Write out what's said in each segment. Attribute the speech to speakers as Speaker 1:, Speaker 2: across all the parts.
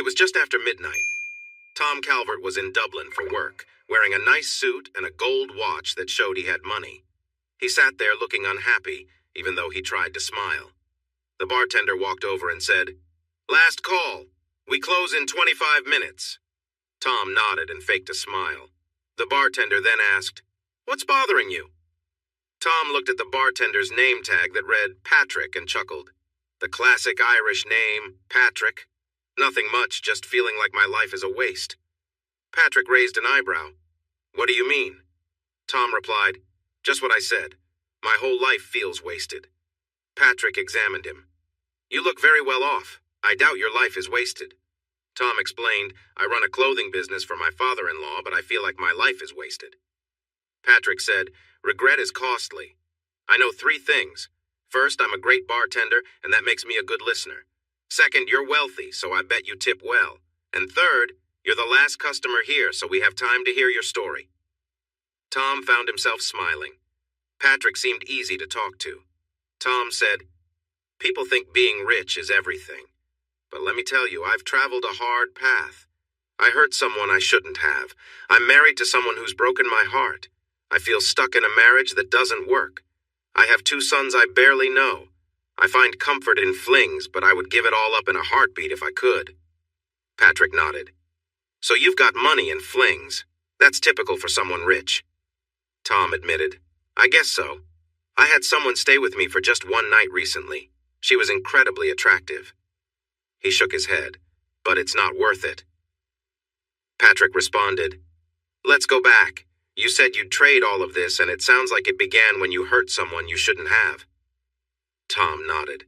Speaker 1: was just after midnight. Tom Calvert was in Dublin for work, wearing a nice suit and a gold watch that showed he had money. He sat there looking unhappy, even though he tried to smile. The bartender walked over and said, "Last call. We close in 25 minutes." Tom nodded and faked a smile. The bartender then asked, "What's bothering you?" Tom looked at the bartender's name tag that read Patrick and chuckled. The classic Irish name, Patrick. Nothing much, just feeling like my life is a waste. Patrick raised an eyebrow. "What do you mean?" Tom replied, "Just what I said. My whole life feels wasted." Patrick examined him. "You look very well off. I doubt your life is wasted." Tom explained, "I run a clothing business for my father-in-law, but I feel like my life is wasted." Patrick said, "Regret is costly. I know 3 things. First, I'm a great bartender, and that makes me a good listener. Second, you're wealthy, so I bet you tip well. And third, you're the last customer here, so we have time to hear your story." Tom found himself smiling. Patrick seemed easy to talk to. Tom said, "People think being rich is everything. But let me tell you, I've traveled a hard path. I hurt someone I shouldn't have. I'm married to someone who's broken my heart. I feel stuck in a marriage that doesn't work. I have 2 sons I barely know. I find comfort in flings, but I would give it all up in a heartbeat if I could." Patrick nodded. "So you've got money and flings. That's typical for someone rich." Tom admitted, "I guess so. I had someone stay with me for just 1 night recently. She was incredibly attractive." He shook his head. "But it's not worth it." Patrick responded, "Let's go back. You said you'd trade all of this, and it sounds like it began when you hurt someone you shouldn't have." Tom nodded.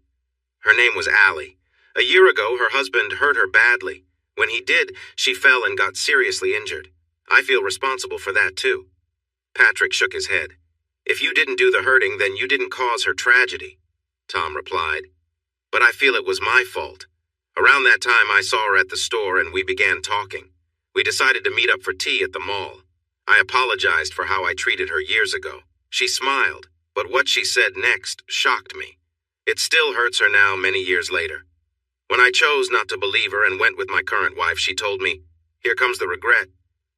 Speaker 1: "Her name was Allie. A year ago, her husband hurt her badly. When he did, she fell and got seriously injured. I feel responsible for that, too." Patrick shook his head. "If you didn't do the hurting, then you didn't cause her tragedy." Tom replied, "But I feel it was my fault. Around that time, I saw her at the store and we began talking. We decided to meet up for tea at the mall. I apologized for how I treated her years ago. She smiled, but what she said next shocked me. It still hurts her now, many years later. When I chose not to believe her and went with my current wife, she told me, 'Here comes the regret.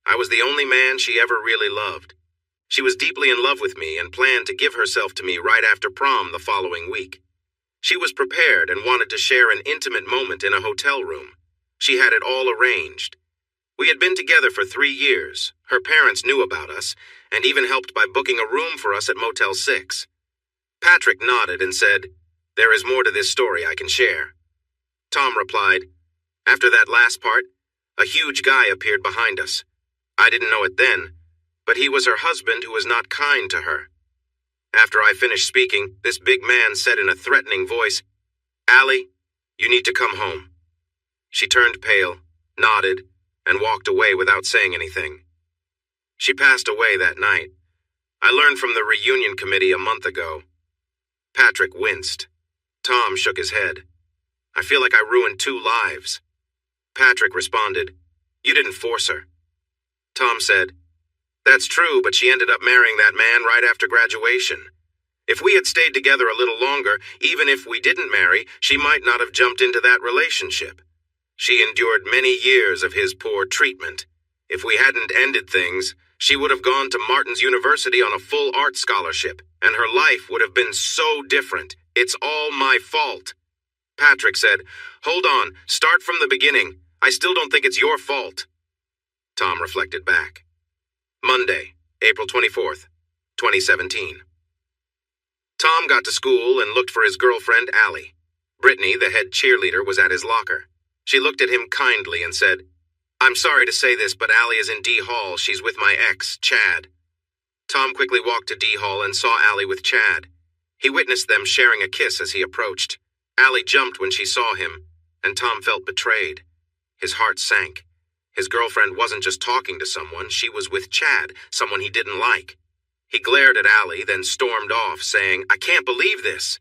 Speaker 1: I was the only man she ever really loved.' She was deeply in love with me and planned to give herself to me right after prom the following week. She was prepared and wanted to share an intimate moment in a hotel room. She had it all arranged. We had been together for 3 years. Her parents knew about us, and even helped by booking a room for us at Motel 6. Patrick nodded and said, 'There is more to this story I can share.' Tom replied, 'After that last part, a huge guy appeared behind us. I didn't know it then, but he was her husband who was not kind to her. After I finished speaking, this big man said in a threatening voice, 'Allie, you need to come home.' She turned pale, nodded, and walked away without saying anything. She passed away that night. I learned from the reunion committee a month ago." Patrick winced. Tom shook his head. "I feel like I ruined 2 lives." Patrick responded, "You didn't force her." Tom said, "That's true, but she ended up marrying that man right after graduation. If we had stayed together a little longer, even if we didn't marry, she might not have jumped into that relationship. She endured many years of his poor treatment. If we hadn't ended things, she would have gone to Martin's University on a full art scholarship, and her life would have been so different. It's all my fault." Patrick said, "Hold on, start from the beginning. I still don't think it's your fault." Tom reflected back. Monday, April 24th, 2017. Tom got to school and looked for his girlfriend, Allie. Brittany, the head cheerleader, was at his locker. She looked at him kindly and said, "I'm sorry to say this, but Allie is in D Hall. She's with my ex, Chad." Tom quickly walked to D Hall and saw Allie with Chad. He witnessed them sharing a kiss as he approached. Allie jumped when she saw him, and Tom felt betrayed. His heart sank. His girlfriend wasn't just talking to someone, she was with Chad, someone he didn't like. He glared at Allie, then stormed off, saying, "I can't believe this."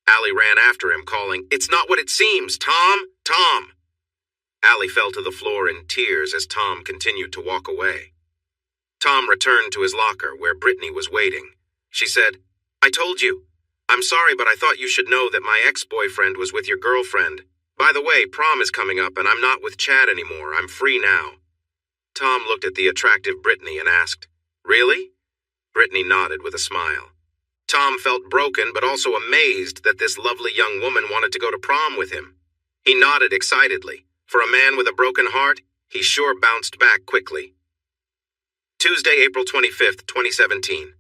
Speaker 1: Allie ran after him, calling, "It's not what it seems, Tom! Tom!" Allie fell to the floor in tears as Tom continued to walk away. Tom returned to his locker, where Brittany was waiting. She said, "I told you. I'm sorry, but I thought you should know that my ex-boyfriend was with your girlfriend. By the way, prom is coming up and I'm not with Chad anymore. I'm free now. Tom looked at the attractive Brittany and asked, Really? Brittany nodded with a smile. Tom felt broken but also amazed that this lovely young woman wanted to go to prom with him. He nodded excitedly. For a man with a broken heart, he sure bounced back quickly. Tuesday, April 25th, 2017.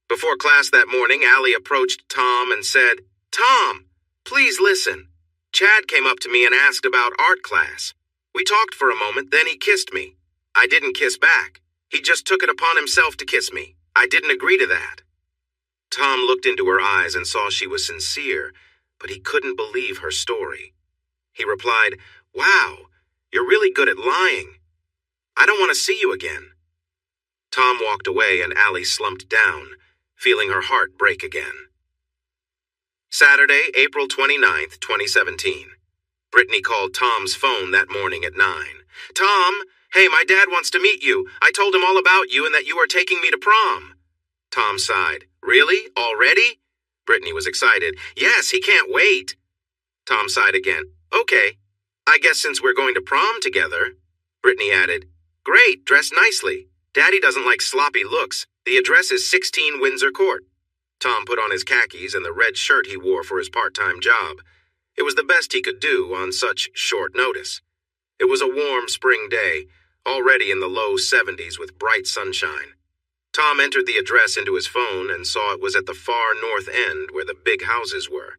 Speaker 1: Before class that morning, Allie approached Tom and said, Tom, please listen. Chad came up to me and asked about art class. We talked for a moment, then he kissed me. I didn't kiss back. He just took it upon himself to kiss me. I didn't agree to that. Tom looked into her eyes and saw she was sincere, but he couldn't believe her story. He replied, Wow, you're really good at lying. I don't want to see you again. Tom walked away and Allie slumped down, feeling her heart break again. Saturday, April 29th, 2017. Brittany called Tom's phone that morning at 9. Tom, hey, my dad wants to meet you. I told him all about you and that you are taking me to prom. Tom sighed. Really? Already? Brittany was excited. Yes, he can't wait. Tom sighed again. Okay. I guess since we're going to prom together. Brittany added, Great, dress nicely. Daddy doesn't like sloppy looks. The address is 16 Windsor Court. Tom put on his khakis and the red shirt he wore for his part-time job. It was the best he could do on such short notice. It was a warm spring day, already in the low 70s with bright sunshine. Tom entered the address into his phone and saw it was at the far north end where the big houses were.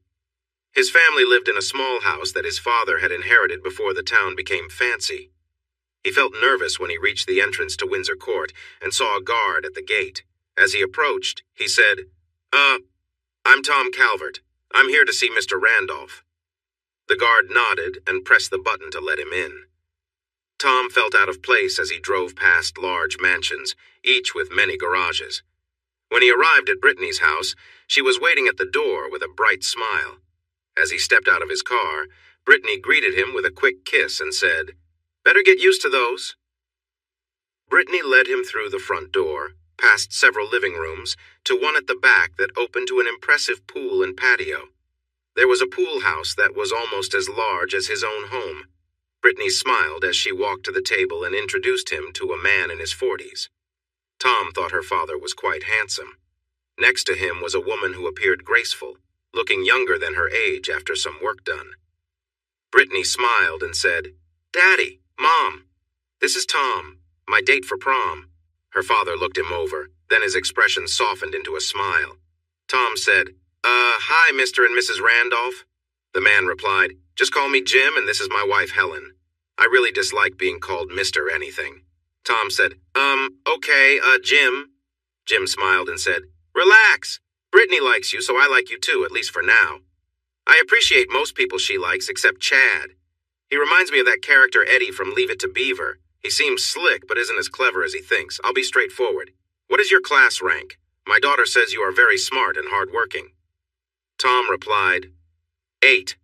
Speaker 1: His family lived in a small house that his father had inherited before the town became fancy. He felt nervous when he reached the entrance to Windsor Court and saw a guard at the gate. As he approached, he said, I'm Tom Calvert. I'm here to see Mr. Randolph. The guard nodded and pressed the button to let him in. Tom felt out of place as he drove past large mansions, each with many garages. When he arrived at Brittany's house, she was waiting at the door with a bright smile. As he stepped out of his car, Brittany greeted him with a quick kiss and said, Better get used to those. Brittany led him through the front door, past several living rooms, to one at the back that opened to an impressive pool and patio. There was a pool house that was almost as large as his own home. Brittany smiled as she walked to the table and introduced him to a man in his 40s. Tom thought her father was quite handsome. Next to him was a woman who appeared graceful, looking younger than her age after some work done. Brittany smiled and said, Daddy, Mom, this is Tom, my date for prom. Her father looked him over, then his expression softened into a smile. Tom said, Hi, Mr. and Mrs. Randolph. The man replied, Just call me Jim and this is my wife Helen. I really dislike being called Mr. anything. Tom said, Okay, Jim. Jim smiled and said, Relax. Brittany likes you, so I like you too, at least for now. I appreciate most people she likes except Chad. He reminds me of that character Eddie from Leave It to Beaver. He seems slick, but isn't as clever as he thinks. I'll be straightforward. What is your class rank? My daughter says you are very smart and hardworking. Tom replied, 8.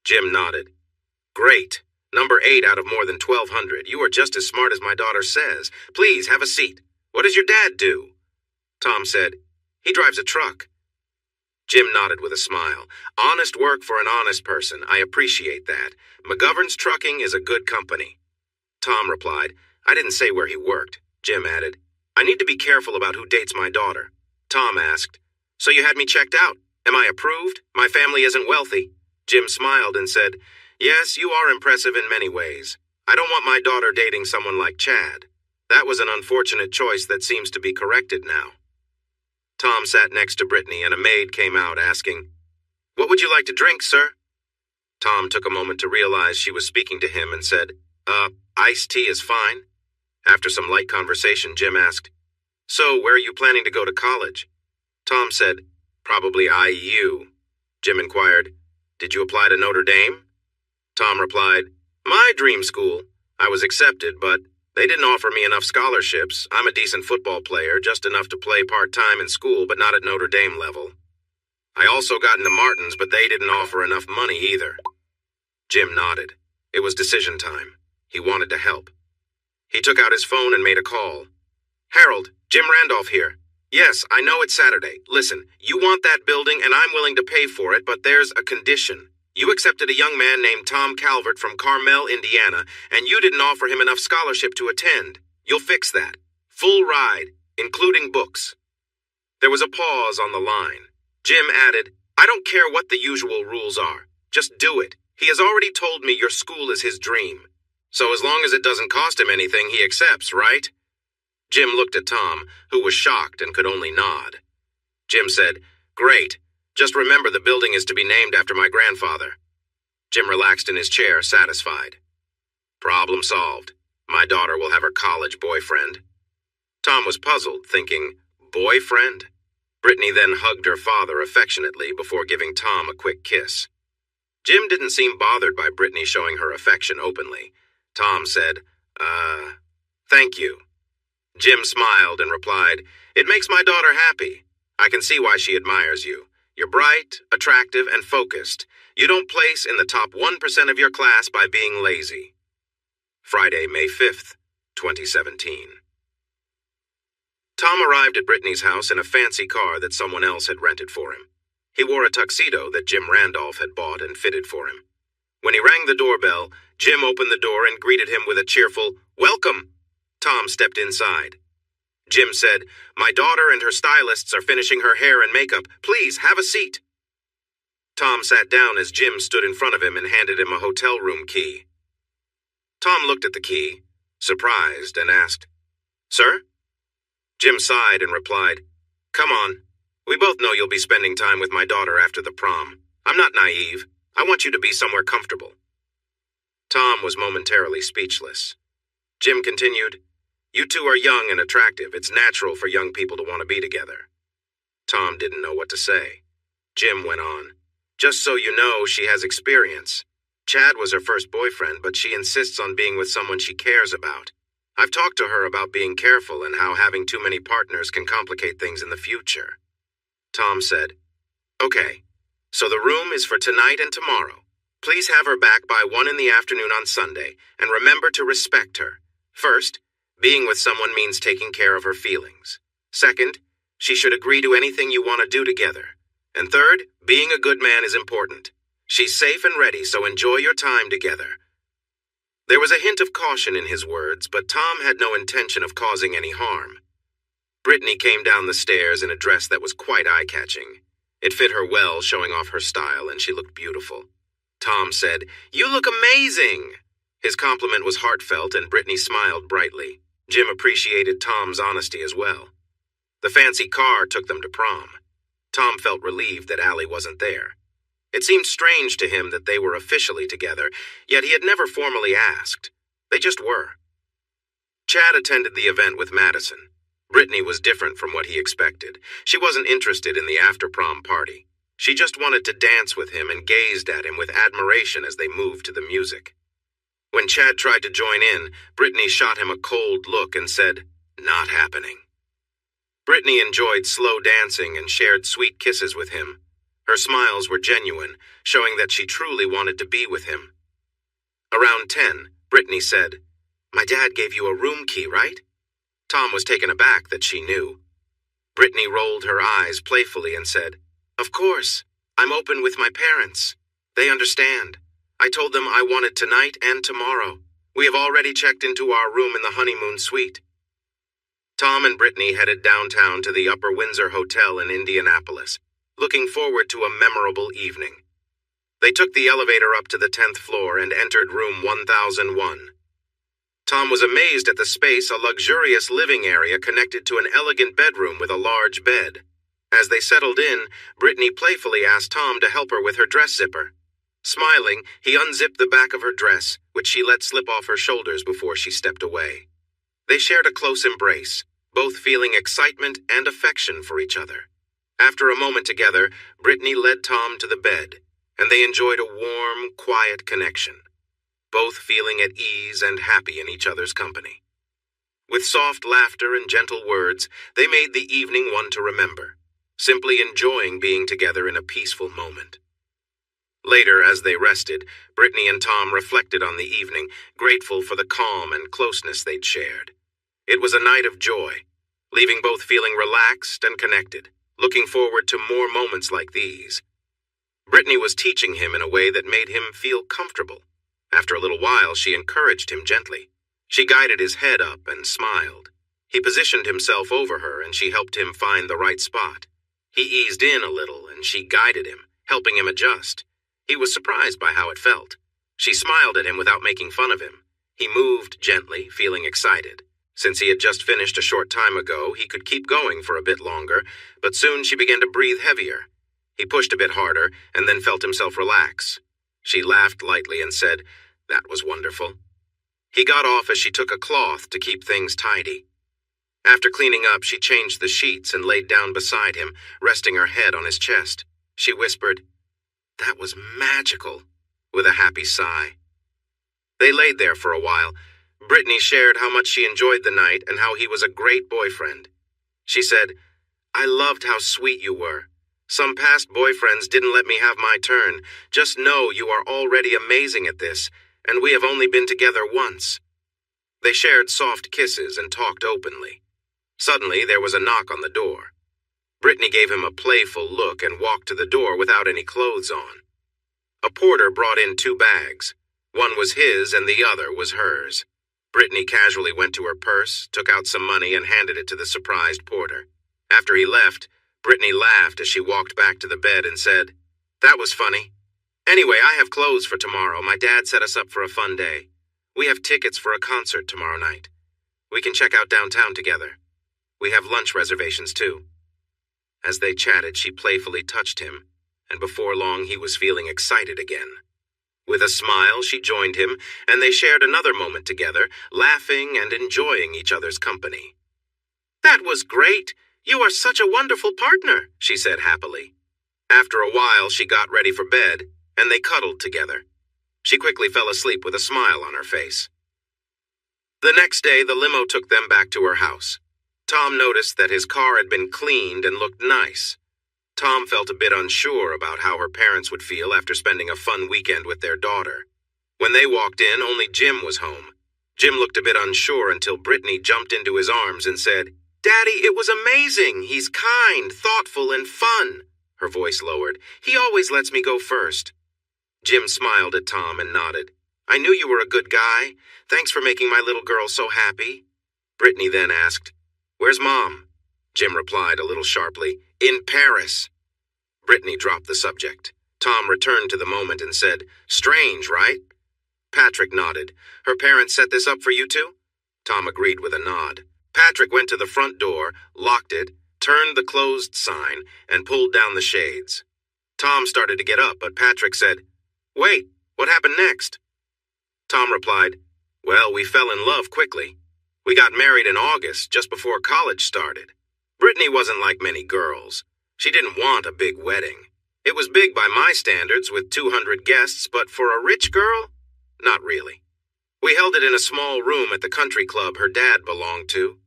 Speaker 1: Jim nodded. Great. Number 8 out of more than 1,200. You are just as smart as my daughter says. Please, have a seat. What does your dad do? Tom said, He drives a truck. Jim nodded with a smile. Honest work for an honest person. I appreciate that. McGovern's Trucking is a good company. Tom replied, I didn't say where he worked. Jim added, I need to be careful about who dates my daughter. Tom asked, So you had me checked out? Am I approved? My family isn't wealthy. Jim smiled and said, Yes, you are impressive in many ways. I don't want my daughter dating someone like Chad. That was an unfortunate choice that seems to be corrected now. Tom sat next to Brittany and a maid came out asking, What would you like to drink, sir? Tom took a moment to realize she was speaking to him and said, Iced tea is fine. After some light conversation, Jim asked, So, where are you planning to go to college? Tom said, Probably IU. Jim inquired, Did you apply to Notre Dame? Tom replied, My dream school. I was accepted, but they didn't offer me enough scholarships. I'm a decent football player, just enough to play part-time in school, but not at Notre Dame level. I also got into Martin's, but they didn't offer enough money either. Jim nodded. It was decision time. He wanted to help. He took out his phone and made a call. Harold, Jim Randolph here. Yes, I know it's Saturday. Listen, you want that building and I'm willing to pay for it, but there's a condition. You accepted a young man named Tom Calvert from Carmel, Indiana, and you didn't offer him enough scholarship to attend. You'll fix that. Full ride, including books." There was a pause on the line. Jim added, "I don't care what the usual rules are. Just do it. He has already told me your school is his dream. So as long as it doesn't cost him anything, he accepts, right?" Jim looked at Tom, who was shocked and could only nod. Jim said, "Great. Just remember the building is to be named after my grandfather." Jim relaxed in his chair, satisfied. "Problem solved. My daughter will have her college boyfriend." Tom was puzzled, thinking, boyfriend? Brittany then hugged her father affectionately before giving Tom a quick kiss. Jim didn't seem bothered by Brittany showing her affection openly. Tom said, thank you." Jim smiled and replied, "It makes my daughter happy. I can see why she admires you. You're bright, attractive, and focused. You don't place in the top 1% of your class by being lazy." Friday, May 5th, 2017. Tom arrived at Brittany's house in a fancy car that someone else had rented for him. He wore a tuxedo that Jim Randolph had bought and fitted for him. When he rang the doorbell, Jim opened the door and greeted him with a cheerful, "Welcome." Tom stepped inside. Jim said, "My daughter and her stylists are finishing her hair and makeup. Please, have a seat." Tom sat down as Jim stood in front of him and handed him a hotel room key. Tom looked at the key, surprised, and asked, "Sir?" Jim sighed and replied, "Come on. We both know you'll be spending time with my daughter after the prom. I'm not naive. I want you to be somewhere comfortable." Tom was momentarily speechless. Jim continued, "You two are young and attractive. It's natural for young people to want to be together." Tom didn't know what to say. Jim went on, "Just so you know, she has experience. Chad was her first boyfriend, but she insists on being with someone she cares about. I've talked to her about being careful and how having too many partners can complicate things in the future." Tom said, "Okay, so the room is for tonight and tomorrow. Please have her back by 1 in the afternoon on Sunday, and remember to respect her. First, being with someone means taking care of her feelings. Second, she should agree to anything you want to do together. And third, being a good man is important. She's safe and ready, so enjoy your time together." There was a hint of caution in his words, but Tom had no intention of causing any harm. Brittany came down the stairs in a dress that was quite eye-catching. It fit her well, showing off her style, and she looked beautiful. Tom said, "You look amazing." His compliment was heartfelt, and Brittany smiled brightly. Jim appreciated Tom's honesty as well. The fancy car took them to prom. Tom felt relieved that Allie wasn't there. It seemed strange to him that they were officially together, yet he had never formally asked. They just were. Chad attended the event with Madison. Brittany was different from what he expected. She wasn't interested in the after-prom party. She just wanted to dance with him and gazed at him with admiration as they moved to the music. When Chad tried to join in, Brittany shot him a cold look and said, "Not happening." Brittany enjoyed slow dancing and shared sweet kisses with him. Her smiles were genuine, showing that she truly wanted to be with him. Around 10, Brittany said, "My dad gave you a room key, right?" Tom was taken aback that she knew. Brittany rolled her eyes playfully and said, "Of course. I'm open with my parents. They understand. I told them I wanted tonight and tomorrow. We have already checked into our room in the honeymoon suite." Tom and Brittany headed downtown to the Upper Windsor Hotel in Indianapolis, looking forward to a memorable evening. They took the elevator up to the 10th floor and entered room 1001. Tom was amazed at the space, a luxurious living area connected to an elegant bedroom with a large bed. As they settled in, Brittany playfully asked Tom to help her with her dress zipper. Smiling, he unzipped the back of her dress, which she let slip off her shoulders before she stepped away. They shared a close embrace, both feeling excitement and affection for each other. After a moment together, Brittany led Tom to the bed, and they enjoyed a warm, quiet connection, both feeling at ease and happy in each other's company. With soft laughter and gentle words, they made the evening one to remember, simply enjoying being together in a peaceful moment. Later, as they rested, Brittany and Tom reflected on the evening, grateful for the calm and closeness they'd shared. It was a night of joy, leaving both feeling relaxed and connected, looking forward to more moments like these. Brittany was teaching him in a way that made him feel comfortable. After a little while, she encouraged him gently. She guided his head up and smiled. He positioned himself over her, and she helped him find the right spot. He eased in a little, and she guided him, helping him adjust. He was surprised by how it felt. She smiled at him without making fun of him. He moved gently, feeling excited. Since he had just finished a short time ago, he could keep going for a bit longer, but soon she began to breathe heavier. He pushed a bit harder, and then felt himself relax. She laughed lightly and said, "That was wonderful." He got off as she took a cloth to keep things tidy. After cleaning up, she changed the sheets and laid down beside him, resting her head on his chest. She whispered, "That was magical," with a happy sigh. They laid there for a while. Brittany shared how much she enjoyed the night and how he was a great boyfriend. She said, "I loved how sweet you were. Some past boyfriends didn't let me have my turn. Just know you are already amazing at this, and we have only been together once." They shared soft kisses and talked openly. Suddenly, there was a knock on the door. Brittany gave him a playful look and walked to the door without any clothes on. A porter brought in 2 bags. One was his and the other was hers. Brittany casually went to her purse, took out some money, and handed it to the surprised porter. After he left, Brittany laughed as she walked back to the bed and said, "That was funny. Anyway, I have clothes for tomorrow. My dad set us up for a fun day. We have tickets for a concert tomorrow night. We can check out downtown together. We have lunch reservations too." As they chatted, she playfully touched him, and before long he was feeling excited again. With a smile, she joined him, and they shared another moment together, laughing and enjoying each other's company. "That was great. You are such a wonderful partner," she said happily. After a while, she got ready for bed, and they cuddled together. She quickly fell asleep with a smile on her face. The next day, the limo took them back to her house. Tom noticed that his car had been cleaned and looked nice. Tom felt a bit unsure about how her parents would feel after spending a fun weekend with their daughter. When they walked in, only Jim was home. Jim looked a bit unsure until Brittany jumped into his arms and said, "Daddy, it was amazing. He's kind, thoughtful, and fun." Her voice lowered. "He always lets me go first." Jim smiled at Tom and nodded. "I knew you were a good guy. Thanks for making my little girl so happy." Brittany then asked, "Where's Mom?" Jim replied a little sharply, "In Paris." Brittany dropped the subject. Tom returned to the moment and said, "Strange, right?" Patrick nodded. "Her parents set this up for you two?" Tom agreed with a nod. Patrick went to the front door, locked it, turned the closed sign, and pulled down the shades. Tom started to get up, but Patrick said, "Wait, what happened next?" Tom replied, "Well, we fell in love quickly. We got married in August, just before college started. Brittany wasn't like many girls. She didn't want a big wedding. It was big by my standards with 200 guests, but for a rich girl, not really. We held it in a small room at the country club her dad belonged to.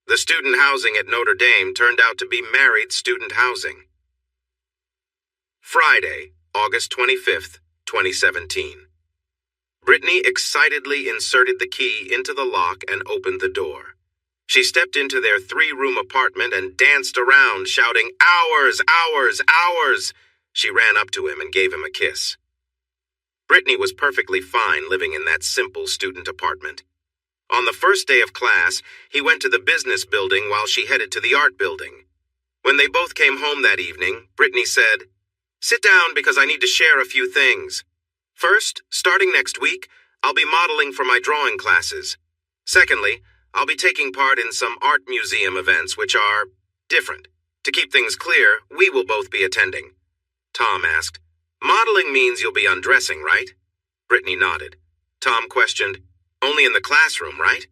Speaker 1: The student housing at Notre Dame turned out to be married student housing." Friday, August 25th, 2017. Brittany excitedly inserted the key into the lock and opened the door. She stepped into their 3-room apartment and danced around, shouting, "Ours, ours, ours!" She ran up to him and gave him a kiss. Brittany was perfectly fine living in that simple student apartment. On the first day of class, he went to the business building while she headed to the art building. When they both came home that evening, Brittany said, "Sit down because I need to share a few things. First, starting next week, I'll be modeling for my drawing classes. Secondly, I'll be taking part in some art museum events which are different. To keep things clear, we will both be attending." Tom asked, "Modeling means you'll be undressing, right?" Brittany nodded. Tom questioned, "Only in the classroom, right?"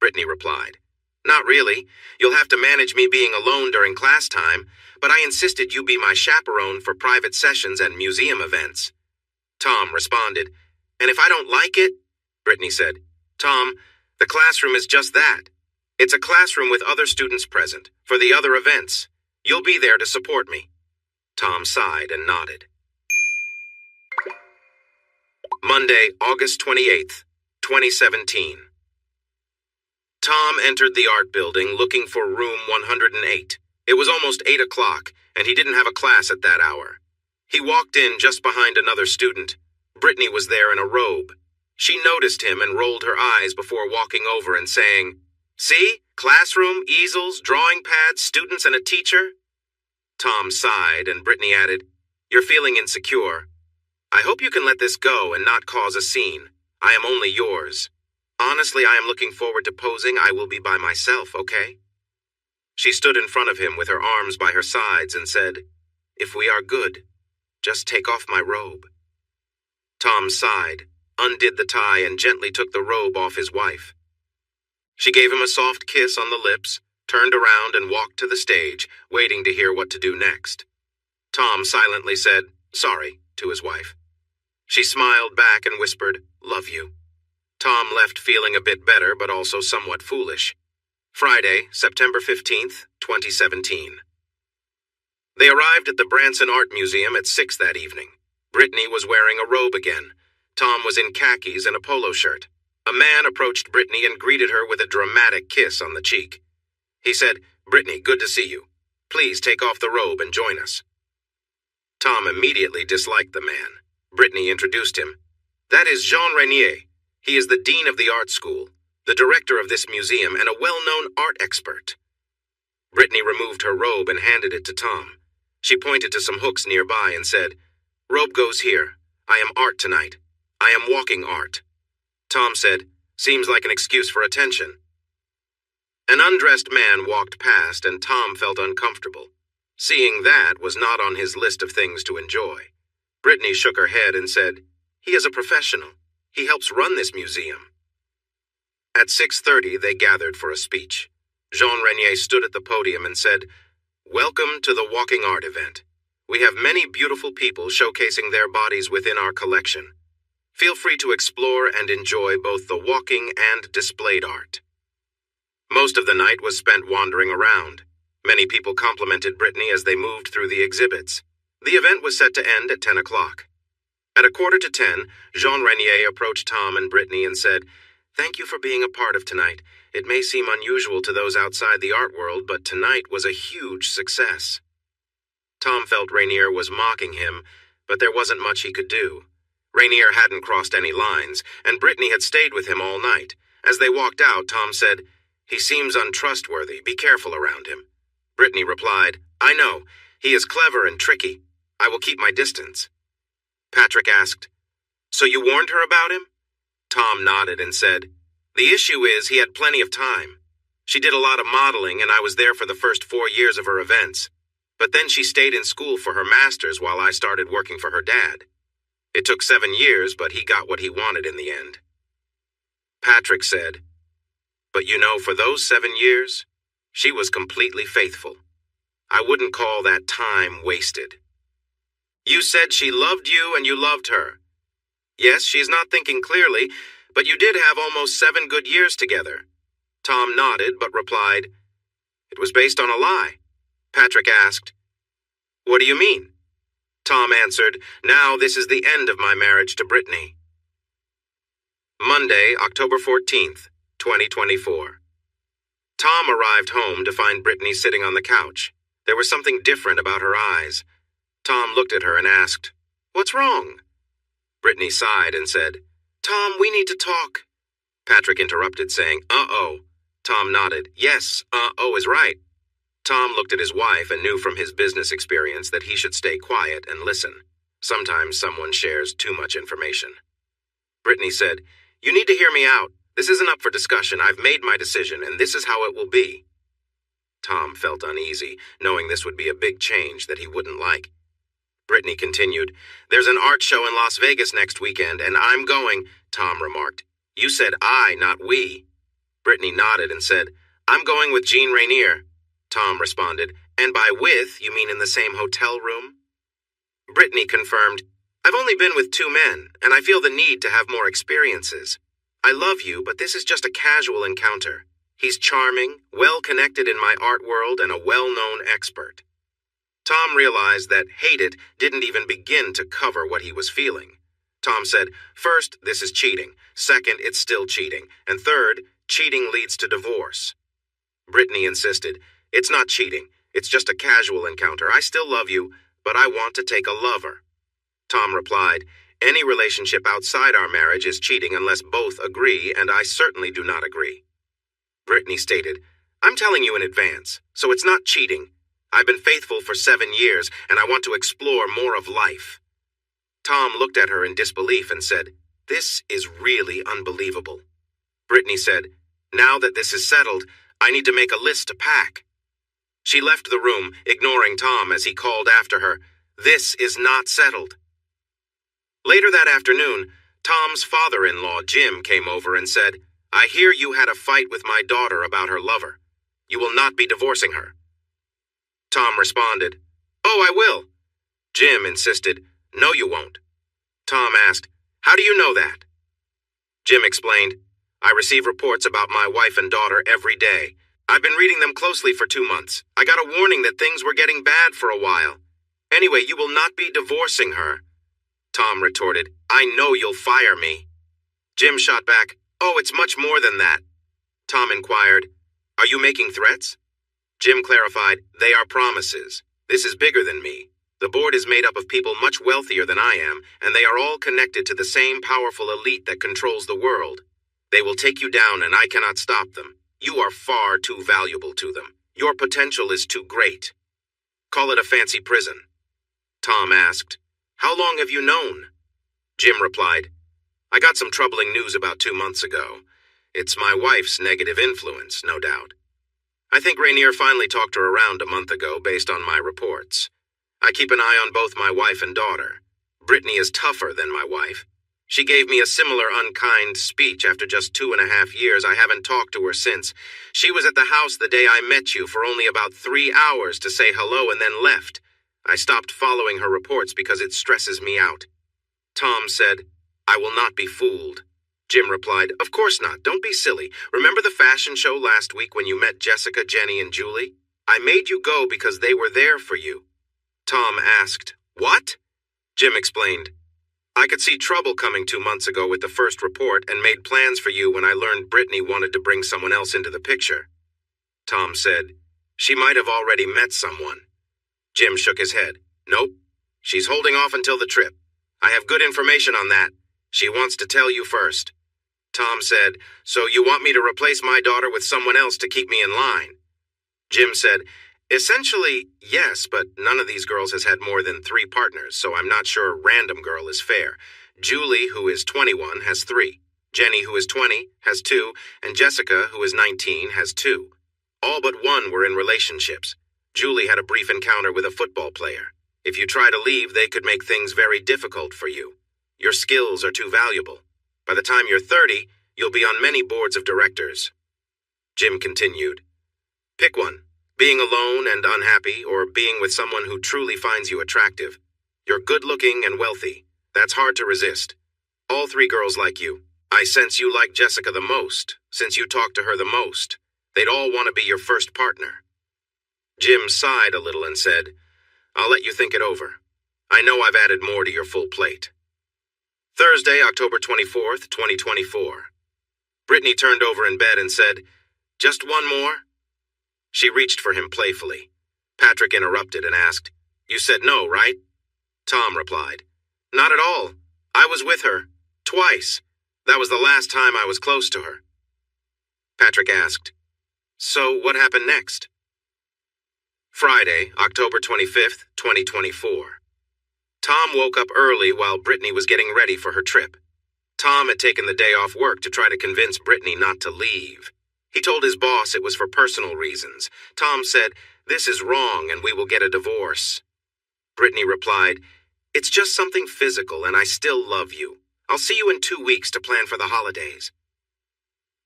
Speaker 1: Brittany replied, "Not really. You'll have to manage me being alone during class time, but I insisted you be my chaperone for private sessions and museum events." Tom responded, "And if I don't like it?" Brittany said, "Tom, the classroom is just that. It's a classroom with other students present, for the other events. You'll be there to support me." Tom sighed and nodded. Monday, August 28th, 2017. Tom entered the art building looking for room 108. It was almost 8 o'clock, and he didn't have a class at that hour. He walked in just behind another student. Brittany was there in a robe. She noticed him and rolled her eyes before walking over and saying, "See? Classroom, easels, drawing pads, students, and a teacher?" Tom sighed, and Brittany added, "You're feeling insecure. I hope you can let this go and not cause a scene. I am only yours. Honestly, I am looking forward to posing. I will be by myself, okay?" She stood in front of him with her arms by her sides and said, "If we are good, just take off my robe." Tom sighed, undid the tie, and gently took the robe off his wife. She gave him a soft kiss on the lips, turned around and walked to the stage, waiting to hear what to do next. Tom silently said, "Sorry," to his wife. She smiled back and whispered, "Love you." Tom left feeling a bit better, but also somewhat foolish. Friday, September 15th, 2017. They arrived at the Branson Art Museum at 6 that evening. Brittany was wearing a robe again. Tom was in khakis and a polo shirt. A man approached Brittany and greeted her with a dramatic kiss on the cheek. He said, "Brittany, good to see you. Please take off the robe and join us." Tom immediately disliked the man. Brittany introduced him. "That is Jean Renier. He is the dean of the art school, the director of this museum, and a well-known art expert." Brittany removed her robe and handed it to Tom. She pointed to some hooks nearby and said, "Robe goes here. I am art tonight. I am walking art." Tom said, "Seems like an excuse for attention." An undressed man walked past and Tom felt uncomfortable. Seeing that was not on his list of things to enjoy. Brittany shook her head and said, "He is a professional. He helps run this museum." At 6:30, they gathered for a speech. Jean Renier stood at the podium and said, "Welcome to the Walking Art event. We have many beautiful people showcasing their bodies within our collection. Feel free to explore and enjoy both the walking and displayed art." Most of the night was spent wandering around. Many people complimented Brittany as they moved through the exhibits. The event was set to end at 10 o'clock. At 9:45, Jean Renier approached Tom and Brittany and said, "Thank you for being a part of tonight. It may seem unusual to those outside the art world, but tonight was a huge success." Tom felt Renier was mocking him, but there wasn't much he could do. Renier hadn't crossed any lines, and Brittany had stayed with him all night. As they walked out, Tom said, "He seems untrustworthy. Be careful around him." Brittany replied, "I know. He is clever and tricky. I will keep my distance." Patrick asked, "So you warned her about him?" Tom nodded and said, "The issue is he had plenty of time. She did a lot of modeling, and I was there for the first 4 years of her events. But then she stayed in school for her master's while I started working for her dad. It took 7 years, but he got what he wanted in the end." Patrick said, "But you know, for those 7 years, she was completely faithful. I wouldn't call that time wasted." "You said she loved you and you loved her. Yes, she's not thinking clearly, but you did have almost 7 good years together." Tom nodded but replied, "It was based on a lie." Patrick asked, "What do you mean?" Tom answered, "Now this is the end of my marriage to Brittany." Monday, October 14th, 2024. Tom arrived home to find Brittany sitting on the couch. There was something different about her eyes. Tom looked at her and asked, "What's wrong?" Brittany sighed and said, "Tom, we need to talk." Patrick interrupted, saying, "Uh-oh." Tom nodded. Yes, uh-oh is right. Tom looked at his wife and knew from his business experience that he should stay quiet and listen. Sometimes someone shares too much information. Brittany said, "You need to hear me out. This isn't up for discussion. I've made my decision, and this is how it will be." Tom felt uneasy, knowing this would be a big change that he wouldn't like. Brittany continued, "There's an art show in Las Vegas next weekend, and I'm going," Tom remarked. "You said I, not we." Brittany nodded and said, "I'm going with Jean Renier." Tom responded, "And by with, you mean in the same hotel room?" Brittany confirmed, "I've only been with 2 men, and I feel the need to have more experiences. I love you, but this is just a casual encounter. He's charming, well-connected in my art world, and a well-known expert." Tom realized that "hate it" didn't even begin to cover what he was feeling. Tom said, "First, this is cheating. Second, it's still cheating. And third, cheating leads to divorce." Brittany insisted, "It's not cheating. It's just a casual encounter. I still love you, but I want to take a lover. Tom replied, any relationship outside our marriage is cheating unless both agree, and I certainly do not agree. Brittany stated, I'm telling you in advance, so it's not cheating. I've been faithful for 7 years, and I want to explore more of life. Tom looked at her in disbelief and said, this is really unbelievable. Brittany said, now that this is settled, I need to make a list to pack. She left the room, ignoring Tom as he called after her, this is not settled. Later that afternoon, Tom's father-in-law, Jim, came over and said, I hear you had a fight with my daughter about her lover. You will not be divorcing her. Tom responded, oh, I will. Jim insisted, no, you won't. Tom asked, how do you know that? Jim explained, I receive reports about my wife and daughter every day. I've been reading them closely for 2 months. I got a warning that things were getting bad for a while. Anyway, you will not be divorcing her. Tom retorted, I know you'll fire me. Jim shot back, oh, it's much more than that. Tom inquired, are you making threats? Jim clarified, they are promises. This is bigger than me. The board is made up of people much wealthier than I am, and they are all connected to the same powerful elite that controls the world. They will take you down, and I cannot stop them. You are far too valuable to them. Your potential is too great. Call it a fancy prison. Tom asked, how long have you known? Jim replied, I got some troubling news about 2 months ago. It's my wife's negative influence, no doubt. I think Rainier finally talked her around a month ago based on my reports. I keep an eye on both my wife and daughter. Brittany is tougher than my wife. She gave me a similar unkind speech after just 2.5 years. I haven't talked to her since. She was at the house the day I met you for only about 3 hours to say hello and then left. I stopped following her reports because it stresses me out. Tom said, I will not be fooled. Jim replied, of course not. Don't be silly. Remember the fashion show last week when you met Jessica, Jenny, and Julie? I made you go because they were there for you. Tom asked, what? Jim explained, I could see trouble coming 2 months ago with the first report and made plans for you when I learned Brittany wanted to bring someone else into the picture. Tom said, she might have already met someone. Jim shook his head. Nope. She's holding off until the trip. I have good information on that. She wants to tell you first. Tom said, so you want me to replace my daughter with someone else to keep me in line? Jim said, essentially, yes, but none of these girls has had more than 3 partners, so I'm not sure random girl is fair. Julie, who is 21, has 3. Jenny, who is 20, has 2, and Jessica, who is 19, has 2. All but one were in relationships. Julie had a brief encounter with a football player. If you try to leave, they could make things very difficult for you. Your skills are too valuable. By the time you're 30, you'll be on many boards of directors. Jim continued, pick one. Being alone and unhappy, or being with someone who truly finds you attractive. You're good-looking and wealthy. That's hard to resist. All 3 girls like you. I sense you like Jessica the most, since you talk to her the most. They'd all want to be your first partner. Jim sighed a little and said, I'll let you think it over. I know I've added more to your full plate. Thursday, October 24th, 2024. Brittany turned over in bed and said, just one more? She reached for him playfully. Patrick interrupted and asked, you said no, right? Tom replied, not at all. I was with her. Twice. That was the last time I was close to her. Patrick asked, so what happened next? Friday, October 25th, 2024. Tom woke up early while Brittany was getting ready for her trip. Tom had taken the day off work to try to convince Brittany not to leave. He told his boss it was for personal reasons. Tom said, this is wrong and we will get a divorce. Brittany replied, it's just something physical and I still love you. I'll see you in 2 weeks to plan for the holidays.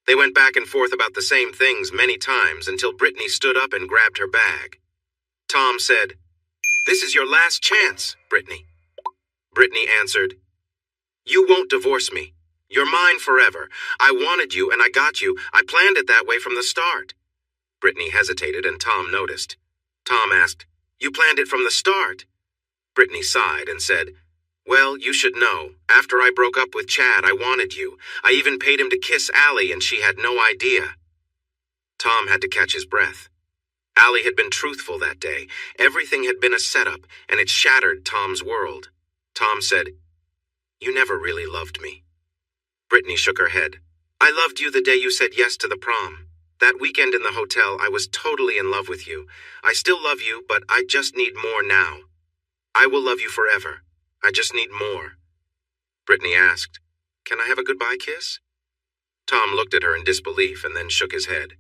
Speaker 1: They went back and forth about the same things many times until Brittany stood up and grabbed her bag. Tom said, this is your last chance, Brittany. Brittany answered, you won't divorce me. You're mine forever. I wanted you and I got you. I planned it that way from the start. Brittany hesitated and Tom noticed. Tom asked, you planned it from the start? Brittany sighed and said, well, you should know. After I broke up with Chad, I wanted you. I even paid him to kiss Allie and she had no idea. Tom had to catch his breath. Allie had been truthful that day. Everything had been a setup, and it shattered Tom's world. Tom said, "You never really loved me." Brittany shook her head. "I loved you the day you said yes to the prom. That weekend in the hotel, I was totally in love with you. I still love you, but I just need more now. I will love you forever. I just need more." Brittany asked, "Can I have a goodbye kiss?" Tom looked at her in disbelief and then shook his head.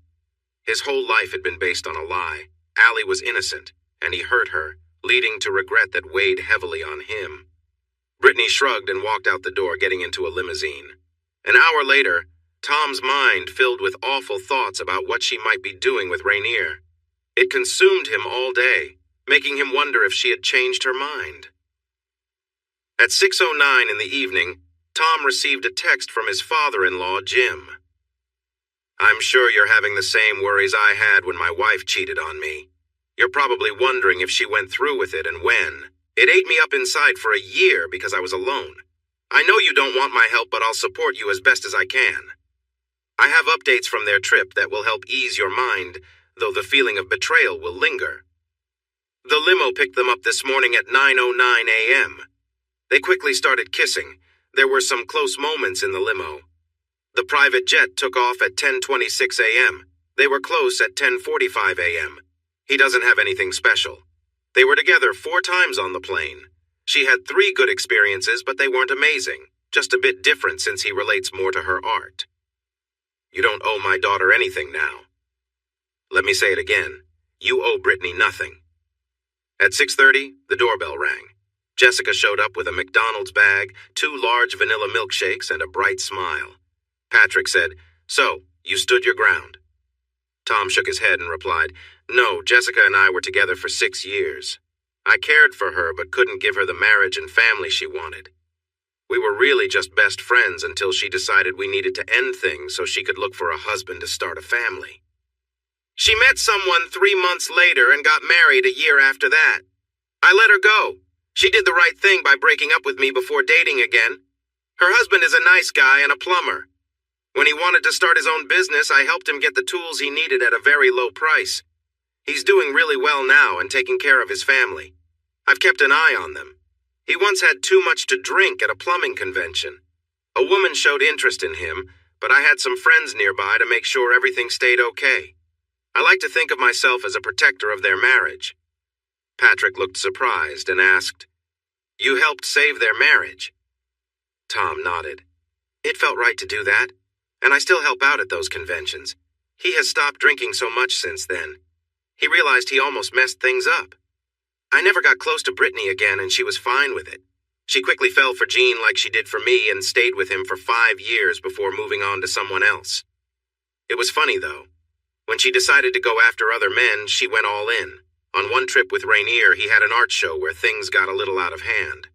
Speaker 1: His whole life had been based on a lie. Allie was innocent, and he hurt her, leading to regret that weighed heavily on him. Brittany shrugged and walked out the door, getting into a limousine. An hour later, Tom's mind filled with awful thoughts about what she might be doing with Rainier. It consumed him all day, making him wonder if she had changed her mind. At 6:09 in the evening, Tom received a text from his father-in-law, Jim. "I'm sure you're having the same worries I had when my wife cheated on me. You're probably wondering if she went through with it and when. It ate me up inside for a year because I was alone. I know you don't want my help, but I'll support you as best as I can. I have updates from their trip that will help ease your mind, though the feeling of betrayal will linger. The limo picked them up this morning at 9:09 a.m. They quickly started kissing. There were some close moments in the limo. The private jet took off at 10:26 a.m. They were close at 10:45 a.m. He doesn't have anything special. They were together 4 times on the plane. She had 3 good experiences, but they weren't amazing, just a bit different since he relates more to her art. You don't owe my daughter anything now. Let me say it again. You owe Brittany nothing." At 6:30, the doorbell rang. Jessica showed up with a McDonald's bag, 2 large vanilla milkshakes, and a bright smile. Patrick said, "So, you stood your ground?" Tom shook his head and replied, "No, Jessica and I were together for 6 years. I cared for her but couldn't give her the marriage and family she wanted. We were really just best friends until she decided we needed to end things so she could look for a husband to start a family. She met someone 3 months later and got married a year after that. I let her go. She did the right thing by breaking up with me before dating again. Her husband is a nice guy and a plumber. When he wanted to start his own business, I helped him get the tools he needed at a very low price. He's doing really well now and taking care of his family. I've kept an eye on them. He once had too much to drink at a plumbing convention. A woman showed interest in him, but I had some friends nearby to make sure everything stayed okay. I like to think of myself as a protector of their marriage." Patrick looked surprised and asked, "You helped save their marriage?" Tom nodded. "It felt right to do that, and I still help out at those conventions. He has stopped drinking so much since then. He realized he almost messed things up. I never got close to Brittany again, and she was fine with it. She quickly fell for Gene like she did for me and stayed with him for 5 years before moving on to someone else. It was funny, though. When she decided to go after other men, she went all in. On one trip with Rainier, he had an art show where things got a little out of hand.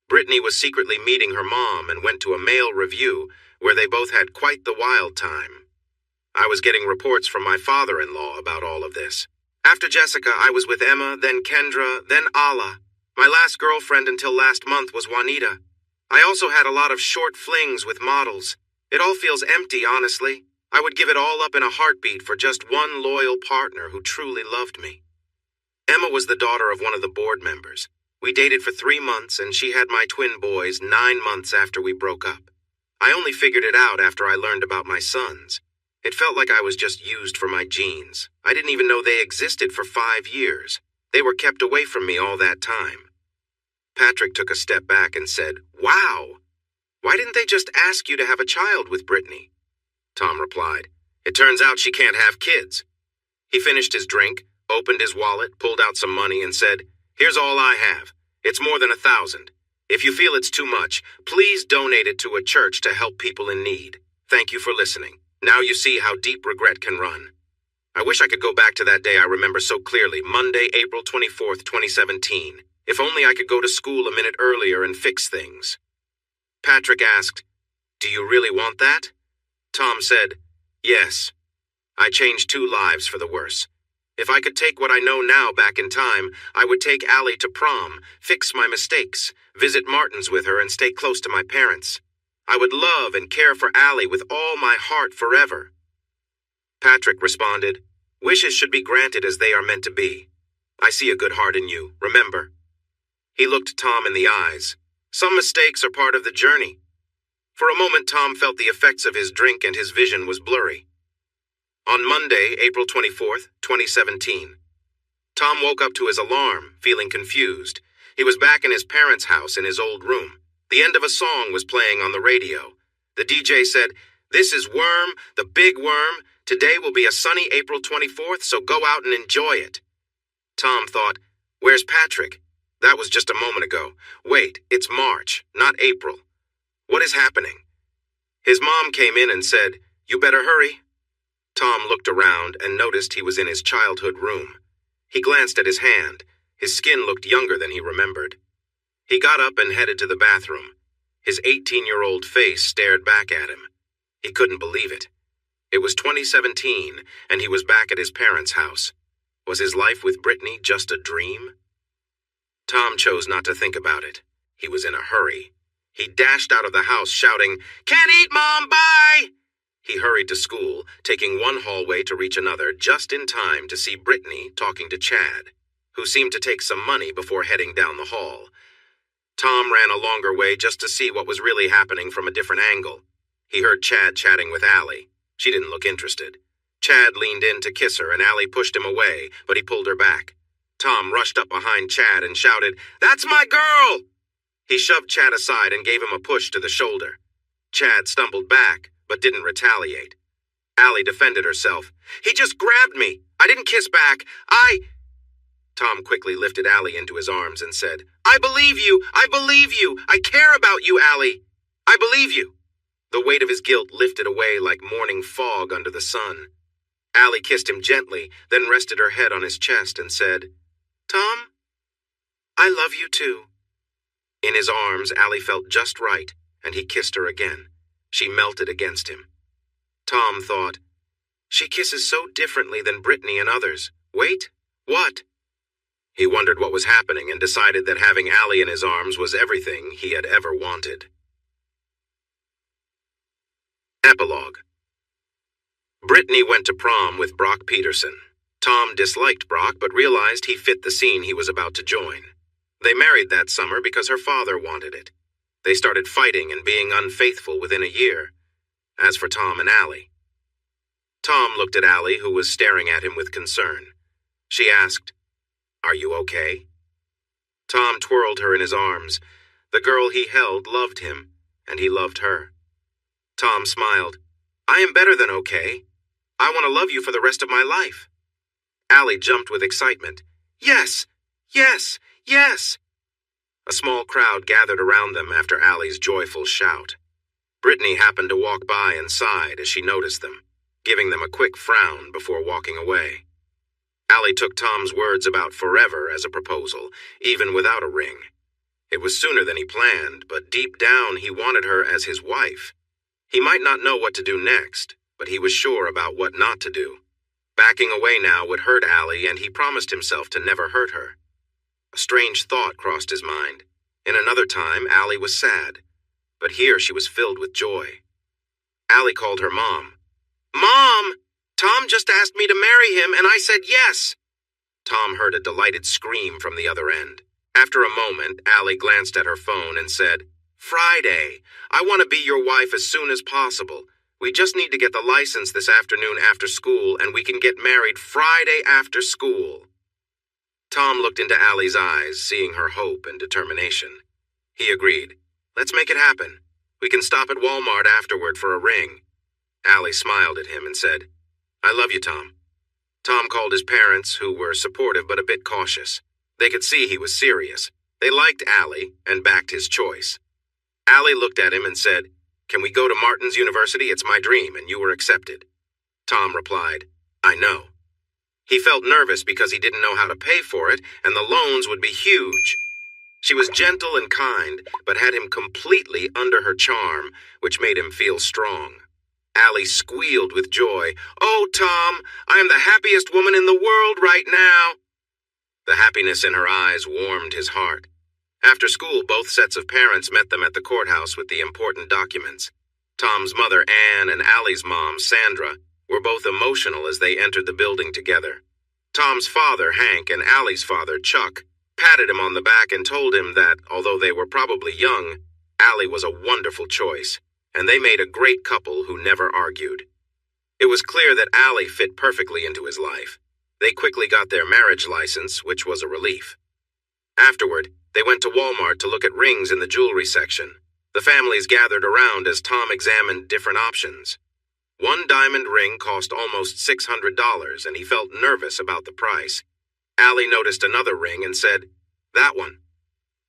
Speaker 1: Brittany was secretly meeting her mom and went to a male review where they both had quite the wild time. I was getting reports from my father-in-law about all of this. After Jessica, I was with Emma, then Kendra, then Ala. My last girlfriend until last month was Juanita. I also had a lot of short flings with models. It all feels empty, honestly. I would give it all up in a heartbeat for just one loyal partner who truly loved me. Emma was the daughter of one of the board members. We dated for 3 months, and she had my twin boys 9 months after we broke up. I only figured it out after I learned about my sons. It felt like I was just used for my genes. I didn't even know they existed for 5 years. They were kept away from me all that time." Patrick took a step back and said, "Wow! Why didn't they just ask you to have a child with Brittany?" Tom replied, "It turns out she can't have kids." He finished his drink, opened his wallet, pulled out some money, and said, "Here's all I have. It's more than 1,000. If you feel it's too much, please donate it to a church to help people in need. Thank you for listening. Now you see how deep regret can run. I wish I could go back to that day I remember so clearly, Monday, April 24th, 2017. If only I could go to school a minute earlier and fix things." Patrick asked, "Do you really want that?" Tom said, "Yes. I changed 2 lives for the worse. If I could take what I know now back in time, I would take Allie to prom, fix my mistakes, visit Martin's with her, and stay close to my parents. I would love and care for Allie with all my heart forever." Patrick responded, Wishes should be granted as they are meant to be. I see a good heart in you, remember." He looked Tom in the eyes. Some mistakes are part of the journey. For a moment, Tom felt the effects of his drink and his vision was blurry. On Monday, April 24th, 2017, Tom woke up to his alarm, feeling confused. He was back in his parents' house in his old room. The end of a song was playing on the radio. The DJ said, "This is Worm, the big worm. Today will be a sunny April 24th, so go out and enjoy it." Tom thought, "Where's Patrick? That was just a moment ago. Wait, it's March, not April. What is happening?" His mom came in and said, "You better hurry." Tom looked around and noticed he was in his childhood room. He glanced at his hand. His skin looked younger than he remembered. He got up and headed to the bathroom. His 18-year-old face stared back at him. He couldn't believe it. It was 2017, and he was back at his parents' house. Was his life with Brittany just a dream? Tom chose not to think about it. He was in a hurry. He dashed out of the house shouting, "Can't eat, Mom, bye!" He hurried to school, taking one hallway to reach another just in time to see Brittany talking to Chad, who seemed to take some money before heading down the hall. Tom ran a longer way just to see what was really happening from a different angle. He heard Chad chatting with Allie. She didn't look interested. Chad leaned in to kiss her and Allie pushed him away, but he pulled her back. Tom rushed up behind Chad and shouted, "That's my girl!" He shoved Chad aside and gave him a push to the shoulder. Chad stumbled back, but didn't retaliate. Allie defended herself. "He just grabbed me. I didn't kiss back. Tom quickly lifted Allie into his arms and said, "I believe you. I believe you. I care about you, Allie. I believe you." The weight of his guilt lifted away like morning fog under the sun. Allie kissed him gently, then rested her head on his chest and said, "Tom, I love you too." In his arms, Allie felt just right, and he kissed her again. She melted against him. Tom thought, "She kisses so differently than Brittany and others. Wait, what?" He wondered what was happening and decided that having Allie in his arms was everything he had ever wanted. Epilogue. Brittany went to prom with Brock Peterson. Tom disliked Brock but realized he fit the scene he was about to join. They married that summer because her father wanted it. They started fighting and being unfaithful within a year. As for Tom and Allie. Tom looked at Allie, who was staring at him with concern. She asked, "Are you okay?" Tom twirled her in his arms. The girl he held loved him, and he loved her. Tom smiled. "I am better than okay. I want to love you for the rest of my life." Allie jumped with excitement. "Yes, yes, yes!" A small crowd gathered around them after Allie's joyful shout. Brittany happened to walk by and sighed as she noticed them, giving them a quick frown before walking away. Allie took Tom's words about forever as a proposal, even without a ring. It was sooner than he planned, but deep down he wanted her as his wife. He might not know what to do next, but he was sure about what not to do. Backing away now would hurt Allie, and he promised himself to never hurt her. A strange thought crossed his mind. In another time, Allie was sad, but here she was filled with joy. Allie called her mom. "Mom! Tom just asked me to marry him, and I said yes." Tom heard a delighted scream from the other end. After a moment, Allie glanced at her phone and said, "Friday. I want to be your wife as soon as possible. We just need to get the license this afternoon after school, and we can get married Friday after school." Tom looked into Allie's eyes, seeing her hope and determination. He agreed. "Let's make it happen. We can stop at Walmart afterward for a ring." Allie smiled at him and said, "I love you, Tom." Tom called his parents, who were supportive but a bit cautious. They could see he was serious. They liked Allie and backed his choice. Allie looked at him and said, "Can we go to Martin's University? It's my dream, and you were accepted." Tom replied, "I know." He felt nervous because he didn't know how to pay for it, and the loans would be huge. She was gentle and kind, but had him completely under her charm, which made him feel strong. Allie squealed with joy. "Oh, Tom, I am the happiest woman in the world right now." The happiness in her eyes warmed his heart. After school, both sets of parents met them at the courthouse with the important documents. Tom's mother, Anne, and Allie's mom, Sandra, were both emotional as they entered the building together. Tom's father, Hank, and Allie's father, Chuck, patted him on the back and told him that, although they were probably young, Allie was a wonderful choice, and they made a great couple who never argued. It was clear that Allie fit perfectly into his life. They quickly got their marriage license, which was a relief. Afterward, they went to Walmart to look at rings in the jewelry section. The families gathered around as Tom examined different options. One diamond ring cost almost $600, and he felt nervous about the price. Allie noticed another ring and said, "That one."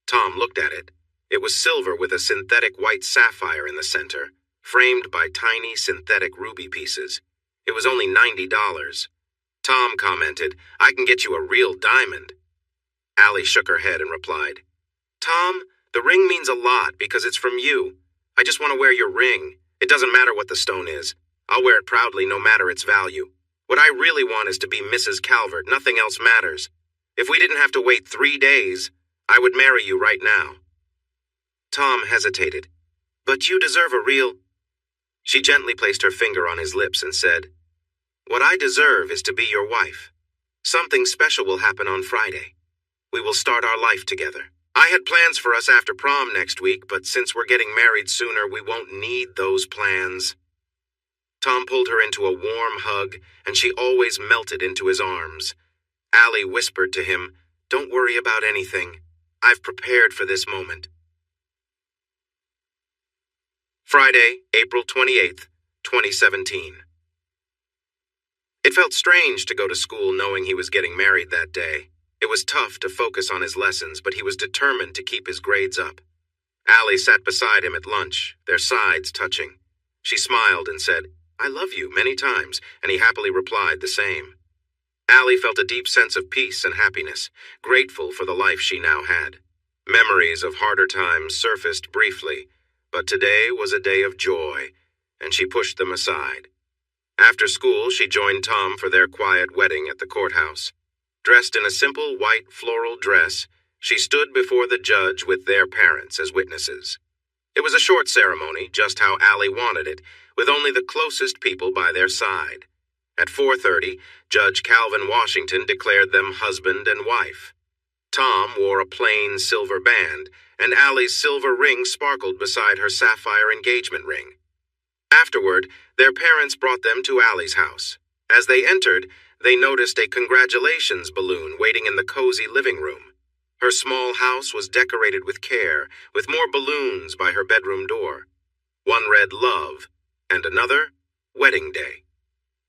Speaker 1: Tom looked at it. It was silver with a synthetic white sapphire in the center, framed by tiny synthetic ruby pieces. It was only $90. Tom commented, "I can get you a real diamond." Allie shook her head and replied, "Tom, the ring means a lot because it's from you. I just want to wear your ring. It doesn't matter what the stone is. I'll wear it proudly no matter its value. What I really want is to be Mrs. Calvert. Nothing else matters. If we didn't have to wait 3 days, I would marry you right now." Tom hesitated. "But you deserve a real—" She gently placed her finger on his lips and said, "What I deserve is to be your wife. Something special will happen on Friday. We will start our life together. I had plans for us after prom next week, but since we're getting married sooner, we won't need those plans." Tom pulled her into a warm hug, and she always melted into his arms. Allie whispered to him, "Don't worry about anything. I've prepared for this moment." Friday, April 28th, 2017. It felt strange to go to school knowing he was getting married that day. It was tough to focus on his lessons, but he was determined to keep his grades up. Allie sat beside him at lunch, their sides touching. She smiled and said, "I love you," many times, and he happily replied the same. Allie felt a deep sense of peace and happiness, grateful for the life she now had. Memories of harder times surfaced briefly, but today was a day of joy, and she pushed them aside. After school, she joined Tom for their quiet wedding at the courthouse. Dressed in a simple white floral dress, she stood before the judge with their parents as witnesses. It was a short ceremony, just how Allie wanted it, with only the closest people by their side. At 4:30, Judge Calvin Washington declared them husband and wife. Tom wore a plain silver band, and Allie's silver ring sparkled beside her sapphire engagement ring. Afterward, their parents brought them to Allie's house. As they entered, they noticed a congratulations balloon waiting in the cozy living room. Her small house was decorated with care, with more balloons by her bedroom door. One read "Love," and another, "Wedding Day."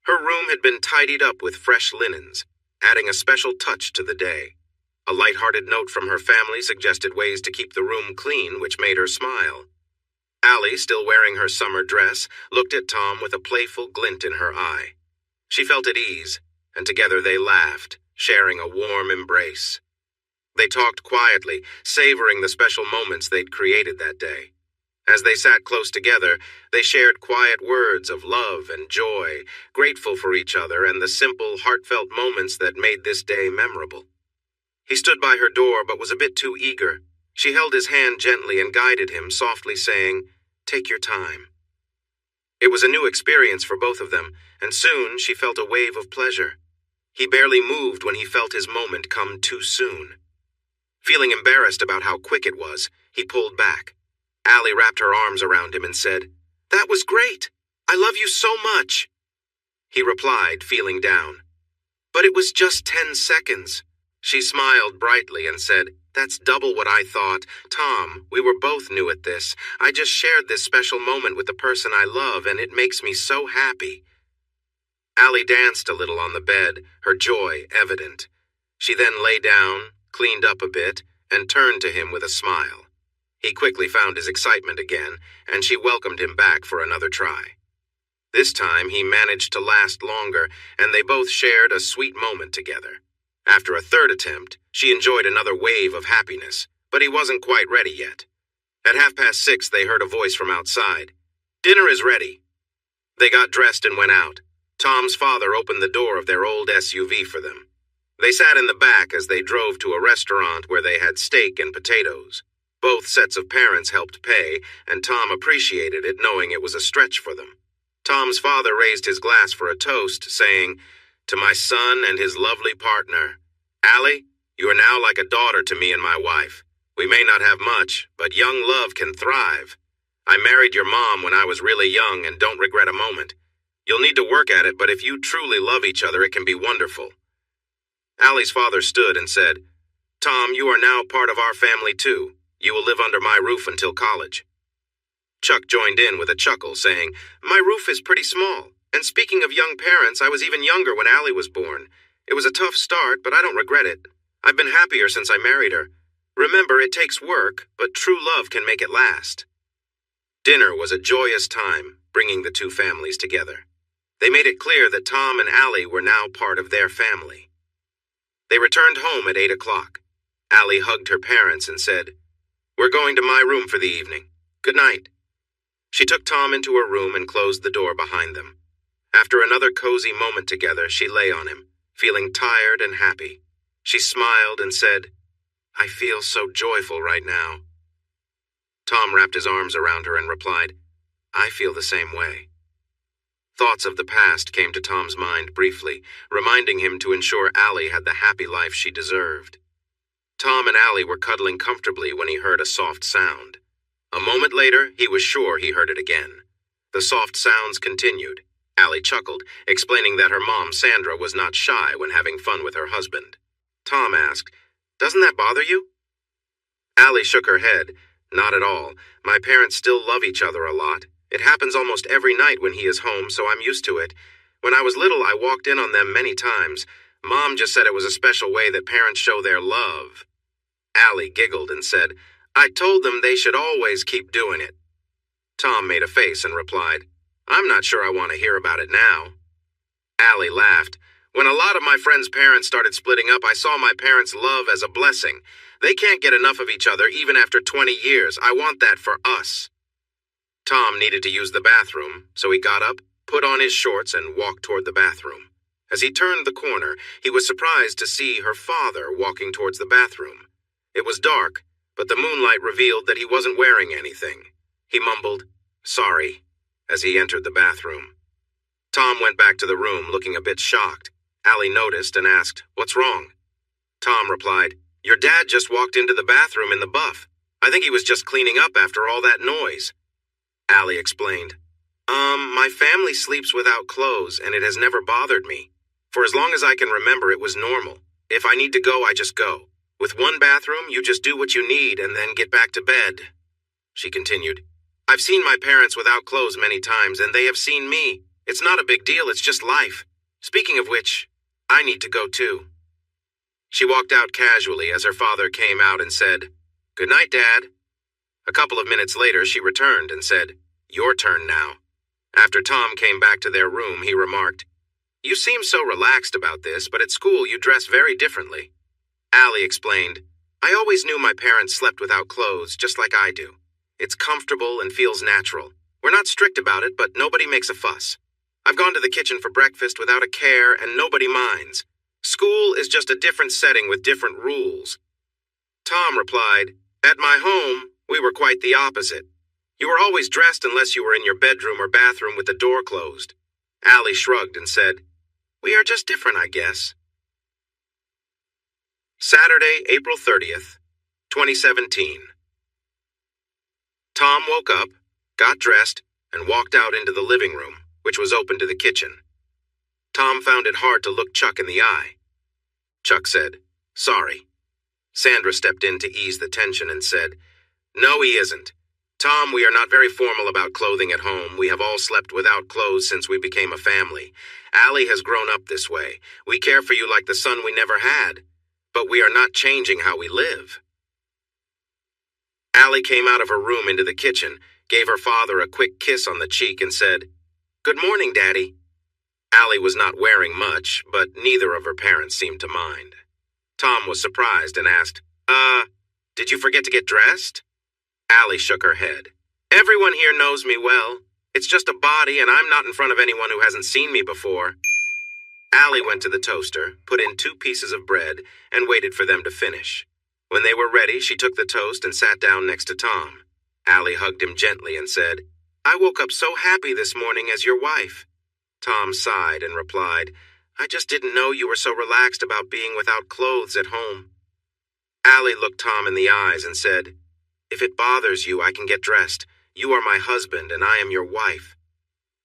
Speaker 1: Her room had been tidied up with fresh linens, adding a special touch to the day. A light-hearted note from her family suggested ways to keep the room clean, which made her smile. Allie, still wearing her summer dress, looked at Tom with a playful glint in her eye. She felt at ease, and together they laughed, sharing a warm embrace. They talked quietly, savoring the special moments they'd created that day. As they sat close together, they shared quiet words of love and joy, grateful for each other and the simple, heartfelt moments that made this day memorable. He stood by her door but was a bit too eager. She held his hand gently and guided him, softly saying, "Take your time." It was a new experience for both of them, and soon she felt a wave of pleasure. He barely moved when he felt his moment come too soon. Feeling embarrassed about how quick it was, he pulled back. Allie wrapped her arms around him and said, "That was great. I love you so much." He replied, feeling down, "But it was just 10 seconds. She smiled brightly and said, "That's double what I thought. Tom, we were both new at this. I just shared this special moment with the person I love, and it makes me so happy." Allie danced a little on the bed, her joy evident. She then lay down, cleaned up a bit, and turned to him with a smile. He quickly found his excitement again, and she welcomed him back for another try. This time he managed to last longer, and they both shared a sweet moment together. After a third attempt, she enjoyed another wave of happiness, but he wasn't quite ready yet. At 6:30, they heard a voice from outside. "Dinner is ready." They got dressed and went out. Tom's father opened the door of their old SUV for them. They sat in the back as they drove to a restaurant where they had steak and potatoes. Both sets of parents helped pay, and Tom appreciated it, knowing it was a stretch for them. Tom's father raised his glass for a toast, saying, "To my son and his lovely partner. Allie, you are now like a daughter to me and my wife. We may not have much, but young love can thrive. I married your mom when I was really young and don't regret a moment. You'll need to work at it, but if you truly love each other, it can be wonderful." Allie's father stood and said, "Tom, you are now part of our family too. You will live under my roof until college." Chuck joined in with a chuckle, saying, "My roof is pretty small. And speaking of young parents, I was even younger when Allie was born. It was a tough start, but I don't regret it. I've been happier since I married her. Remember, it takes work, but true love can make it last." Dinner was a joyous time, bringing the two families together. They made it clear that Tom and Allie were now part of their family. They returned home at 8 o'clock. Allie hugged her parents and said, "We're going to my room for the evening. Good night." She took Tom into her room and closed the door behind them. After another cozy moment together, she lay on him, feeling tired and happy. She smiled and said, "I feel so joyful right now." Tom wrapped his arms around her and replied, "I feel the same way." Thoughts of the past came to Tom's mind briefly, reminding him to ensure Allie had the happy life she deserved. Tom and Allie were cuddling comfortably when he heard a soft sound. A moment later, he was sure he heard it again. The soft sounds continued. Allie chuckled, explaining that her mom, Sandra, was not shy when having fun with her husband. Tom asked, "Doesn't that bother you?" Allie shook her head. "Not at all. My parents still love each other a lot. It happens almost every night when he is home, so I'm used to it. When I was little, I walked in on them many times. Mom just said it was a special way that parents show their love." Allie giggled and said, "I told them they should always keep doing it." Tom made a face and replied, "I'm not sure I want to hear about it now." Allie laughed. "When a lot of my friends' parents started splitting up, I saw my parents' love as a blessing. They can't get enough of each other even after 20 years. I want that for us." Tom needed to use the bathroom, so he got up, put on his shorts, and walked toward the bathroom. As he turned the corner, he was surprised to see her father walking towards the bathroom. It was dark, but the moonlight revealed that he wasn't wearing anything. He mumbled, "Sorry," as he entered the bathroom. Tom went back to the room looking a bit shocked. Allie noticed and asked, "What's wrong?" Tom replied, "Your dad just walked into the bathroom in the buff. I think he was just cleaning up after all that noise." Allie explained, My family sleeps without clothes and it has never bothered me. For as long as I can remember, it was normal. If I need to go, I just go. With one bathroom, you just do what you need and then get back to bed." She continued, "I've seen my parents without clothes many times and they have seen me. It's not a big deal, it's just life. Speaking of which, I need to go too." She walked out casually as her father came out and said, "Good night, Dad." A couple of minutes later, she returned and said, "Your turn now." After Tom came back to their room, he remarked, "You seem so relaxed about this, but at school you dress very differently." Allie explained, "I always knew my parents slept without clothes, just like I do. It's comfortable and feels natural. We're not strict about it, but nobody makes a fuss. I've gone to the kitchen for breakfast without a care, and nobody minds. School is just a different setting with different rules." Tom replied, "At my home, we were quite the opposite. You were always dressed unless you were in your bedroom or bathroom with the door closed." Allie shrugged and said, "We are just different, I guess." Saturday, April 30th, 2017. Tom woke up, got dressed, and walked out into the living room, which was open to the kitchen. Tom found it hard to look Chuck in the eye. Chuck said, "Sorry." Sandra stepped in to ease the tension and said, "No, he isn't. Tom, we are not very formal about clothing at home. We have all slept without clothes since we became a family. Allie has grown up this way. We care for you like the son we never had. But we are not changing how we live." Allie came out of her room into the kitchen, gave her father a quick kiss on the cheek, and said, "Good morning, Daddy." Allie was not wearing much, but neither of her parents seemed to mind. Tom was surprised and asked, Did you forget to get dressed?" Allie shook her head. "Everyone here knows me well. It's just a body, and I'm not in front of anyone who hasn't seen me before." Allie went to the toaster, put in 2 pieces of bread, and waited for them to finish. When they were ready, she took the toast and sat down next to Tom. Allie hugged him gently and said, I woke up so happy this morning as your wife. Tom sighed and replied, I just didn't know you were so relaxed about being without clothes at home. Allie looked Tom in the eyes and said, If it bothers you, I can get dressed. You are my husband and I am your wife.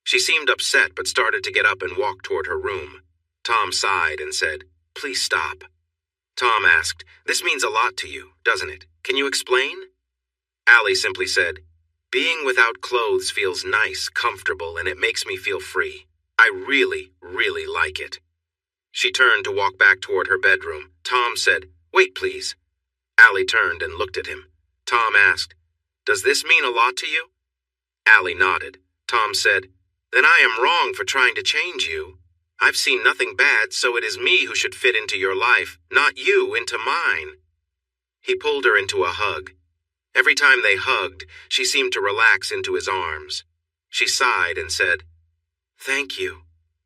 Speaker 1: She seemed upset but started to get up and walk toward her room. Tom sighed and said, Please stop. Tom asked, This means a lot to you, doesn't it? Can you explain? Allie simply said, Being without clothes feels nice, comfortable, and it makes me feel free. I really, really like it. She turned to walk back toward her bedroom. Tom said, Wait, please. Allie turned and looked at him. Tom asked, Does this mean a lot to you? Allie nodded. Tom said, Then I am wrong for trying to change you. I've seen nothing bad, so it is me who should fit into your life, not you into mine. He pulled her into a hug. Every time they hugged, she seemed to relax into his arms. She sighed and said, Thank you.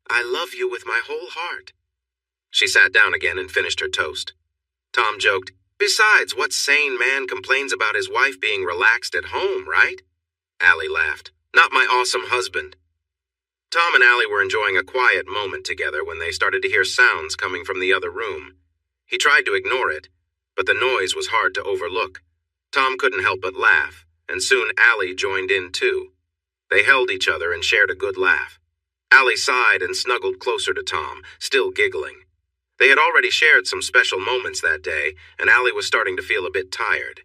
Speaker 1: I love you with my whole heart. She sat down again and finished her toast. Tom joked, Besides, what sane man complains about his wife being relaxed at home, right? Allie laughed. Not my awesome husband. Tom and Allie were enjoying a quiet moment together when they started to hear sounds coming from the other room. He tried to ignore it, but the noise was hard to overlook. Tom couldn't help but laugh, and soon Allie joined in too. They held each other and shared a good laugh. Allie sighed and snuggled closer to Tom, still giggling. They had already shared some special moments that day, and Allie was starting to feel a bit tired.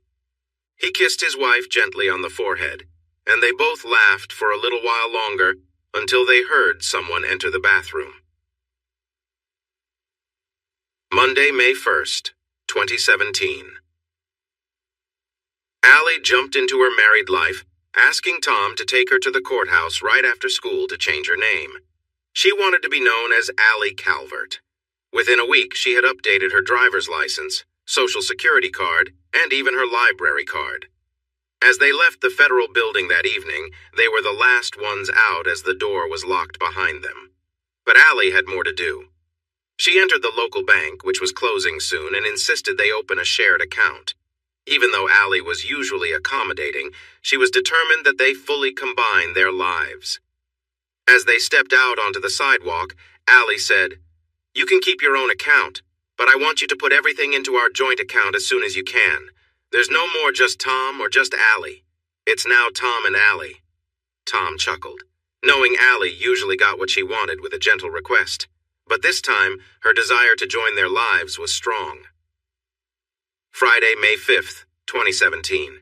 Speaker 1: He kissed his wife gently on the forehead, and they both laughed for a little while longer until they heard someone enter the bathroom. Monday, May 1st, 2017. Allie jumped into her married life, asking Tom to take her to the courthouse right after school to change her name. She wanted to be known as Allie Calvert. Within a week, she had updated her driver's license, social security card, and even her library card. As they left the federal building that evening, they were the last ones out as the door was locked behind them. But Allie had more to do. She entered the local bank, which was closing soon, and insisted they open a shared account. Even though Allie was usually accommodating, she was determined that they fully combine their lives. As they stepped out onto the sidewalk, Allie said, You can keep your own account, but I want you to put everything into our joint account as soon as you can. There's no more just Tom or just Allie. It's now Tom and Allie. Tom chuckled, knowing Allie usually got what she wanted with a gentle request. But this time, her desire to join their lives was strong. Friday, May 5th, 2017.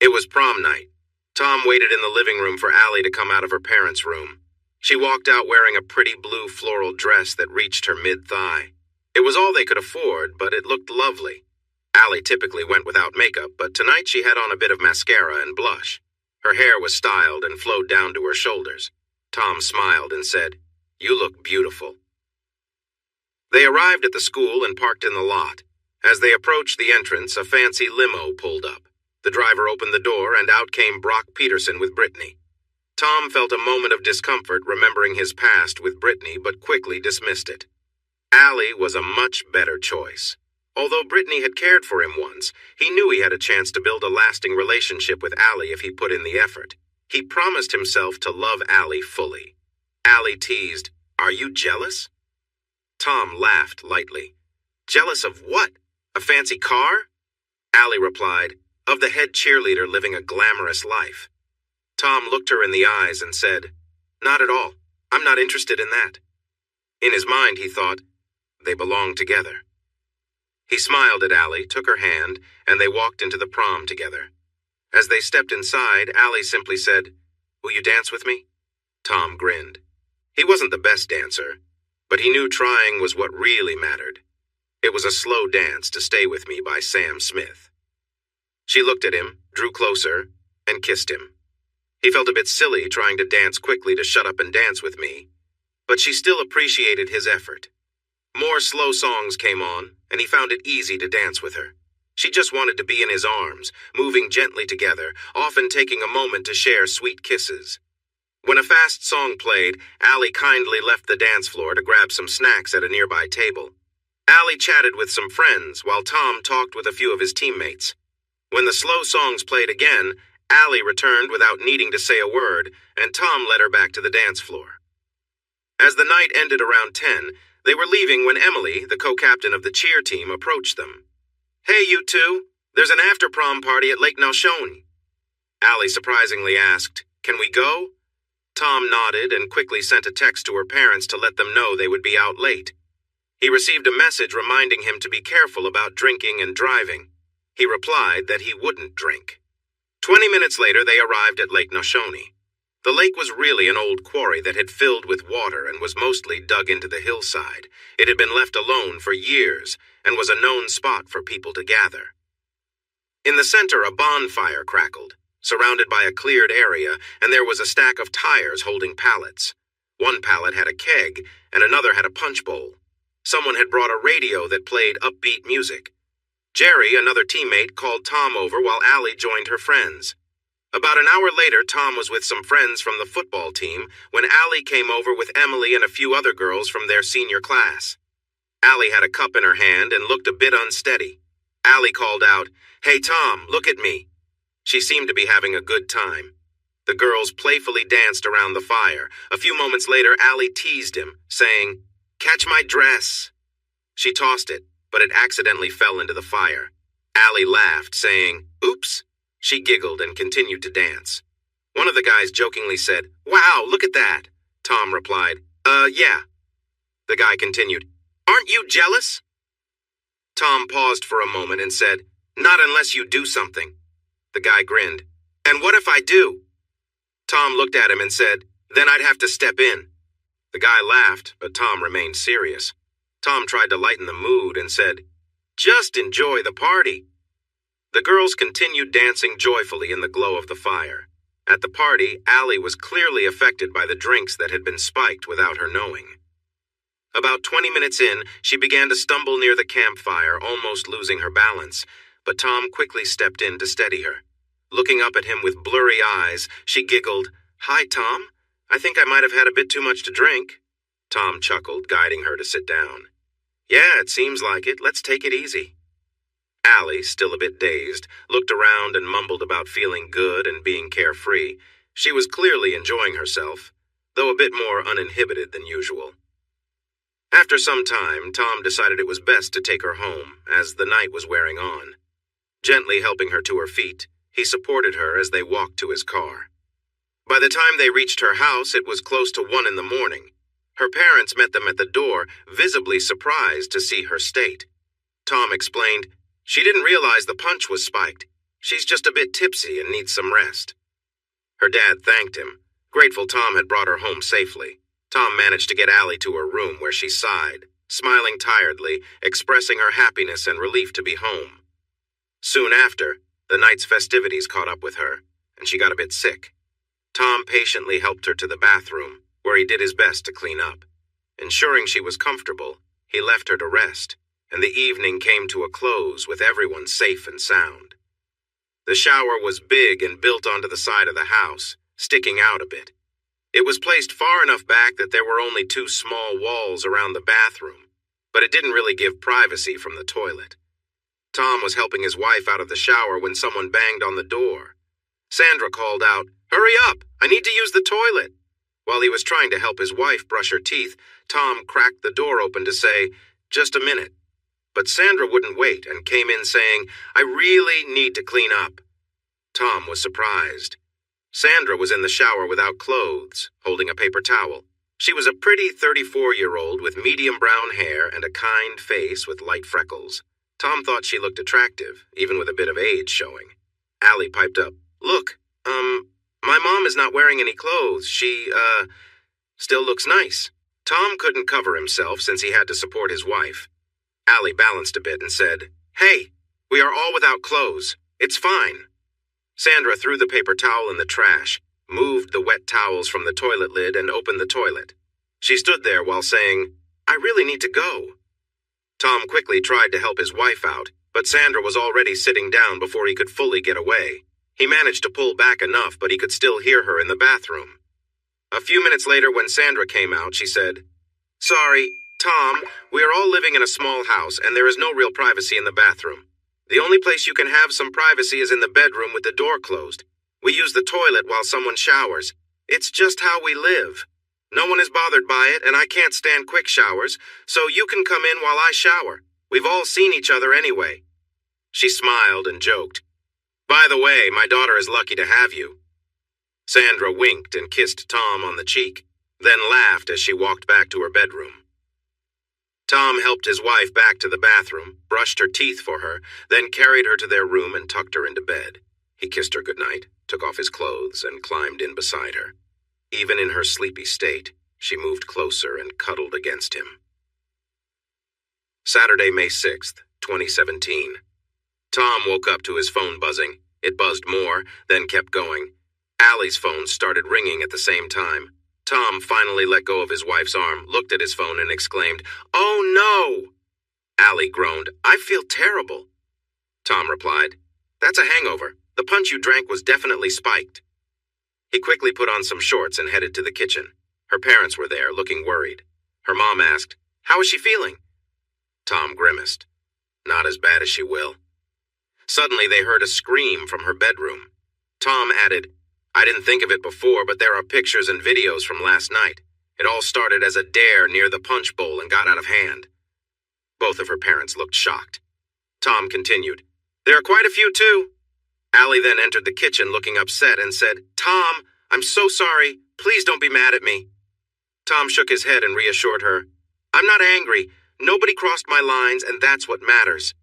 Speaker 1: It was prom night. Tom waited in the living room for Allie to come out of her parents' room. She walked out wearing a pretty blue floral dress that reached her mid-thigh. It was all they could afford, but it looked lovely. Allie typically went without makeup, but tonight she had on a bit of mascara and blush. Her hair was styled and flowed down to her shoulders. Tom smiled and said, You look beautiful. They arrived at the school and parked in the lot. As they approached the entrance, a fancy limo pulled up. The driver opened the door, and out came Brock Peterson with Brittany. Tom felt a moment of discomfort remembering his past with Brittany, but quickly dismissed it. Allie was a much better choice. Although Brittany had cared for him once, he knew he had a chance to build a lasting relationship with Allie if he put in the effort. He promised himself to love Allie fully. Allie teased, Are you jealous? Tom laughed lightly. Jealous of what? A fancy car? Allie replied, Of the head cheerleader living a glamorous life. Tom looked her in the eyes and said, Not at all. I'm not interested in that. In his mind, he thought, They belong together. He smiled at Allie, took her hand, and they walked into the prom together. As they stepped inside, Allie simply said, Will you dance with me? Tom grinned. He wasn't the best dancer, but he knew trying was what really mattered. It was a slow dance to Stay With Me by Sam Smith. She looked at him, drew closer, and kissed him. He felt a bit silly trying to dance quickly to Shut Up and Dance With Me, but she still appreciated his effort. More slow songs came on, and he found it easy to dance with her. She just wanted to be in his arms, moving gently together, often taking a moment to share sweet kisses. When a fast song played, Allie kindly left the dance floor to grab some snacks at a nearby table. Allie chatted with some friends, while Tom talked with a few of his teammates. When the slow songs played again, Allie returned without needing to say a word, and Tom led her back to the dance floor. As the night ended around 10, they were leaving when Emily, the co-captain of the cheer team, approached them. "Hey, you two, there's an after-prom party at Lake Nalshoni." Allie surprisingly asked, "Can we go?" Tom nodded and quickly sent a text to her parents to let them know they would be out late. He received a message reminding him to be careful about drinking and driving. He replied that he wouldn't drink. 20 minutes later, they arrived at Lake Nalshoni. The lake was really an old quarry that had filled with water and was mostly dug into the hillside. It had been left alone for years and was a known spot for people to gather. In the center, a bonfire crackled, surrounded by a cleared area, and there was a stack of tires holding pallets. One pallet had a keg, and another had a punch bowl. Someone had brought a radio that played upbeat music. Jerry, another teammate, called Tom over while Allie joined her friends. About an hour later, Tom was with some friends from the football team when Allie came over with Emily and a few other girls from their senior class. Allie had a cup in her hand and looked a bit unsteady. Allie called out, "Hey Tom, look at me." She seemed to be having a good time. The girls playfully danced around the fire. A few moments later, Allie teased him, saying, "Catch my dress." She tossed it, but it accidentally fell into the fire. Allie laughed, saying, "Oops." She giggled and continued to dance. One of the guys jokingly said, "Wow, look at that." Tom replied, Yeah." The guy continued, "Aren't you jealous?" Tom paused for a moment and said, "Not unless you do something." The guy grinned, "And what if I do?" Tom looked at him and said, "Then I'd have to step in." The guy laughed, but Tom remained serious. Tom tried to lighten the mood and said, "Just enjoy the party." The girls continued dancing joyfully in the glow of the fire. At the party, Allie was clearly affected by the drinks that had been spiked without her knowing. About 20 minutes in, she began to stumble near the campfire, almost losing her balance, but Tom quickly stepped in to steady her. Looking up at him with blurry eyes, she giggled, "Hi, Tom. I think I might have had a bit too much to drink." Tom chuckled, guiding her to sit down. "Yeah, it seems like it. Let's take it easy." Allie, still a bit dazed, looked around and mumbled about feeling good and being carefree. She was clearly enjoying herself, though a bit more uninhibited than usual. After some time, Tom decided it was best to take her home, as the night was wearing on. Gently helping her to her feet, he supported her as they walked to his car. By the time they reached her house, it was close to 1 in the morning. Her parents met them at the door, visibly surprised to see her state. Tom explained, "She didn't realize the punch was spiked. She's just a bit tipsy and needs some rest." Her dad thanked him, grateful Tom had brought her home safely. Tom managed to get Allie to her room where she sighed, smiling tiredly, expressing her happiness and relief to be home. Soon after, the night's festivities caught up with her, and she got a bit sick. Tom patiently helped her to the bathroom, where he did his best to clean up. Ensuring she was comfortable, he left her to rest, and the evening came to a close with everyone safe and sound. The shower was big and built onto the side of the house, sticking out a bit. It was placed far enough back that there were only 2 small walls around the bathroom, but it didn't really give privacy from the toilet. Tom was helping his wife out of the shower when someone banged on the door. Sandra called out, "Hurry up, I need to use the toilet." While he was trying to help his wife brush her teeth, Tom cracked the door open to say, "Just a minute." But Sandra wouldn't wait and came in saying, "I really need to clean up." Tom was surprised. Sandra was in the shower without clothes, holding a paper towel. She was a pretty 34-year-old with medium brown hair and a kind face with light freckles. Tom thought she looked attractive, even with a bit of age showing. Allie piped up, "Look, my mom is not wearing any clothes. She, still looks nice." Tom couldn't cover himself since he had to support his wife. Allie balanced a bit and said, "Hey, we are all without clothes. It's fine." Sandra threw the paper towel in the trash, moved the wet towels from the toilet lid, and opened the toilet. She stood there while saying, "I really need to go." Tom quickly tried to help his wife out, but Sandra was already sitting down before he could fully get away. He managed to pull back enough, but he could still hear her in the bathroom. A few minutes later, when Sandra came out, she said, "Sorry, Tom, we are all living in a small house, and there is no real privacy in the bathroom. The only place you can have some privacy is in the bedroom with the door closed. We use the toilet while someone showers. It's just how we live. No one is bothered by it, and I can't stand quick showers, so you can come in while I shower. We've all seen each other anyway." She smiled and joked. "By the way, my daughter is lucky to have you." Sandra winked and kissed Tom on the cheek, then laughed as she walked back to her bedroom. Tom helped his wife back to the bathroom, brushed her teeth for her, then carried her to their room and tucked her into bed. He kissed her goodnight, took off his clothes, and climbed in beside her. Even in her sleepy state, she moved closer and cuddled against him. Saturday, May 6th, 2017. Tom woke up to his phone buzzing. It buzzed more, then kept going. Allie's phone started ringing at the same time. Tom finally let go of his wife's arm, looked at his phone, and exclaimed, "Oh no!" Allie groaned, "I feel terrible." Tom replied, "That's a hangover. The punch you drank was definitely spiked." He quickly put on some shorts and headed to the kitchen. Her parents were there, looking worried. Her mom asked, "How is she feeling?" Tom grimaced. "Not as bad as she will." Suddenly they heard a scream from her bedroom. Tom added, "I didn't think of it before, but there are pictures and videos from last night. It all started as a dare near the punch bowl and got out of hand." Both of her parents looked shocked. Tom continued, "There are quite a few too." Allie then entered the kitchen looking upset and said, "Tom, I'm so sorry. Please don't be mad at me." Tom shook his head and reassured her, "I'm not angry. Nobody crossed my lines, and that's what matters."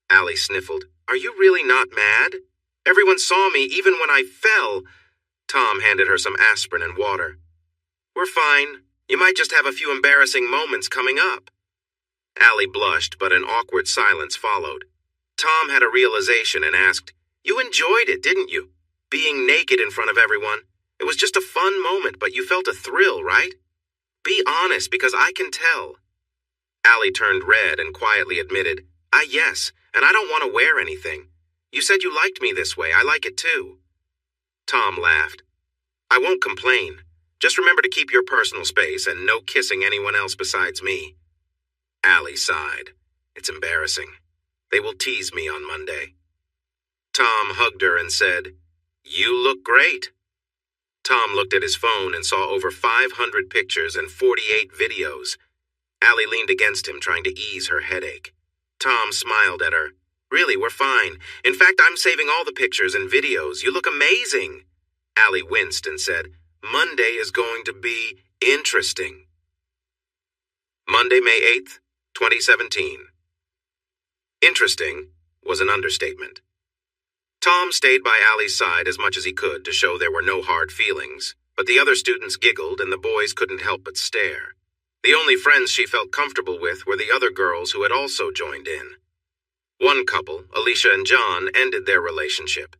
Speaker 1: Allie sniffled, "Are you really not mad? Everyone saw me even when I fell." Tom handed her some aspirin and water. "We're fine. You might just have a few embarrassing moments coming up." Allie blushed, but an awkward silence followed. Tom had a realization and asked, "You enjoyed it, didn't you? Being naked in front of everyone. It was just a fun moment, but you felt a thrill, right? Be honest, because I can tell." Allie turned red and quietly admitted, Yes, and I don't want to wear anything. You said you liked me this way. I like it too." Tom laughed. "I won't complain. Just remember to keep your personal space and no kissing anyone else besides me." Allie sighed. "It's embarrassing. They will tease me on Monday." Tom hugged her and said, "You look great." Tom looked at his phone and saw over 500 pictures and 48 videos. Allie leaned against him, trying to ease her headache. Tom smiled at her. "Really, we're fine. In fact, I'm saving all the pictures and videos. You look amazing." Allie winced and said, "Monday is going to be interesting." Monday, May 8th, 2017. Interesting was an understatement. Tom stayed by Allie's side as much as he could to show there were no hard feelings, but the other students giggled and the boys couldn't help but stare. The only friends she felt comfortable with were the other girls who had also joined in. One couple, Alicia and John, ended their relationship.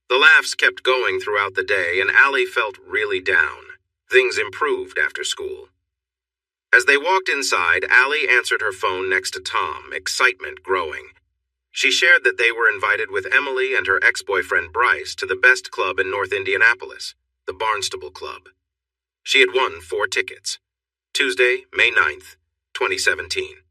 Speaker 1: The laughs kept going throughout the day, and Allie felt really down. Things improved after school. As they walked inside, Allie answered her phone next to Tom, excitement growing. She shared that they were invited with Emily and her ex-boyfriend Bryce to the best club in North Indianapolis, the Barnstable Club. She had won 4 tickets. Tuesday, May 9th, 2017.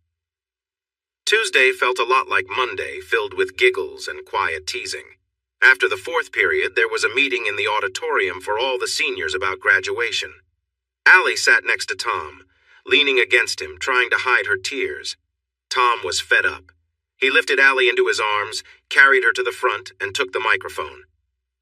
Speaker 1: Tuesday felt a lot like Monday, filled with giggles and quiet teasing. After the 4th period, there was a meeting in the auditorium for all the seniors about graduation. Allie sat next to Tom, leaning against him, trying to hide her tears. Tom was fed up. He lifted Allie into his arms, carried her to the front, and took the microphone.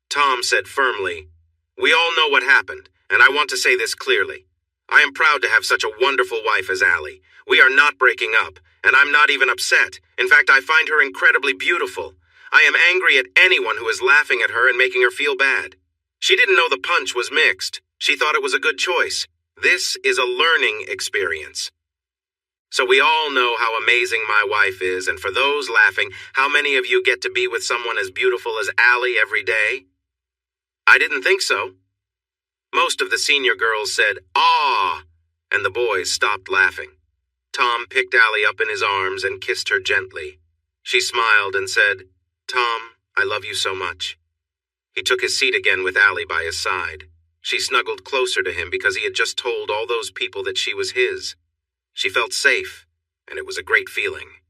Speaker 1: Tom said firmly, "We all know what happened, and I want to say this clearly. I am proud to have such a wonderful wife as Allie. We are not breaking up, and I'm not even upset. In fact, I find her incredibly beautiful. I am angry at anyone who is laughing at her and making her feel bad. She didn't know the punch was mixed. She thought it was a good choice. This is a learning experience. So we all know how amazing my wife is, and for those laughing, how many of you get to be with someone as beautiful as Allie every day?" "I didn't think so." Most of the senior girls said, "Aw," and the boys stopped laughing. Tom picked Allie up in his arms and kissed her gently. She smiled and said, "Tom, I love you so much." He took his seat again with Allie by his side. She snuggled closer to him because he had just told all those people that she was his. She felt safe, and it was a great feeling.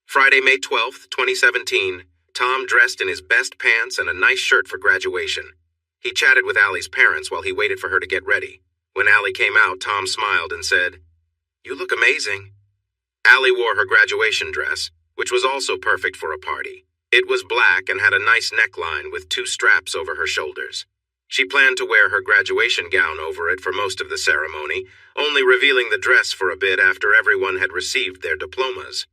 Speaker 1: Friday, May 12th, 2017, Tom dressed in his best pants and a nice shirt for graduation. He chatted with Allie's parents while he waited for her to get ready. When Allie came out, Tom smiled and said, "You look amazing." Allie wore her graduation dress, which was also perfect for a party. It was black and had a nice neckline with 2 straps over her shoulders. She planned to wear her graduation gown over it for most of the ceremony, only revealing the dress for a bit after everyone had received their diplomas.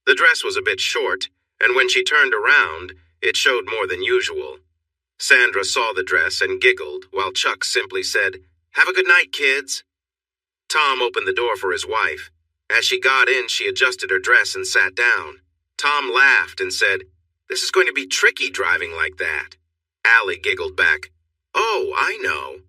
Speaker 1: The dress was a bit short, and when she turned around, it showed more than usual. Sandra saw the dress and giggled, while Chuck simply said, "Have a good night, kids." Tom opened the door for his wife. As she got in, she adjusted her dress and sat down. Tom laughed and said, "This is going to be tricky driving like that." Allie giggled back, "Oh, I know."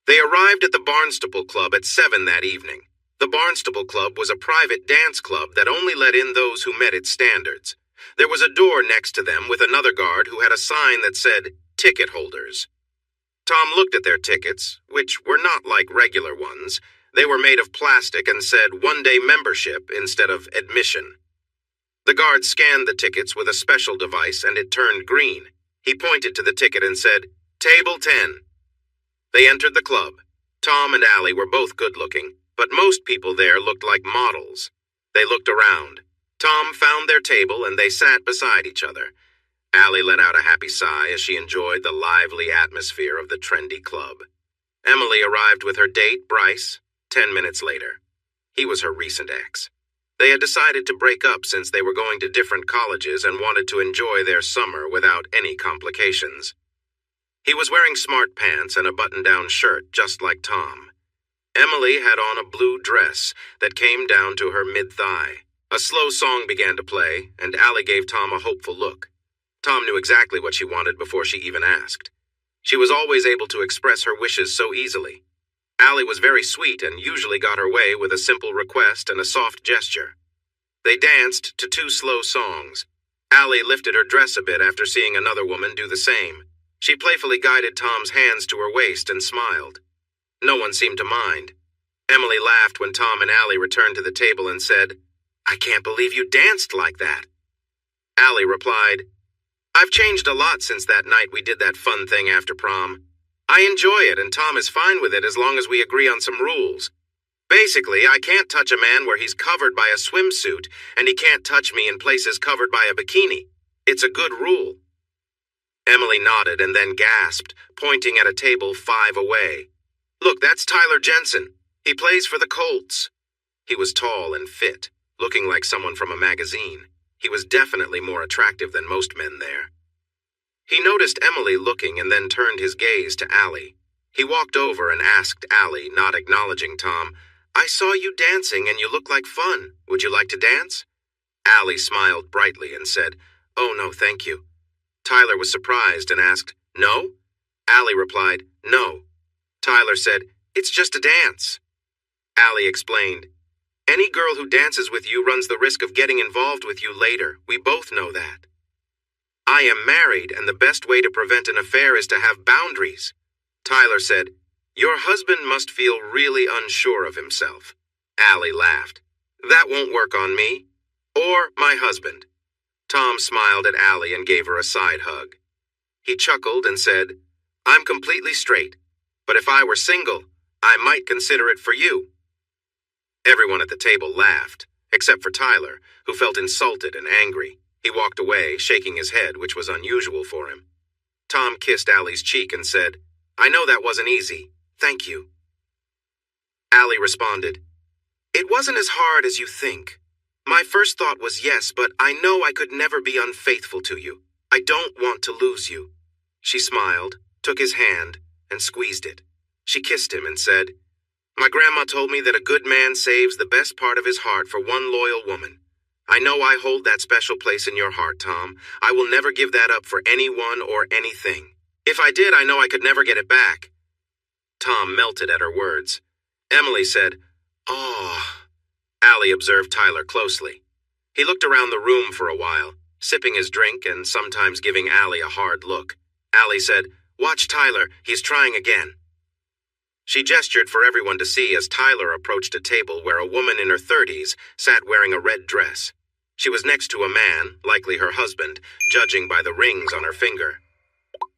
Speaker 1: They arrived at the Barnstable Club at 7 that evening. The Barnstable Club was a private dance club that only let in those who met its standards. There was a door next to them with another guard who had a sign that said, "Ticket holders." Tom looked at their tickets, which were not like regular ones. They were made of plastic and said one-day membership instead of admission. The guard scanned the tickets with a special device and it turned green. He pointed to the ticket and said, "Table 10. They entered the club. Tom and Allie were both good-looking, but most people there looked like models. They looked around. Tom found their table and they sat beside each other. Allie let out a happy sigh as she enjoyed the lively atmosphere of the trendy club. Emily arrived with her date, Bryce, 10 minutes later. He was her recent ex. They had decided to break up since they were going to different colleges and wanted to enjoy their summer without any complications. He was wearing smart pants and a button-down shirt, just like Tom. Emily had on a blue dress that came down to her mid-thigh. A slow song began to play, and Allie gave Tom a hopeful look. Tom knew exactly what she wanted before she even asked. She was always able to express her wishes so easily. Allie was very sweet and usually got her way with a simple request and a soft gesture. They danced to 2 slow songs. Allie lifted her dress a bit after seeing another woman do the same. She playfully guided Tom's hands to her waist and smiled. No one seemed to mind. Emily laughed when Tom and Allie returned to the table and said, "I can't believe you danced like that." Allie replied, "I've changed a lot since that night we did that fun thing after prom. I enjoy it and Tom is fine with it as long as we agree on some rules. Basically, I can't touch a man where he's covered by a swimsuit, and he can't touch me in places covered by a bikini. It's a good rule." Emily nodded and then gasped, pointing at a table 5 away. "Look, that's Tyler Jensen. He plays for the Colts." He was tall and fit, looking like someone from a magazine. He was definitely more attractive than most men there. He noticed Emily looking and then turned his gaze to Allie. He walked over and asked Allie, not acknowledging Tom, "I saw you dancing and you look like fun. Would you like to dance?" Allie smiled brightly and said, "Oh, no, thank you." Tyler was surprised and asked, "No?" Allie replied, "No." Tyler said, "It's just a dance." Allie explained, "Any girl who dances with you runs the risk of getting involved with you later. We both know that." "I am married, and the best way to prevent an affair is to have boundaries." Tyler said, "Your husband must feel really unsure of himself." Allie laughed. "That won't work on me. Or my husband." Tom smiled at Allie and gave her a side hug. He chuckled and said, "I'm completely straight, but if I were single, I might consider it for you." Everyone at the table laughed, except for Tyler, who felt insulted and angry. He walked away, shaking his head, which was unusual for him. Tom kissed Allie's cheek and said, "I know that wasn't easy. Thank you." Allie responded, "It wasn't as hard as you think. My first thought was yes, but I know I could never be unfaithful to you. I don't want to lose you." She smiled, took his hand, and squeezed it. She kissed him and said, "My grandma told me that a good man saves the best part of his heart for one loyal woman. I know I hold that special place in your heart, Tom. I will never give that up for anyone or anything. If I did, I know I could never get it back." Tom melted at her words. Emily said, "Oh." Allie observed Tyler closely. He looked around the room for a while, sipping his drink and sometimes giving Allie a hard look. Allie said, "Watch Tyler, he's trying again." She gestured for everyone to see as Tyler approached a table where a woman in her 30s sat wearing a red dress. She was next to a man, likely her husband, judging by the rings on her finger.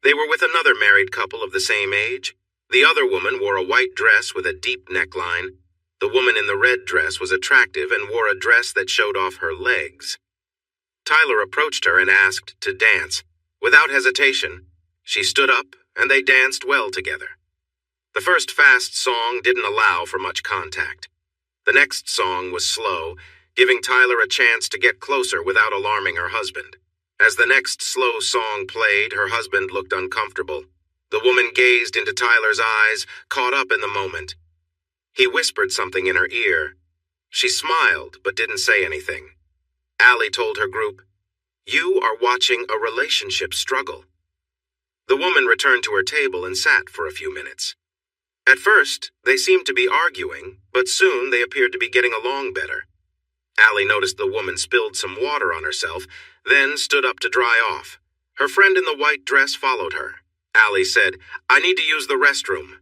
Speaker 1: They were with another married couple of the same age. The other woman wore a white dress with a deep neckline. The woman in the red dress was attractive and wore a dress that showed off her legs. Tyler approached her and asked to dance. Without hesitation, she stood up, and they danced well together. The first fast song didn't allow for much contact. The next song was slow, giving Tyler a chance to get closer without alarming her husband. As the next slow song played, her husband looked uncomfortable. The woman gazed into Tyler's eyes, caught up in the moment. He whispered something in her ear. She smiled, but didn't say anything. Allie told her group, "You are watching a relationship struggle." The woman returned to her table and sat for a few minutes. At first, they seemed to be arguing, but soon they appeared to be getting along better. Allie noticed the woman spilled some water on herself, then stood up to dry off. Her friend in the white dress followed her. Allie said, "I need to use the restroom."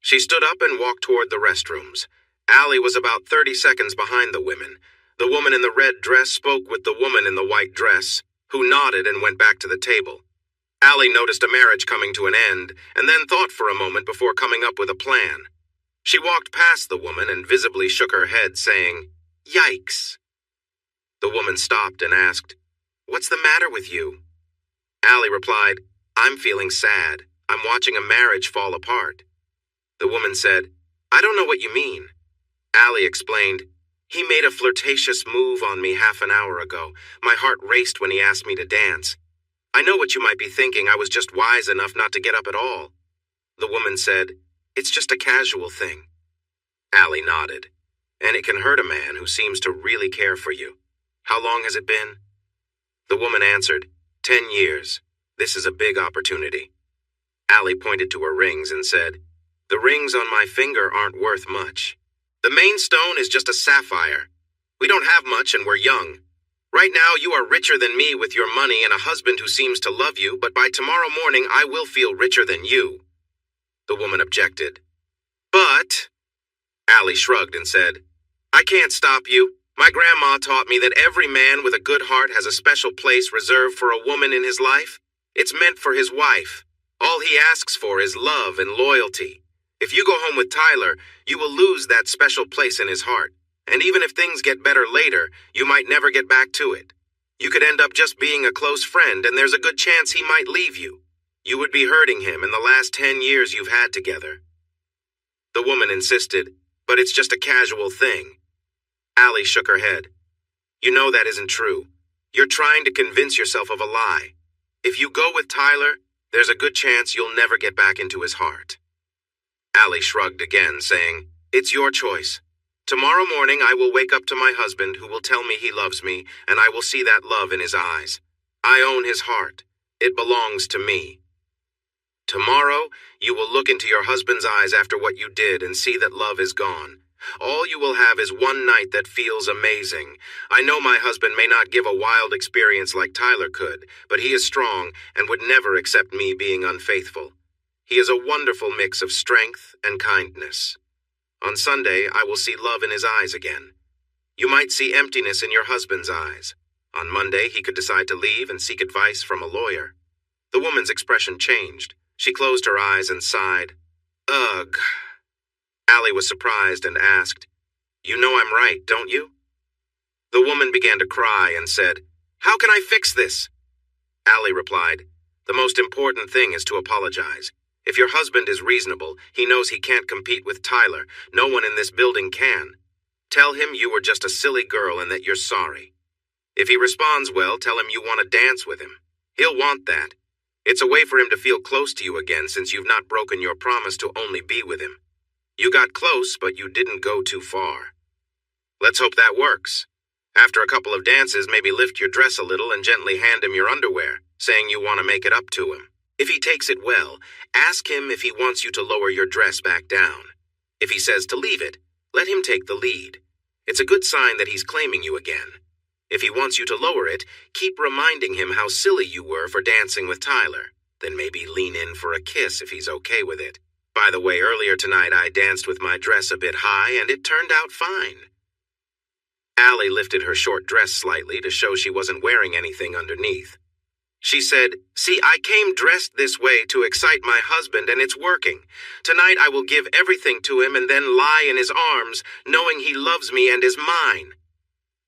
Speaker 1: She stood up and walked toward the restrooms. Allie was about 30 seconds behind the women. The woman in the red dress spoke with the woman in the white dress, who nodded and went back to the table. Allie noticed a marriage coming to an end, and then thought for a moment before coming up with a plan. She walked past the woman and visibly shook her head, saying, "Yikes." The woman stopped and asked, "What's the matter with you?" Allie replied, "I'm feeling sad. I'm watching a marriage fall apart." The woman said, "I don't know what you mean." Allie explained, "He made a flirtatious move on me half an hour ago. My heart raced when he asked me to dance. I know what you might be thinking. I was just wise enough not to get up at all." The woman said, "It's just a casual thing." Allie nodded. "And it can hurt a man who seems to really care for you. How long has it been?" The woman answered, 10 years. This is a big opportunity." Allie pointed to her rings and said, "The rings on my finger aren't worth much. The main stone is just a sapphire. We don't have much and we're young. Right now you are richer than me with your money and a husband who seems to love you, but by tomorrow morning I will feel richer than you." The woman objected. "But," Allie shrugged and said, "I can't stop you. My grandma taught me that every man with a good heart has a special place reserved for a woman in his life. It's meant for his wife. All he asks for is love and loyalty. If you go home with Tyler, you will lose that special place in his heart. And even if things get better later, you might never get back to it. You could end up just being a close friend, and there's a good chance he might leave you. You would be hurting him in the last 10 years you've had together." The woman insisted, "But it's just a casual thing." Allie shook her head. "You know that isn't true. You're trying to convince yourself of a lie. If you go with Tyler, there's a good chance you'll never get back into his heart." Allie shrugged again, saying, "It's your choice. Tomorrow morning I will wake up to my husband who will tell me he loves me, and I will see that love in his eyes. I own his heart. It belongs to me. Tomorrow you will look into your husband's eyes after what you did and see that love is gone. All you will have is one night that feels amazing. I know my husband may not give a wild experience like Tyler could, but he is strong and would never accept me being unfaithful. He is a wonderful mix of strength and kindness. On Sunday, I will see love in his eyes again. You might see emptiness in your husband's eyes. On Monday, he could decide to leave and seek advice from a lawyer." The woman's expression changed. She closed her eyes and sighed. "Ugh." Allie was surprised and asked, "You know I'm right, don't you?" The woman began to cry and said, "How can I fix this?" Allie replied, "The most important thing is to apologize. If your husband is reasonable, he knows he can't compete with Tyler. No one in this building can. Tell him you were just a silly girl and that you're sorry. If he responds well, tell him you want to dance with him. He'll want that. It's a way for him to feel close to you again since you've not broken your promise to only be with him. You got close, but you didn't go too far. Let's hope that works. After a couple of dances, maybe lift your dress a little and gently hand him your underwear, saying you want to make it up to him. If he takes it well, ask him if he wants you to lower your dress back down. If he says to leave it, let him take the lead. It's a good sign that he's claiming you again. If he wants you to lower it, keep reminding him how silly you were for dancing with Tyler. Then maybe lean in for a kiss if he's okay with it. By the way, earlier tonight I danced with my dress a bit high and it turned out fine." Allie lifted her short dress slightly to show she wasn't wearing anything underneath. She said, "See, I came dressed this way to excite my husband, and it's working. Tonight I will give everything to him and then lie in his arms, knowing he loves me and is mine."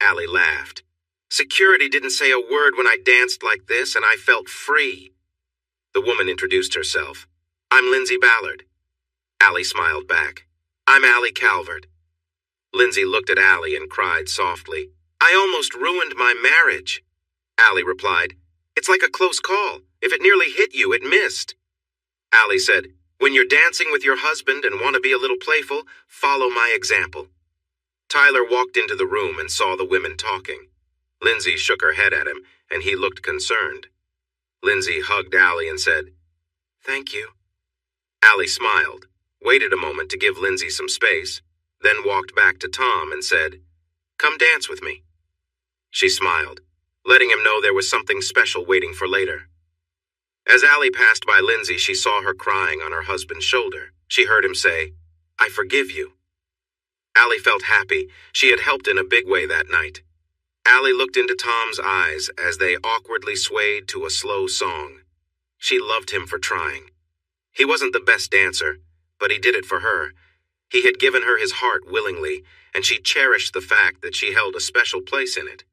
Speaker 1: Allie laughed. "Security didn't say a word when I danced like this, and I felt free." The woman introduced herself. "I'm Lindsay Ballard." Allie smiled back. "I'm Allie Calvert." Lindsay looked at Allie and cried softly, "I almost ruined my marriage." Allie replied, "It's like a close call. If it nearly hit you, it missed." Allie said, "When you're dancing with your husband and want to be a little playful, follow my example." Tyler walked into the room and saw the women talking. Lindsay shook her head at him, and he looked concerned. Lindsay hugged Allie and said, "Thank you." Allie smiled, waited a moment to give Lindsay some space, then walked back to Tom and said, "Come dance with me." She smiled, letting him know there was something special waiting for later. As Allie passed by Lindsay, she saw her crying on her husband's shoulder. She heard him say, "I forgive you." Allie felt happy. She had helped in a big way that night. Allie looked into Tom's eyes as they awkwardly swayed to a slow song. She loved him for trying. He wasn't the best dancer, but he did it for her. He had given her his heart willingly, and she cherished the fact that she held a special place in it.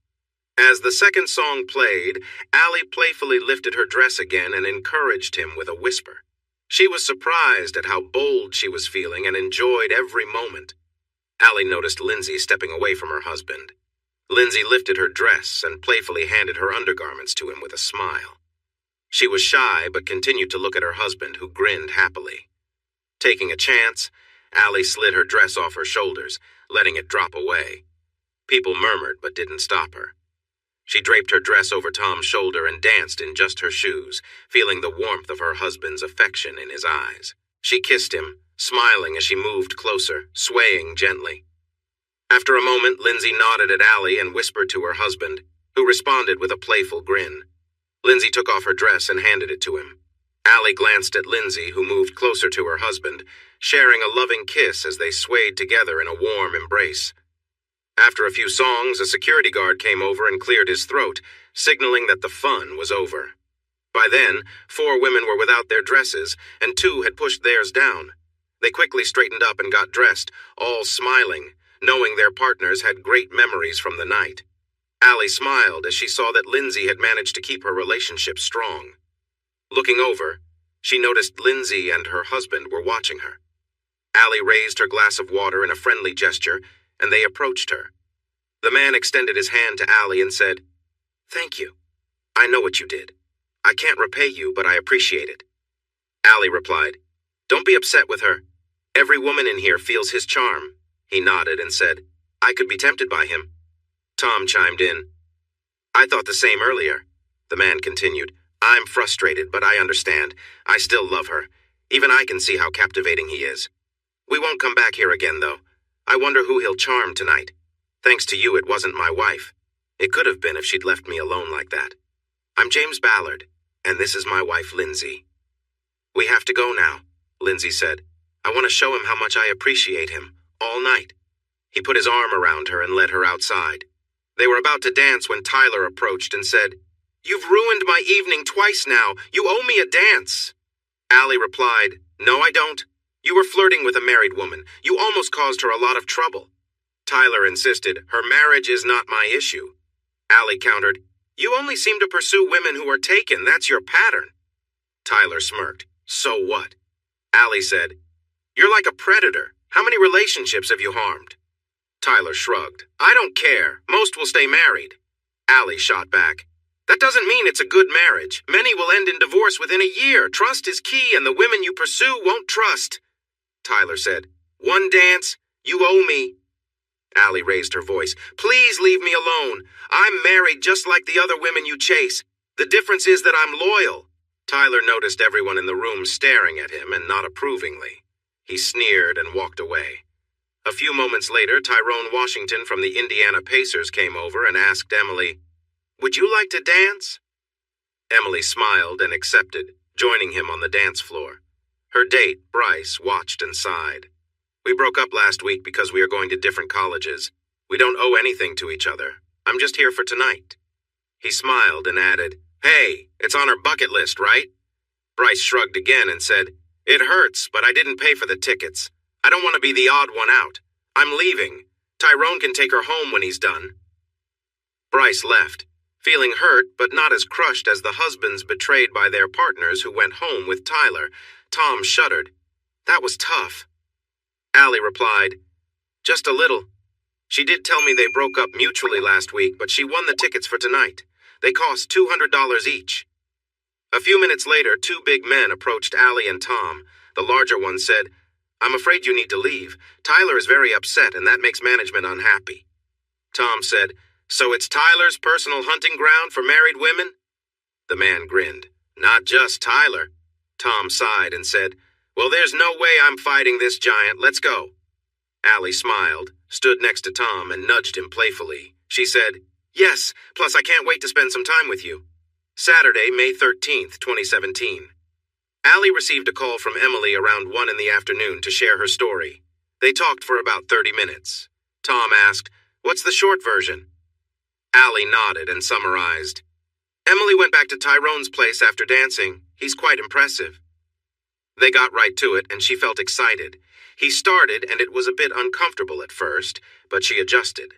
Speaker 1: As the second song played, Allie playfully lifted her dress again and encouraged him with a whisper. She was surprised at how bold she was feeling and enjoyed every moment. Allie noticed Lindsay stepping away from her husband. Lindsay lifted her dress and playfully handed her undergarments to him with a smile. She was shy but continued to look at her husband, who grinned happily. Taking a chance, Allie slid her dress off her shoulders, letting it drop away. People murmured but didn't stop her. She draped her dress over Tom's shoulder and danced in just her shoes, feeling the warmth of her husband's affection in his eyes. She kissed him, smiling as she moved closer, swaying gently. After a moment, Lindsay nodded at Allie and whispered to her husband, who responded with a playful grin. Lindsay took off her dress and handed it to him. Allie glanced at Lindsay, who moved closer to her husband, sharing a loving kiss as they swayed together in a warm embrace. After a few songs, a security guard came over and cleared his throat, signaling that the fun was over. By then, 4 women were without their dresses, and 2 had pushed theirs down. They quickly straightened up and got dressed, all smiling, knowing their partners had great memories from the night. Allie smiled as she saw that Lindsay had managed to keep her relationship strong. Looking over, she noticed Lindsay and her husband were watching her. Allie raised her glass of water in a friendly gesture, and they approached her. The man extended his hand to Allie and said, "Thank you. I know what you did. I can't repay you, but I appreciate it." Allie replied, "Don't be upset with her. Every woman in here feels his charm." He nodded and said, "I could be tempted by him." Tom chimed in, "I thought the same earlier." The man continued, "I'm frustrated, but I understand. I still love her. Even I can see how captivating he is. We won't come back here again, though. I wonder who he'll charm tonight. Thanks to you, it wasn't my wife. It could have been if she'd left me alone like that. I'm James Ballard, and this is my wife, Lindsay." "We have to go now," Lindsay said. "I want to show him how much I appreciate him, all night." He put his arm around her and led her outside. They were about to dance when Tyler approached and said, "You've ruined my evening twice now. You owe me a dance." Allie replied, "No, I don't. You were flirting with a married woman. You almost caused her a lot of trouble." Tyler insisted, "Her marriage is not my issue." Allie countered, "You only seem to pursue women who are taken. That's your pattern." Tyler smirked. "So what?" Allie said, "You're like a predator. How many relationships have you harmed?" Tyler shrugged. "I don't care. Most will stay married." Allie shot back, "That doesn't mean it's a good marriage. Many will end in divorce within a year. Trust is key, and the women you pursue won't trust." Tyler said, "One dance. You owe me." Allie raised her voice. "Please leave me alone. I'm married just like the other women you chase. The difference is that I'm loyal." Tyler noticed everyone in the room staring at him and not approvingly. He sneered and walked away. A few moments later, Tyrone Washington from the Indiana Pacers came over and asked Emily, "Would you like to dance?" Emily smiled and accepted, joining him on the dance floor. Her date, Bryce, watched and sighed. "We broke up last week because we are going to different colleges. We don't owe anything to each other. I'm just here for tonight." He smiled and added, "Hey, it's on our bucket list, right?" Bryce shrugged again and said, "It hurts, but I didn't pay for the tickets. I don't want to be the odd one out. I'm leaving. Tyrone can take her home when he's done." Bryce left, feeling hurt but not as crushed as the husbands betrayed by their partners who went home with Tyler. Tom shuddered. "That was tough." Allie replied, "Just a little. She did tell me they broke up mutually last week, but she won the tickets for tonight. They cost $200 each." A few minutes later, two big men approached Allie and Tom. The larger one said, "I'm afraid you need to leave. Tyler is very upset, and that makes management unhappy." Tom said, "So it's Tyler's personal hunting ground for married women?" The man grinned. "Not just Tyler." Tom sighed and said, "Well, there's no way I'm fighting this giant. Let's go." Allie smiled, stood next to Tom, and nudged him playfully. She said, "Yes, plus I can't wait to spend some time with you." Saturday, May 13th, 2017. Allie received a call from Emily around 1 in the afternoon to share her story. They talked for about 30 minutes. Tom asked, "What's the short version?" Allie nodded and summarized. "Emily went back to Tyrone's place after dancing. He's quite impressive." They got right to it, and she felt excited. He started, and it was a bit uncomfortable at first, but she adjusted.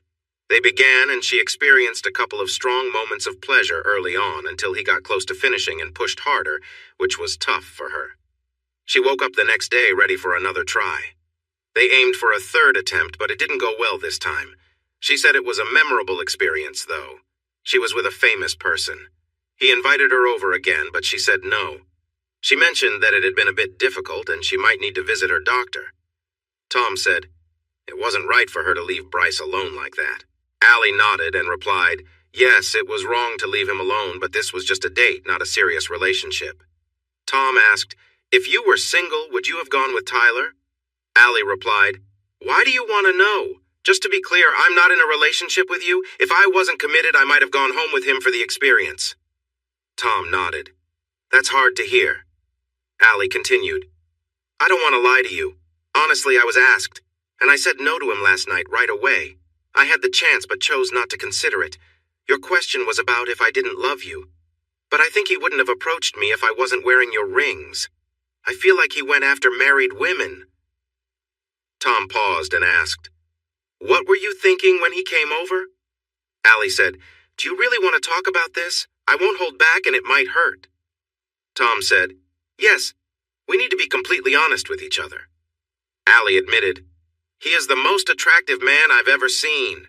Speaker 1: They began, and she experienced a couple of strong moments of pleasure early on until he got close to finishing and pushed harder, which was tough for her. She woke up the next day ready for another try. They aimed for a third attempt, but it didn't go well this time. She said it was a memorable experience, though. She was with a famous person. He invited her over again, but she said no. She mentioned that it had been a bit difficult and she might need to visit her doctor. Tom said, "It wasn't right for her to leave Bryce alone like that." Allie nodded and replied, "Yes, it was wrong to leave him alone, but this was just a date, not a serious relationship." Tom asked, "If you were single, would you have gone with Tyler?" Allie replied, "Why do you want to know? Just to be clear, I'm not in a relationship with you. If I wasn't committed, I might have gone home with him for the experience." Tom nodded. "That's hard to hear." Allie continued, "I don't want to lie to you. Honestly, I was asked, and I said no to him last night right away. I had the chance but chose not to consider it. Your question was about if I didn't love you. But I think he wouldn't have approached me if I wasn't wearing your rings. I feel like he went after married women." Tom paused and asked, "What were you thinking when he came over?" Allie said, "Do you really want to talk about this? I won't hold back and it might hurt." Tom said, "Yes, we need to be completely honest with each other." Allie admitted, "He is the most attractive man I've ever seen.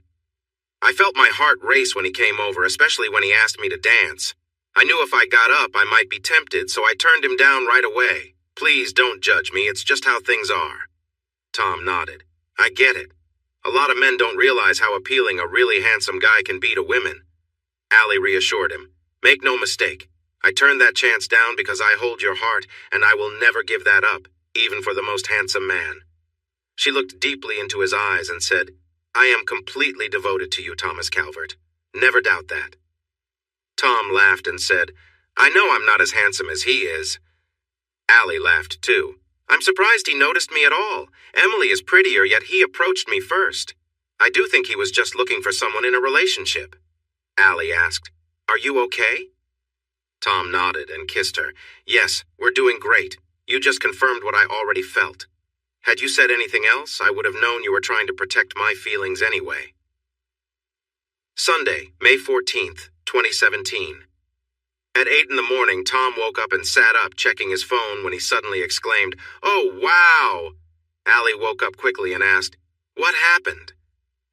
Speaker 1: I felt my heart race when he came over, especially when he asked me to dance. I knew if I got up, I might be tempted, so I turned him down right away. Please don't judge me, it's just how things are." Tom nodded. "I get it. A lot of men don't realize how appealing a really handsome guy can be to women." Allie reassured him, "Make no mistake. I turned that chance down because I hold your heart, and I will never give that up, even for the most handsome man." She looked deeply into his eyes and said, "I am completely devoted to you, Thomas Calvert. Never doubt that." Tom laughed and said, "I know I'm not as handsome as he is." Allie laughed too. "I'm surprised he noticed me at all. Emily is prettier, yet he approached me first. I do think he was just looking for someone in a relationship." Allie asked, "Are you okay?" Tom nodded and kissed her. "Yes, we're doing great. You just confirmed what I already felt. Had you said anything else, I would have known you were trying to protect my feelings anyway." Sunday, May 14th, 2017. At 8 in the morning, Tom woke up and sat up, checking his phone when he suddenly exclaimed, "Oh, wow!" Allie woke up quickly and asked, "What happened?"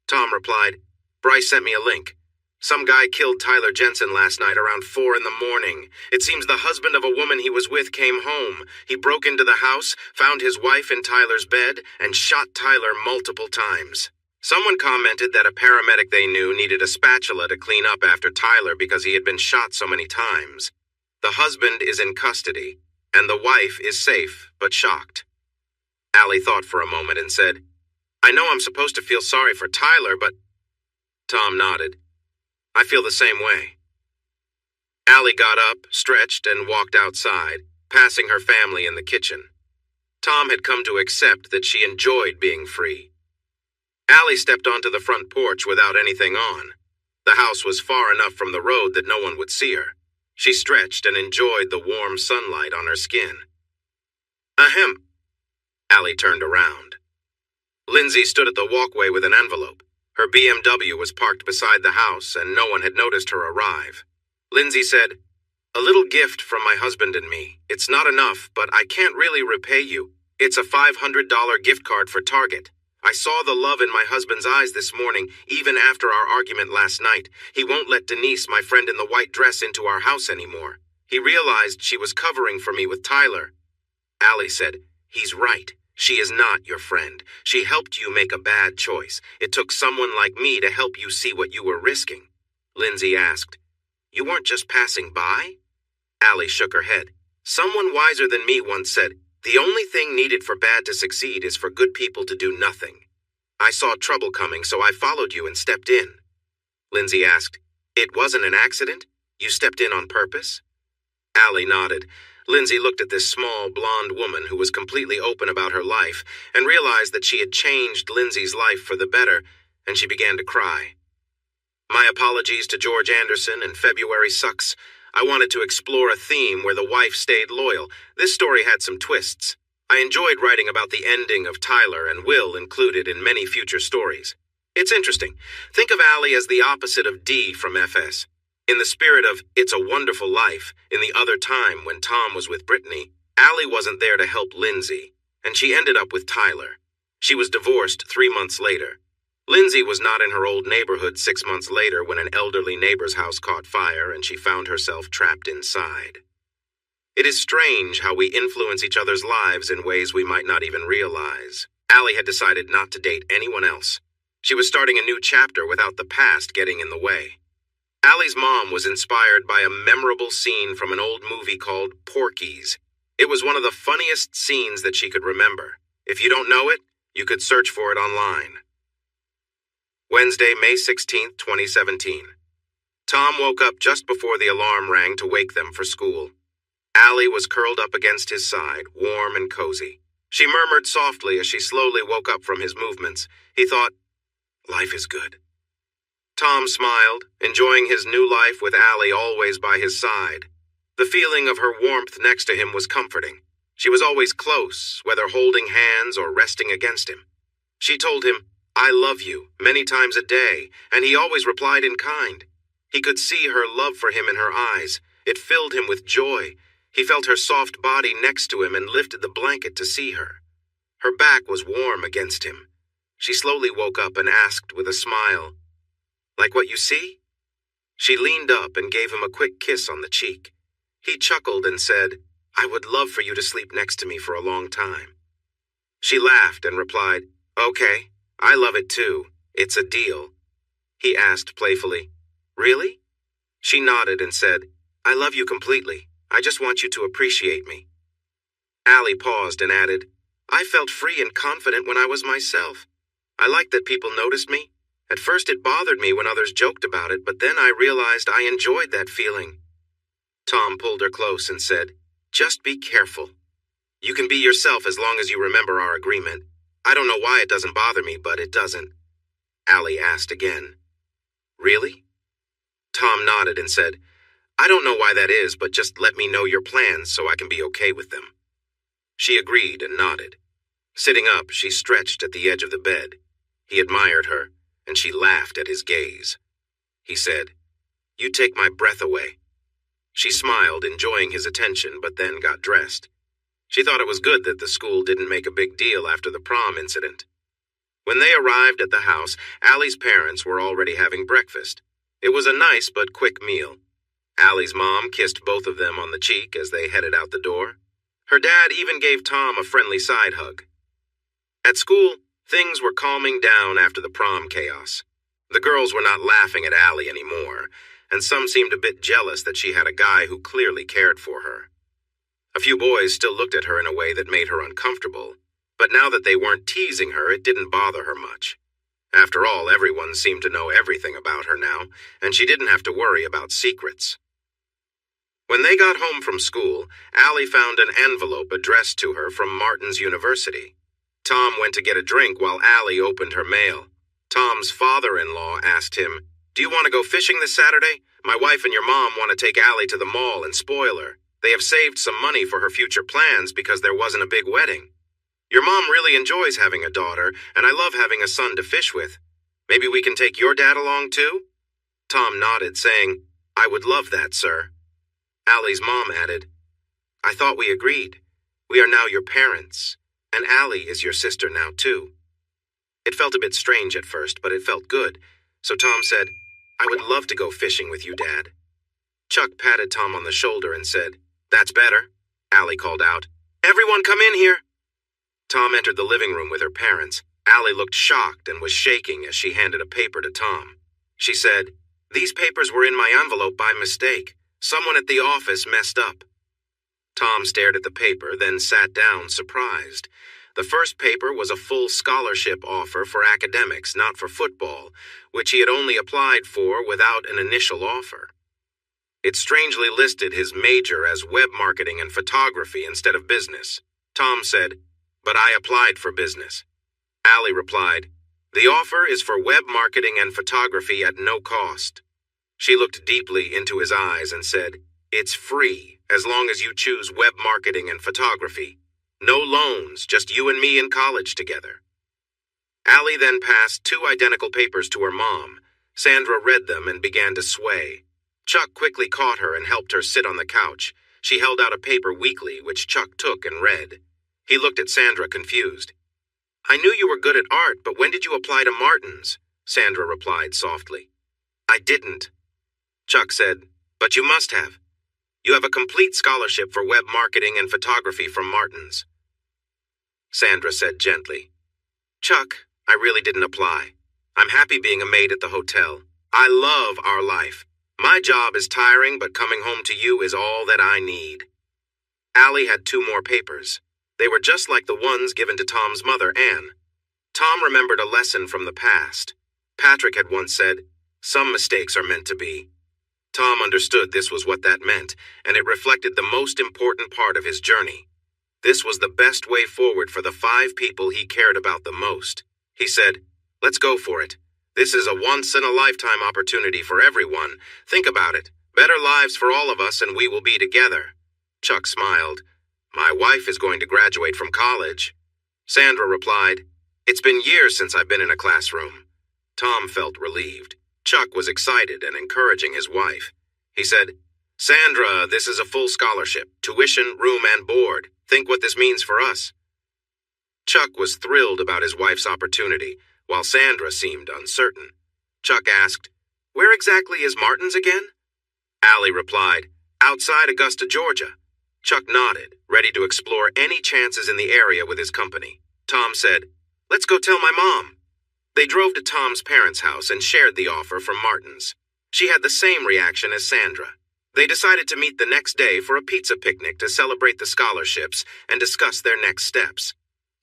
Speaker 1: Tom replied, "Bryce sent me a link. Some guy killed Tyler Jensen last night around 4 in the morning. It seems the husband of a woman he was with came home. He broke into the house, found his wife in Tyler's bed, and shot Tyler multiple times. Someone commented that a paramedic they knew needed a spatula to clean up after Tyler because he had been shot so many times. The husband is in custody, and the wife is safe, but shocked." Allie thought for a moment and said, "I know I'm supposed to feel sorry for Tyler, but—" Tom nodded. "I feel the same way." Allie got up, stretched, and walked outside, passing her family in the kitchen. Tom had come to accept that she enjoyed being free. Allie stepped onto the front porch without anything on. The house was far enough from the road that no one would see her. She stretched and enjoyed the warm sunlight on her skin. Ahem. Allie turned around. Lindsay stood at the walkway with an envelope. Her BMW was parked beside the house, and no one had noticed her arrive. Lindsay said, "A little gift from my husband and me. It's not enough, but I can't really repay you. It's a $500 gift card for Target. I saw the love in my husband's eyes this morning, even after our argument last night. He won't let Denise, my friend in the white dress, into our house anymore. He realized she was covering for me with Tyler." Allie said, "He's right. She is not your friend. She helped you make a bad choice. It took someone like me to help you see what you were risking." Lindsay asked, "You weren't just passing by?" Allie shook her head. "Someone wiser than me once said, 'The only thing needed for bad to succeed is for good people to do nothing.' I saw trouble coming, so I followed you and stepped in." Lindsay asked, "It wasn't an accident? You stepped in on purpose?" Allie nodded. Lindsay looked at this small, blonde woman who was completely open about her life and realized that she had changed Lindsay's life for the better, and she began to cry. "My apologies to George Anderson, and February sucks. I wanted to explore a theme where the wife stayed loyal. This story had some twists. I enjoyed writing about the ending of Tyler and Will included in many future stories. It's interesting. Think of Allie as the opposite of Dee from FS. In the spirit of It's a Wonderful Life, in the other time when Tom was with Brittany, Allie wasn't there to help Lindsay, and she ended up with Tyler. She was divorced 3 months later. Lindsay was not in her old neighborhood 6 months later when an elderly neighbor's house caught fire and she found herself trapped inside. It is strange how we influence each other's lives in ways we might not even realize. Allie had decided not to date anyone else. She was starting a new chapter without the past getting in the way. Allie's mom was inspired by a memorable scene from an old movie called Porky's. It was one of the funniest scenes that she could remember. If you don't know it, you could search for it online. Wednesday, May 16, 2017. Tom woke up just before the alarm rang to wake them for school. Allie was curled up against his side, warm and cozy. She murmured softly as she slowly woke up from his movements. He thought, "Life is good." Tom smiled, enjoying his new life with Allie always by his side. The feeling of her warmth next to him was comforting. She was always close, whether holding hands or resting against him. She told him, "I love you," many times a day, and he always replied in kind. He could see her love for him in her eyes. It filled him with joy. He felt her soft body next to him and lifted the blanket to see her. Her back was warm against him. She slowly woke up and asked with a smile, "Like what you see?" She leaned up and gave him a quick kiss on the cheek. He chuckled and said, "I would love for you to sleep next to me for a long time." She laughed and replied, "Okay, I love it too. It's a deal." He asked playfully, "Really?" She nodded and said, "I love you completely. I just want you to appreciate me." Allie paused and added, "I felt free and confident when I was myself. I liked that people noticed me. At first it bothered me when others joked about it, but then I realized I enjoyed that feeling." Tom pulled her close and said, "Just be careful. You can be yourself as long as you remember our agreement. I don't know why it doesn't bother me, but it doesn't." Allie asked again, "Really?" Tom nodded and said, "I don't know why that is, but just let me know your plans so I can be okay with them." She agreed and nodded. Sitting up, she stretched at the edge of the bed. He admired her, and she laughed at his gaze. He said, "You take my breath away." She smiled, enjoying his attention, but then got dressed. She thought it was good that the school didn't make a big deal after the prom incident. When they arrived at the house, Allie's parents were already having breakfast. It was a nice but quick meal. Allie's mom kissed both of them on the cheek as they headed out the door. Her dad even gave Tom a friendly side hug. At school, things were calming down after the prom chaos. The girls were not laughing at Allie anymore, and some seemed a bit jealous that she had a guy who clearly cared for her. A few boys still looked at her in a way that made her uncomfortable, but now that they weren't teasing her, it didn't bother her much. After all, everyone seemed to know everything about her now, and she didn't have to worry about secrets. When they got home from school, Allie found an envelope addressed to her from Martin's University. Tom went to get a drink while Allie opened her mail. Tom's father-in-law asked him, "Do you want to go fishing this Saturday? My wife and your mom want to take Allie to the mall and spoil her. They have saved some money for her future plans because there wasn't a big wedding. Your mom really enjoys having a daughter, and I love having a son to fish with. Maybe we can take your dad along too?" Tom nodded, saying, "I would love that, sir." Allie's mom added, "I thought we agreed. We are now your parents, and Allie is your sister now too." It felt a bit strange at first, but it felt good, so Tom said, "I would love to go fishing with you, Dad." Chuck patted Tom on the shoulder and said, "That's better." Allie called out, "Everyone come in here." Tom entered the living room with her parents. Allie looked shocked and was shaking as she handed a paper to Tom. She said, "These papers were in my envelope by mistake. Someone at the office messed up." Tom stared at the paper, then sat down, surprised. The first paper was a full scholarship offer for academics, not for football, which he had only applied for without an initial offer. It strangely listed his major as web marketing and photography instead of business. Tom said, "But I applied for business." Allie replied, "The offer is for web marketing and photography at no cost." She looked deeply into his eyes and said, "It's free as long as you choose web marketing and photography. No loans, just you and me in college together." Allie then passed 2 identical papers to her mom. Sandra read them and began to sway. Chuck quickly caught her and helped her sit on the couch. She held out a paper weakly, which Chuck took and read. He looked at Sandra, confused. "I knew you were good at art, but when did you apply to Martin's?" Sandra replied softly. "I didn't." Chuck said, "But you must have. You have a complete scholarship for web marketing and photography from Martin's." Sandra said gently, "Chuck, I really didn't apply. I'm happy being a maid at the hotel. I love our life. My job is tiring, but coming home to you is all that I need." Allie had 2 more papers. They were just like the ones given to Tom's mother, Anne. Tom remembered a lesson from the past. Patrick had once said, "Some mistakes are meant to be." Tom understood this was what that meant, and it reflected the most important part of his journey. This was the best way forward for the 5 people he cared about the most. He said, "Let's go for it. This is a once-in-a-lifetime opportunity for everyone. Think about it. Better lives for all of us, and we will be together." Chuck smiled. "My wife is going to graduate from college." Sandra replied, "It's been years since I've been in a classroom." Tom felt relieved. Chuck was excited and encouraging his wife. He said, "Sandra, this is a full scholarship, tuition, room, and board. Think what this means for us." Chuck was thrilled about his wife's opportunity, while Sandra seemed uncertain. Chuck asked, "Where exactly is Martin's again?" Allie replied, "Outside Augusta, Georgia." Chuck nodded, ready to explore any chances in the area with his company. Tom said, "Let's go tell my mom." They drove to Tom's parents' house and shared the offer from Martin's. She had the same reaction as Sandra. They decided to meet the next day for a pizza picnic to celebrate the scholarships and discuss their next steps.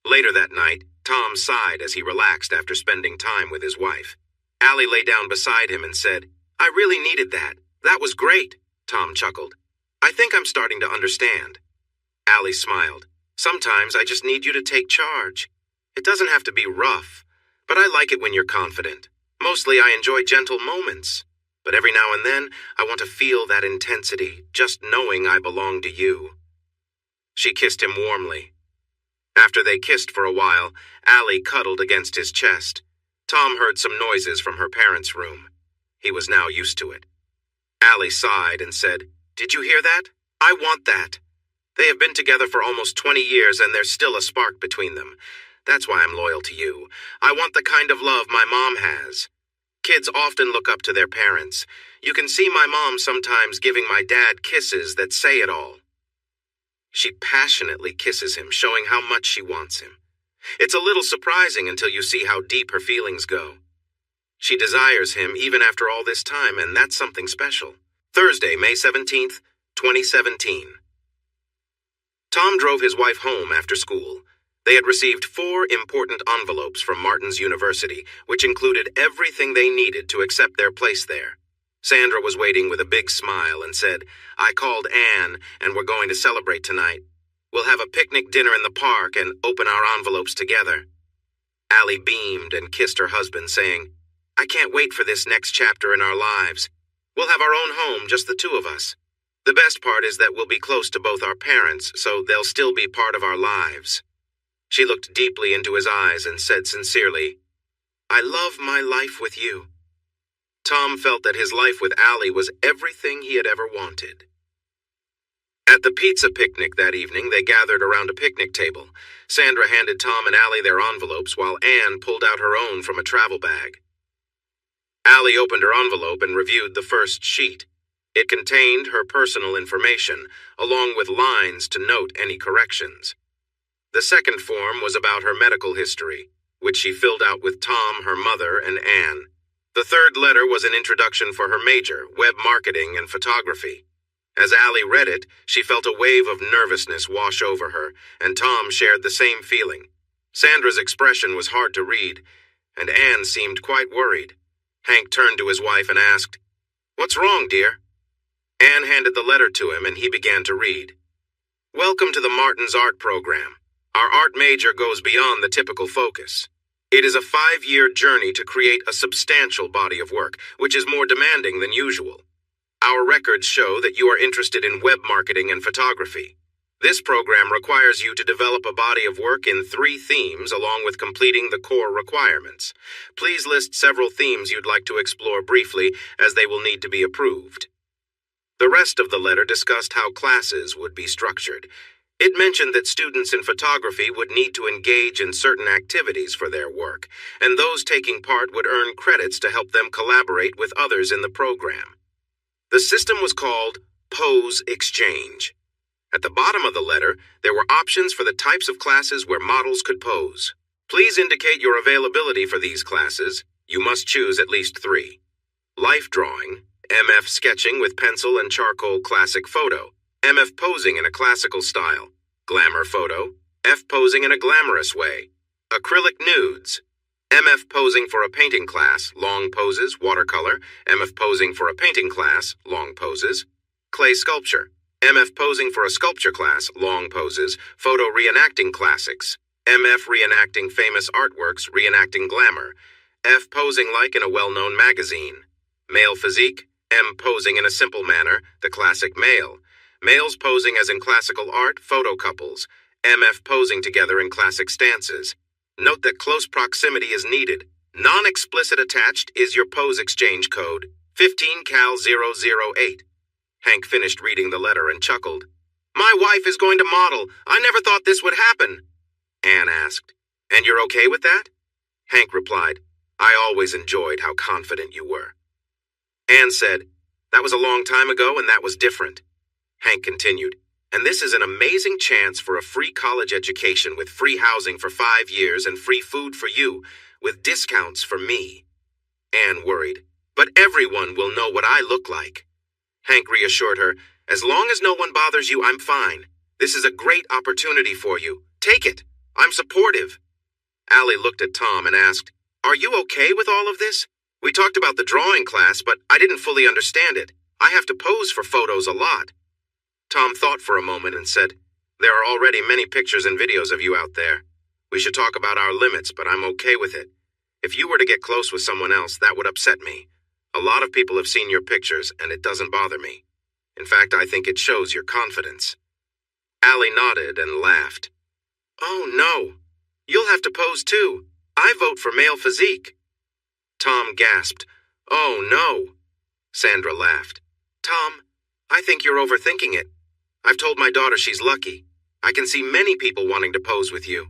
Speaker 1: Later that night, Tom sighed as he relaxed after spending time with his wife. Allie lay down beside him and said, "I really needed that. That was great." Tom chuckled. "I think I'm starting to understand." Allie smiled. "Sometimes I just need you to take charge. It doesn't have to be rough, but I like it when you're confident. Mostly I enjoy gentle moments, but every now and then I want to feel that intensity, just knowing I belong to you." She kissed him warmly. After they kissed for a while, Allie cuddled against his chest. Tom heard some noises from her parents' room. He was now used to it. Allie sighed and said, "Did you hear that? I want that. They have been together for almost 20 years and there's still a spark between them. That's why I'm loyal to you. I want the kind of love my mom has. Kids often look up to their parents. You can see my mom sometimes giving my dad kisses that say it all." She passionately kisses him, showing how much she wants him. It's a little surprising until you see how deep her feelings go. She desires him even after all this time, and that's something special. Thursday, May 17th, 2017. Tom drove his wife home after school. They had received 4 important envelopes from Martin's University, which included everything they needed to accept their place there. Sandra was waiting with a big smile and said, "I called Anne, and we're going to celebrate tonight. We'll have a picnic dinner in the park and open our envelopes together." Allie beamed and kissed her husband, saying, "I can't wait for this next chapter in our lives. We'll have our own home, just the two of us. The best part is that we'll be close to both our parents, so they'll still be part of our lives." She looked deeply into his eyes and said sincerely, "I love my life with you." Tom felt that his life with Allie was everything he had ever wanted. At the pizza picnic that evening, they gathered around a picnic table. Sandra handed Tom and Allie their envelopes, while Anne pulled out her own from a travel bag. Allie opened her envelope and reviewed the first sheet. It contained her personal information, along with lines to note any corrections. The second form was about her medical history, which she filled out with Tom, her mother, and Anne. The third letter was an introduction for her major, web marketing and photography. As Allie read it, she felt a wave of nervousness wash over her, and Tom shared the same feeling. Sandra's expression was hard to read, and Anne seemed quite worried. Hank turned to his wife and asked, "What's wrong, dear?" Anne handed the letter to him, and he began to read. "Welcome to the Martin's Art Program. Our art major goes beyond the typical focus. It is a 5-year journey to create a substantial body of work, which is more demanding than usual. Our records show that you are interested in web marketing and photography. This program requires you to develop a body of work in 3 themes along with completing the core requirements. Please list several themes you'd like to explore briefly, as they will need to be approved." The rest of the letter discussed how classes would be structured. It mentioned that students in photography would need to engage in certain activities for their work, and those taking part would earn credits to help them collaborate with others in the program. The system was called Pose Exchange. At the bottom of the letter, there were options for the types of classes where models could pose. Please indicate your availability for these classes. You must choose at least 3. Life drawing, MF sketching with pencil and charcoal classic photo, MF posing in a classical style, glamour photo, F posing in a glamorous way, acrylic nudes, MF posing for a painting class, long poses, watercolor, MF posing for a painting class, long poses, clay sculpture, MF posing for a sculpture class, long poses, photo reenacting classics, MF reenacting famous artworks, reenacting glamour, F posing like in a well-known magazine, male physique, M posing in a simple manner, the classic male, males posing as in classical art, photo couples, MF posing together in classic stances. Note that close proximity is needed. Non-explicit attached is your pose exchange code, 15cal008. Hank finished reading the letter and chuckled. "My wife is going to model. I never thought this would happen." Anne asked, "And you're okay with that?" Hank replied, "I always enjoyed how confident you were." Anne said, "That was a long time ago and that was different." Hank continued, "And this is an amazing chance for a free college education with free housing for 5 years and free food for you, with discounts for me." Anne worried, "But everyone will know what I look like." Hank reassured her, "As long as no one bothers you, I'm fine. This is a great opportunity for you. Take it. I'm supportive." Allie looked at Tom and asked, "Are you okay with all of this? We talked about the drawing class, but I didn't fully understand it. I have to pose for photos a lot." Tom thought for a moment and said, "There are already many pictures and videos of you out there. We should talk about our limits, but I'm okay with it. If you were to get close with someone else, that would upset me. A lot of people have seen your pictures, and it doesn't bother me. In fact, I think it shows your confidence." Allie nodded and laughed. "Oh, no. You'll have to pose too. I vote for male physique." Tom gasped. "Oh, no." Sandra laughed. "Tom, I think you're overthinking it. I've told my daughter she's lucky. I can see many people wanting to pose with you."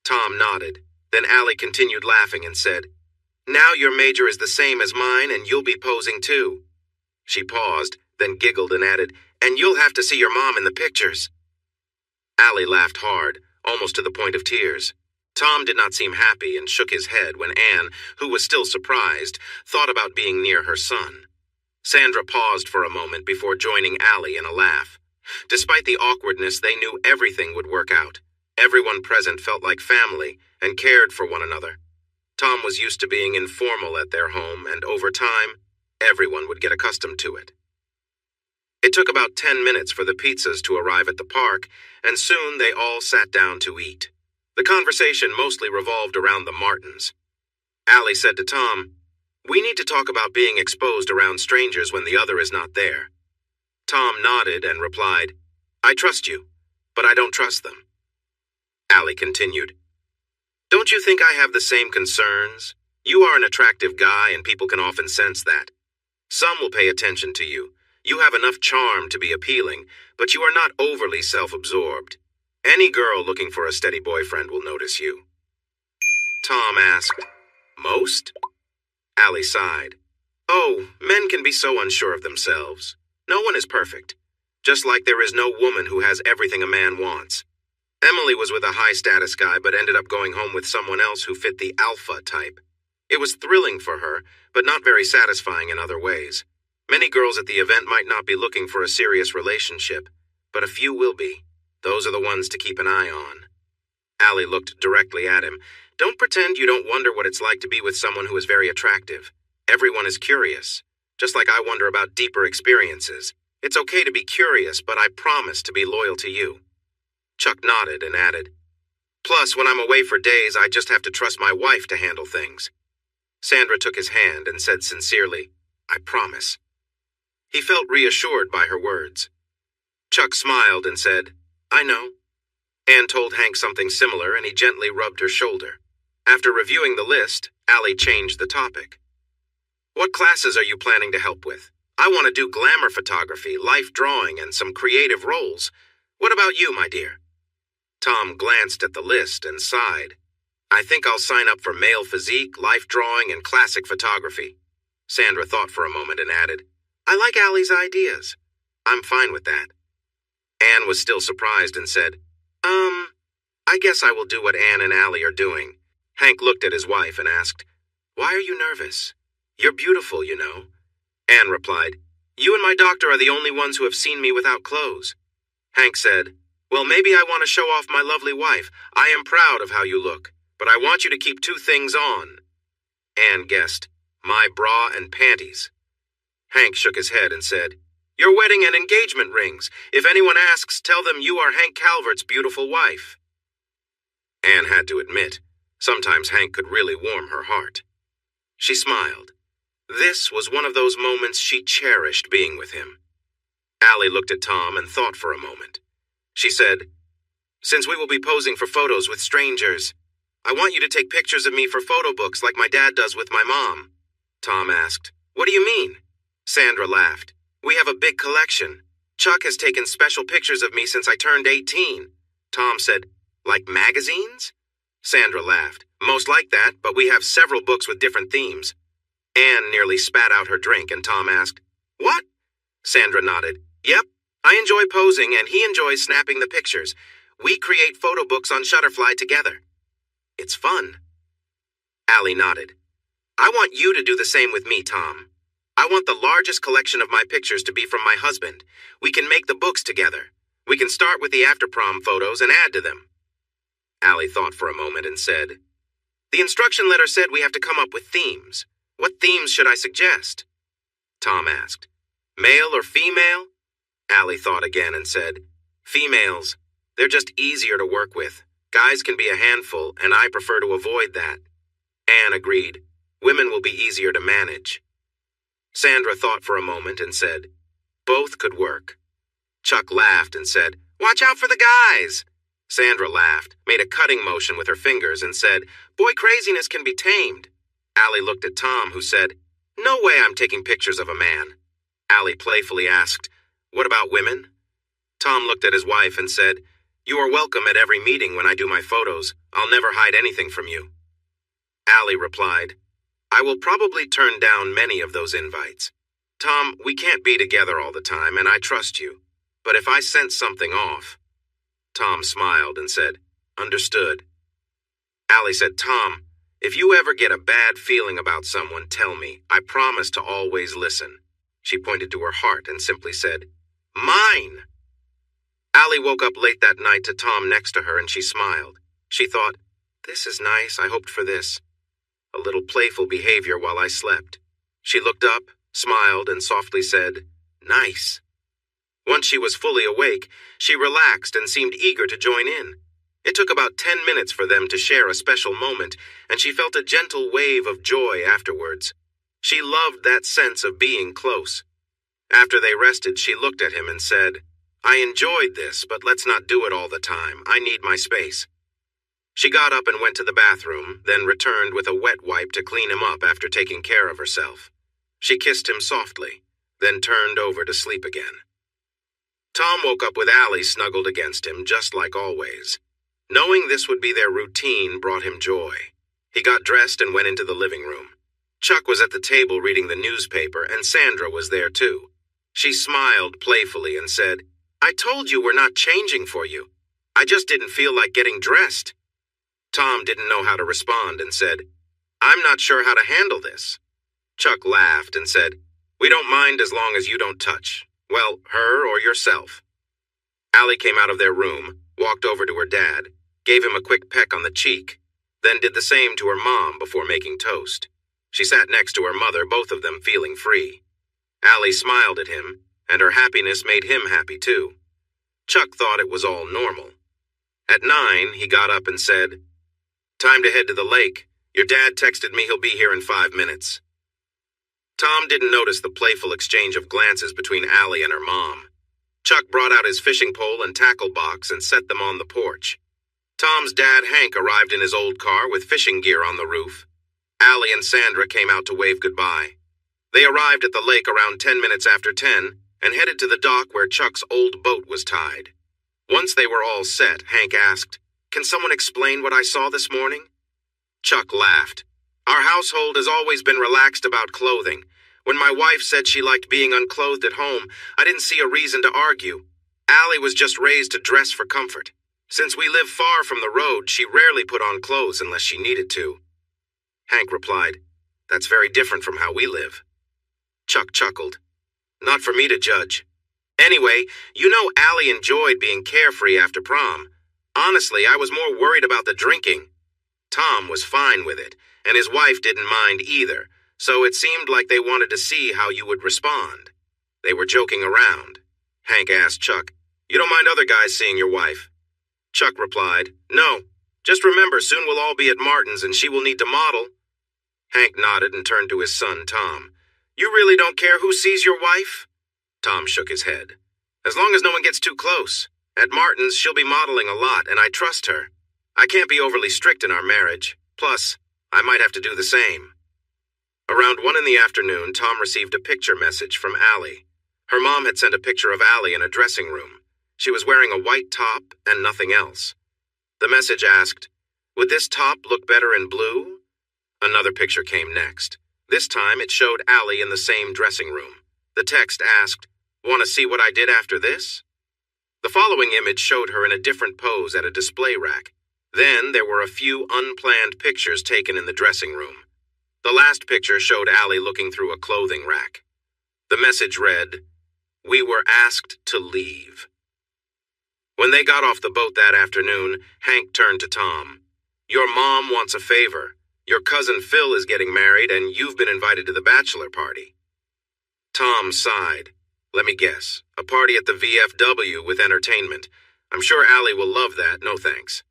Speaker 1: Tom nodded. Then Allie continued laughing and said, "Now your major is the same as mine and you'll be posing too." She paused, then giggled and added, "And you'll have to see your mom in the pictures." Allie laughed hard, almost to the point of tears. Tom did not seem happy and shook his head when Anne, who was still surprised, thought about being near her son. Sandra paused for a moment before joining Allie in a laugh. Despite the awkwardness, they knew everything would work out. Everyone present felt like family and cared for one another. Tom was used to being informal at their home, and over time, everyone would get accustomed to it. It took about 10 minutes for the pizzas to arrive at the park, and soon they all sat down to eat. The conversation mostly revolved around the Martins. Allie said to Tom, "We need to talk about being exposed around strangers when the other is not there." Tom nodded and replied, "I trust you, but I don't trust them." Allie continued, "Don't you think I have the same concerns? You are an attractive guy and people can often sense that. Some will pay attention to you. You have enough charm to be appealing, but you are not overly self-absorbed. Any girl looking for a steady boyfriend will notice you." Tom asked, "Most?" Allie sighed. "Oh, men can be so unsure of themselves. No one is perfect. Just like there is no woman who has everything a man wants. Emily was with a high-status guy but ended up going home with someone else who fit the alpha type. It was thrilling for her, but not very satisfying in other ways. Many girls at the event might not be looking for a serious relationship, but a few will be. Those are the ones to keep an eye on." Allie looked directly at him. "Don't pretend you don't wonder what it's like to be with someone who is very attractive. Everyone is curious, just like I wonder about deeper experiences. It's okay to be curious, but I promise to be loyal to you." Chuck nodded and added, "Plus, when I'm away for days, I just have to trust my wife to handle things." Sandra took his hand and said sincerely, "I promise." He felt reassured by her words. Chuck smiled and said, "I know." Anne told Hank something similar, and he gently rubbed her shoulder. After reviewing the list, Allie changed the topic. "What classes are you planning to help with? I want to do glamour photography, life drawing, and some creative roles. What about you, my dear?" Tom glanced at the list and sighed. "I think I'll sign up for male physique, life drawing, and classic photography." Sandra thought for a moment and added, "I like Allie's ideas. I'm fine with that." Anne was still surprised and said, I guess I will do what Anne and Allie are doing." Hank looked at his wife and asked, "Why are you nervous? You're beautiful, you know." Anne replied, "You and my doctor are the only ones who have seen me without clothes." Hank said, "Well, maybe I want to show off my lovely wife. I am proud of how you look, but I want you to keep two things on." Anne guessed, "My bra and panties." Hank shook his head and said, "Your wedding and engagement rings. If anyone asks, tell them you are Hank Calvert's beautiful wife." Anne had to admit, sometimes Hank could really warm her heart. She smiled. This was one of those moments she cherished being with him. Allie looked at Tom and thought for a moment. She said, "Since we will be posing for photos with strangers, I want you to take pictures of me for photo books like my dad does with my mom." Tom asked, "What do you mean?" Sandra laughed. "We have a big collection. Chuck has taken special pictures of me since I turned 18. Tom said, "Like magazines?" Sandra laughed. "Most like that, but we have several books with different themes." Anne nearly spat out her drink and Tom asked, "What?" Sandra nodded. "Yep, I enjoy posing and he enjoys snapping the pictures. We create photo books on Shutterfly together. It's fun." Allie nodded. "I want you to do the same with me, Tom. I want the largest collection of my pictures to be from my husband. We can make the books together. We can start with the after-prom photos and add to them." Allie thought for a moment and said, "The instruction letter said we have to come up with themes. What themes should I suggest?" Tom asked, "Male or female?" Allie thought again and said, "Females. They're just easier to work with. Guys can be a handful, and I prefer to avoid that." Anne agreed. "Women will be easier to manage." Sandra thought for a moment and said, "Both could work." Chuck laughed and said, "Watch out for the guys." Sandra laughed, made a cutting motion with her fingers, and said, "Boy craziness can be tamed." Allie looked at Tom, who said, "No way I'm taking pictures of a man." Allie playfully asked, "What about women?" Tom looked at his wife and said, "You are welcome at every meeting when I do my photos. I'll never hide anything from you." Allie replied, "I will probably turn down many of those invites. Tom, we can't be together all the time, and I trust you. But if I sense something off..." Tom smiled and said, "Understood." Allie said, "Tom, if you ever get a bad feeling about someone, tell me. I promise to always listen." She pointed to her heart and simply said, "Mine!" Allie woke up late that night to Tom next to her and she smiled. She thought, "This is nice, I hoped for this." A little playful behavior while I slept. She looked up, smiled, and softly said, "Nice." Once she was fully awake, she relaxed and seemed eager to join in. It took about 10 minutes for them to share a special moment, and she felt a gentle wave of joy afterwards. She loved that sense of being close. After they rested, she looked at him and said, "I enjoyed this, but let's not do it all the time. I need my space." She got up and went to the bathroom, then returned with a wet wipe to clean him up after taking care of herself. She kissed him softly, then turned over to sleep again. Tom woke up with Allie snuggled against him, just like always. Knowing this would be their routine brought him joy. He got dressed and went into the living room. Chuck was at the table reading the newspaper, and Sandra was there too. She smiled playfully and said, "I told you we're not changing for you. I just didn't feel like getting dressed." Tom didn't know how to respond and said, "I'm not sure how to handle this." Chuck laughed and said, "We don't mind as long as you don't touch. Well, her or yourself." Allie came out of their room, walked over to her dad, gave him a quick peck on the cheek, then did the same to her mom before making toast. She sat next to her mother, both of them feeling free. Allie smiled at him, and her happiness made him happy too. Chuck thought it was all normal. At 9, he got up and said, "Time to head to the lake. Your dad texted me he'll be here in 5 minutes." Tom didn't notice the playful exchange of glances between Allie and her mom. Chuck brought out his fishing pole and tackle box and set them on the porch. Tom's dad, Hank, arrived in his old car with fishing gear on the roof. Allie and Sandra came out to wave goodbye. They arrived at the lake around 10 minutes after 10 and headed to the dock where Chuck's old boat was tied. Once they were all set, Hank asked, "Can someone explain what I saw this morning?" Chuck laughed. "Our household has always been relaxed about clothing. When my wife said she liked being unclothed at home, I didn't see a reason to argue. Allie was just raised to dress for comfort. Since we live far from the road, she rarely put on clothes unless she needed to." Hank replied, "That's very different from how we live." Chuck chuckled. "Not for me to judge. Anyway, you know Allie enjoyed being carefree after prom. Honestly, I was more worried about the drinking. Tom was fine with it, and his wife didn't mind either, so it seemed like they wanted to see how you would respond. They were joking around. Hank asked Chuck, "You don't mind other guys seeing your wife?" Chuck replied, "No. Just remember, soon we'll all be at Martin's and she will need to model." Hank nodded and turned to his son, Tom. "You really don't care who sees your wife?" Tom shook his head. "As long as no one gets too close. At Martin's, she'll be modeling a lot, and I trust her. I can't be overly strict in our marriage. Plus, I might have to do the same." Around 1 in the afternoon, Tom received a picture message from Allie. Her mom had sent a picture of Allie in a dressing room. She was wearing a white top and nothing else. The message asked, "Would this top look better in blue?" Another picture came next. This time it showed Allie in the same dressing room. The text asked, "Want to see what I did after this?" The following image showed her in a different pose at a display rack. Then there were a few unplanned pictures taken in the dressing room. The last picture showed Allie looking through a clothing rack. The message read, "We were asked to leave." When they got off the boat that afternoon, Hank turned to Tom. "Your mom wants a favor. Your cousin Phil is getting married, and you've been invited to the bachelor party." Tom sighed. "Let me guess. A party at the VFW with entertainment. I'm sure Allie will love that, no thanks."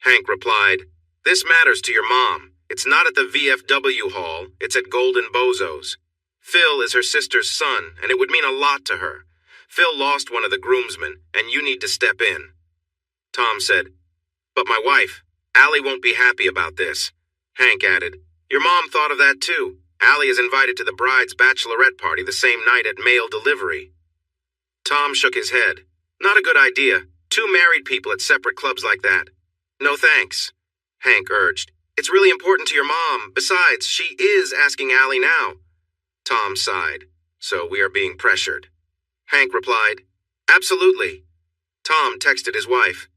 Speaker 1: Hank replied, "This matters to your mom. It's not at the VFW hall, it's at Golden Bozo's. Phil is her sister's son, and it would mean a lot to her. Phil lost one of the groomsmen, and you need to step in." Tom said, "But my wife, Allie won't be happy about this." Hank added, "Your mom thought of that too. Allie is invited to the bride's bachelorette party the same night at mail delivery." Tom shook his head. "Not a good idea. 2 married people at separate clubs like that." "No thanks," Hank urged. "It's really important to your mom. Besides, she is asking Allie now." Tom sighed. "So we are being pressured." Hank replied, "Absolutely." Tom texted his wife,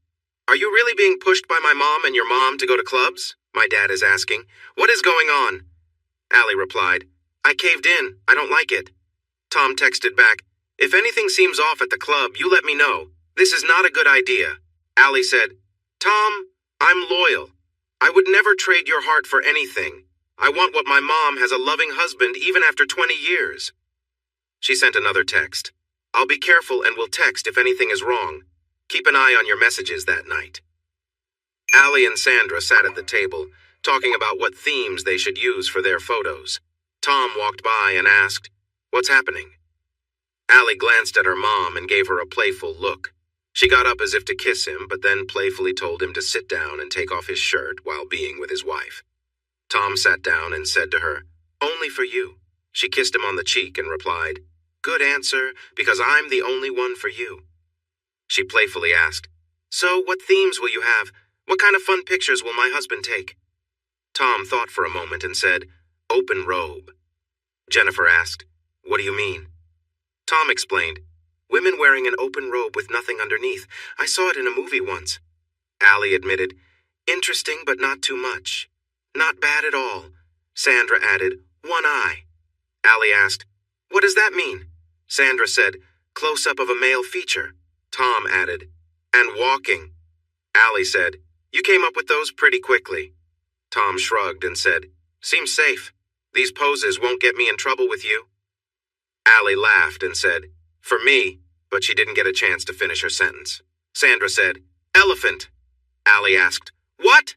Speaker 1: "Are you really being pushed by my mom and your mom to go to clubs? My dad is asking. What is going on?" Allie replied, "I caved in. I don't like it." Tom texted back, "If anything seems off at the club, you let me know. This is not a good idea." Allie said, "Tom, I'm loyal. I would never trade your heart for anything. I want what my mom has, a loving husband even after 20 years. She sent another text. "I'll be careful and will text if anything is wrong. Keep an eye on your messages that night." Allie and Sandra sat at the table, talking about what themes they should use for their photos. Tom walked by and asked, "What's happening?" Allie glanced at her mom and gave her a playful look. She got up as if to kiss him, but then playfully told him to sit down and take off his shirt while being with his wife. Tom sat down and said to her, "Only for you." She kissed him on the cheek and replied, "Good answer, because I'm the only one for you." She playfully asked, "So what themes will you have? What kind of fun pictures will my husband take?" Tom thought for a moment and said, "Open robe." Jennifer asked, "What do you mean?" Tom explained, "Women wearing an open robe with nothing underneath. I saw it in a movie once." Allie admitted, "Interesting, but not too much." "Not bad at all." Sandra added, "One eye." Allie asked, "What does that mean?" Sandra said, "Close-up of a male feature." Tom added, "And walking." Allie said, "You came up with those pretty quickly." Tom shrugged and said, "Seems safe. These poses won't get me in trouble with you." Allie laughed and said, "For me," but she didn't get a chance to finish her sentence. Sandra said, "Elephant." Allie asked, "What?"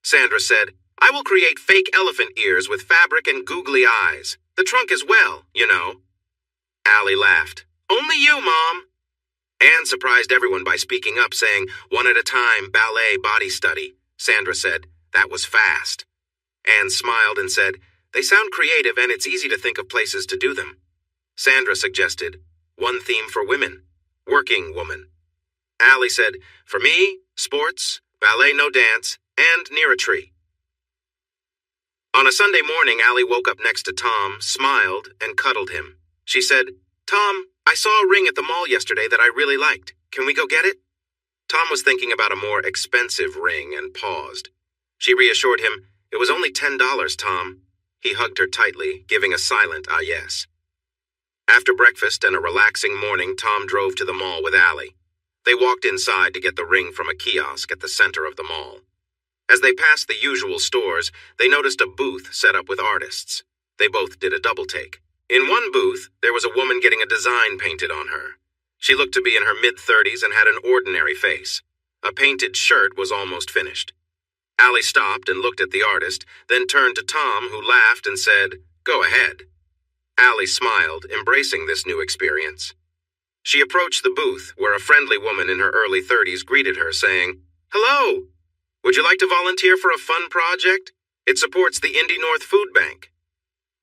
Speaker 1: Sandra said, "I will create fake elephant ears with fabric and googly eyes. The trunk as well, you know." Allie laughed, "Only you, Mom." Anne surprised everyone by speaking up, saying, "One at a time, ballet body study." Sandra said, "That was fast." Anne smiled and said, "They sound creative and it's easy to think of places to do them." Sandra suggested, "One theme for women, working woman." Allie said, "For me, sports, ballet no dance, and near a tree." On a Sunday morning, Allie woke up next to Tom, smiled, and cuddled him. She said, "Tom, I saw a ring at the mall yesterday that I really liked. Can we go get it?" Tom was thinking about a more expensive ring and paused. She reassured him, "It was only $10, Tom." He hugged her tightly, giving a silent "ah yes." After breakfast and a relaxing morning, Tom drove to the mall with Allie. They walked inside to get the ring from a kiosk at the center of the mall. As they passed the usual stores, they noticed a booth set up with artists. They both did a double take. In one booth, there was a woman getting a design painted on her. She looked to be in her mid-30s and had an ordinary face. A painted shirt was almost finished. Allie stopped and looked at the artist, then turned to Tom, who laughed and said, "Go ahead." Allie smiled, embracing this new experience. She approached the booth, where a friendly woman in her early 30s greeted her, saying, "Hello! Would you like to volunteer for a fun project? It supports the Indy North Food Bank."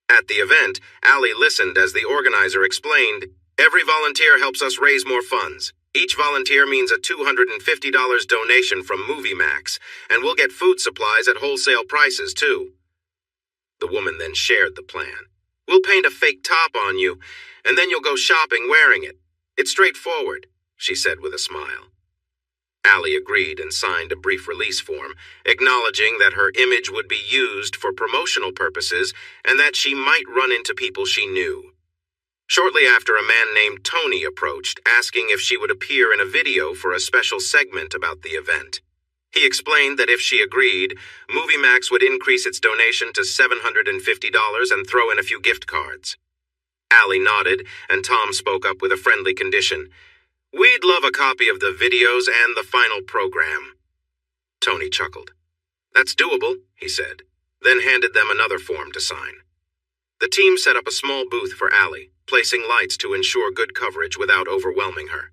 Speaker 1: At the event, Allie listened as the organizer explained, "Every volunteer helps us raise more funds. Each volunteer means a $250 donation from MovieMax, and we'll get food supplies at wholesale prices, too." The woman then shared the plan. "We'll paint a fake top on you, and then you'll go shopping wearing it. It's straightforward," she said with a smile. Allie agreed and signed a brief release form, acknowledging that her image would be used for promotional purposes and that she might run into people she knew. Shortly after, a man named Tony approached, asking if she would appear in a video for a special segment about the event. He explained that if she agreed, MovieMax would increase its donation to $750 and throw in a few gift cards. Allie nodded, and Tom spoke up with a friendly condition. "We'd love a copy of the videos and the final program." Tony chuckled. "That's doable," he said, then handed them another form to sign. The team set up a small booth for Allie, placing lights to ensure good coverage without overwhelming her.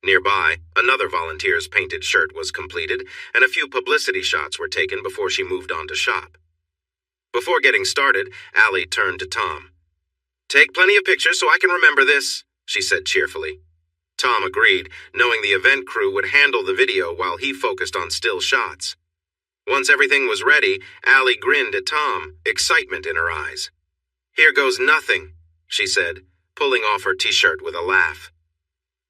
Speaker 1: Nearby, another volunteer's painted shirt was completed, and a few publicity shots were taken before she moved on to shop. Before getting started, Allie turned to Tom. "Take plenty of pictures so I can remember this," she said cheerfully. Tom agreed, knowing the event crew would handle the video while he focused on still shots. Once everything was ready, Allie grinned at Tom, excitement in her eyes. "Here goes nothing," she said, pulling off her t-shirt with a laugh.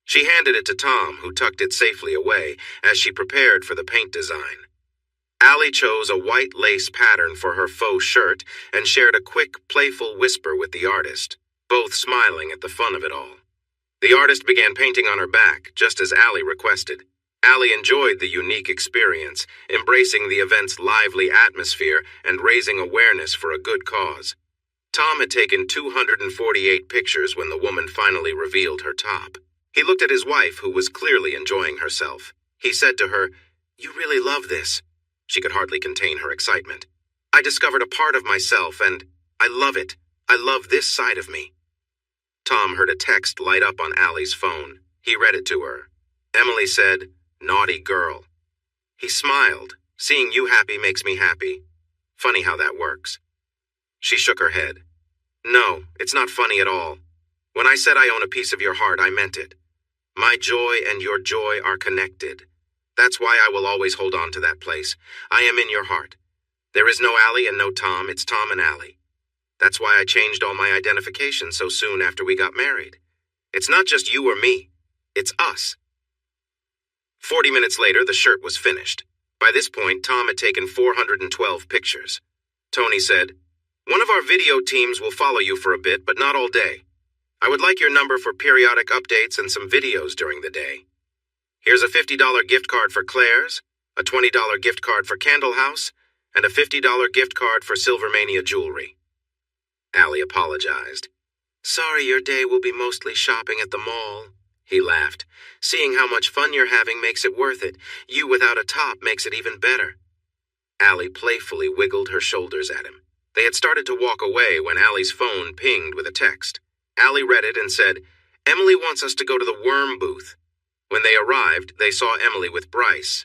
Speaker 1: She handed it to Tom, who tucked it safely away as she prepared for the paint design. Allie chose a white lace pattern for her faux shirt and shared a quick, playful whisper with the artist, both smiling at the fun of it all. The artist began painting on her back, just as Allie requested. Allie enjoyed the unique experience, embracing the event's lively atmosphere and raising awareness for a good cause. Tom had taken 248 pictures when the woman finally revealed her top. He looked at his wife, who was clearly enjoying herself. He said to her, "You really love this. She could hardly contain her excitement. I discovered a part of myself, and I love it. I love this side of me. Tom heard a text light up on Allie's phone. He read it to her. Emily said, "Naughty girl." He smiled. "Seeing you happy makes me happy. Funny how that works." She shook her head. "No, it's not funny at all. When I said I own a piece of your heart, I meant it. My joy and your joy are connected. That's why I will always hold on to that place. I am in your heart. There is no Allie and no Tom, it's Tom and Allie. That's why I changed all my identification so soon after we got married. It's not just you or me, it's us." 40 minutes later, the shirt was finished. By this point, Tom had taken 412 pictures. Tony said, "One of our video teams will follow you for a bit, but not all day. I would like your number for periodic updates and some videos during the day. Here's a $50 gift card for Claire's, a $20 gift card for Candle House, and a $50 gift card for Silvermania Jewelry." Allie apologized. "Sorry, your day will be mostly shopping at the mall." He laughed. "Seeing how much fun you're having makes it worth it. You without a top makes it even better." Allie playfully wiggled her shoulders at him. They had started to walk away when Allie's phone pinged with a text. Allie read it and said, "Emily wants us to go to the worm booth." When they arrived, they saw Emily with Bryce.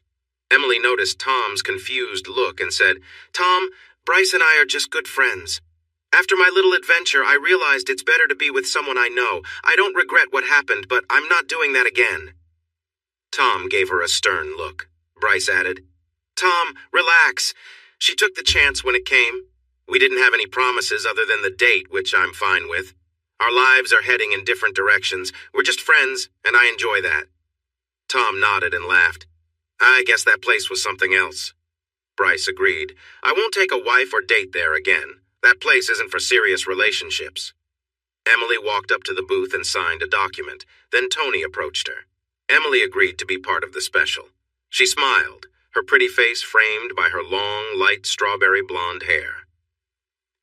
Speaker 1: Emily noticed Tom's confused look and said, "Tom, Bryce and I are just good friends. After my little adventure, I realized it's better to be with someone I know. I don't regret what happened, but I'm not doing that again." Tom gave her a stern look. Bryce added, "Tom, relax. She took the chance when it came. We didn't have any promises other than the date, which I'm fine with. Our lives are heading in different directions. We're just friends, and I enjoy that." Tom nodded and laughed. "I guess that place was something else." Bryce agreed. "I won't take a wife or date there again. That place isn't for serious relationships." Emily walked up to the booth and signed a document. Then Tony approached her. Emily agreed to be part of the special. She smiled, her pretty face framed by her long, light strawberry blonde hair.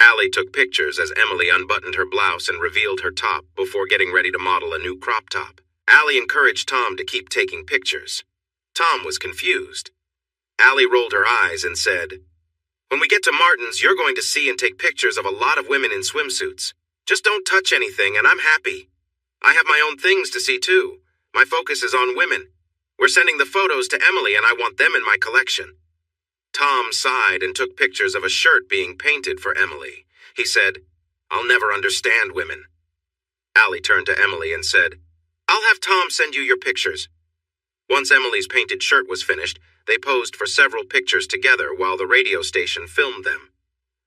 Speaker 1: Allie took pictures as Emily unbuttoned her blouse and revealed her top before getting ready to model a new crop top. Allie encouraged Tom to keep taking pictures. Tom was confused. Allie rolled her eyes and said, "When we get to Martin's, you're going to see and take pictures of a lot of women in swimsuits. Just don't touch anything, and I'm happy. I have my own things to see, too. My focus is on women. We're sending the photos to Emily, and I want them in my collection." Tom sighed and took pictures of a shirt being painted for Emily. He said, "I'll never understand women." Allie turned to Emily and said, "I'll have Tom send you your pictures." Once Emily's painted shirt was finished, they posed for several pictures together while the radio station filmed them.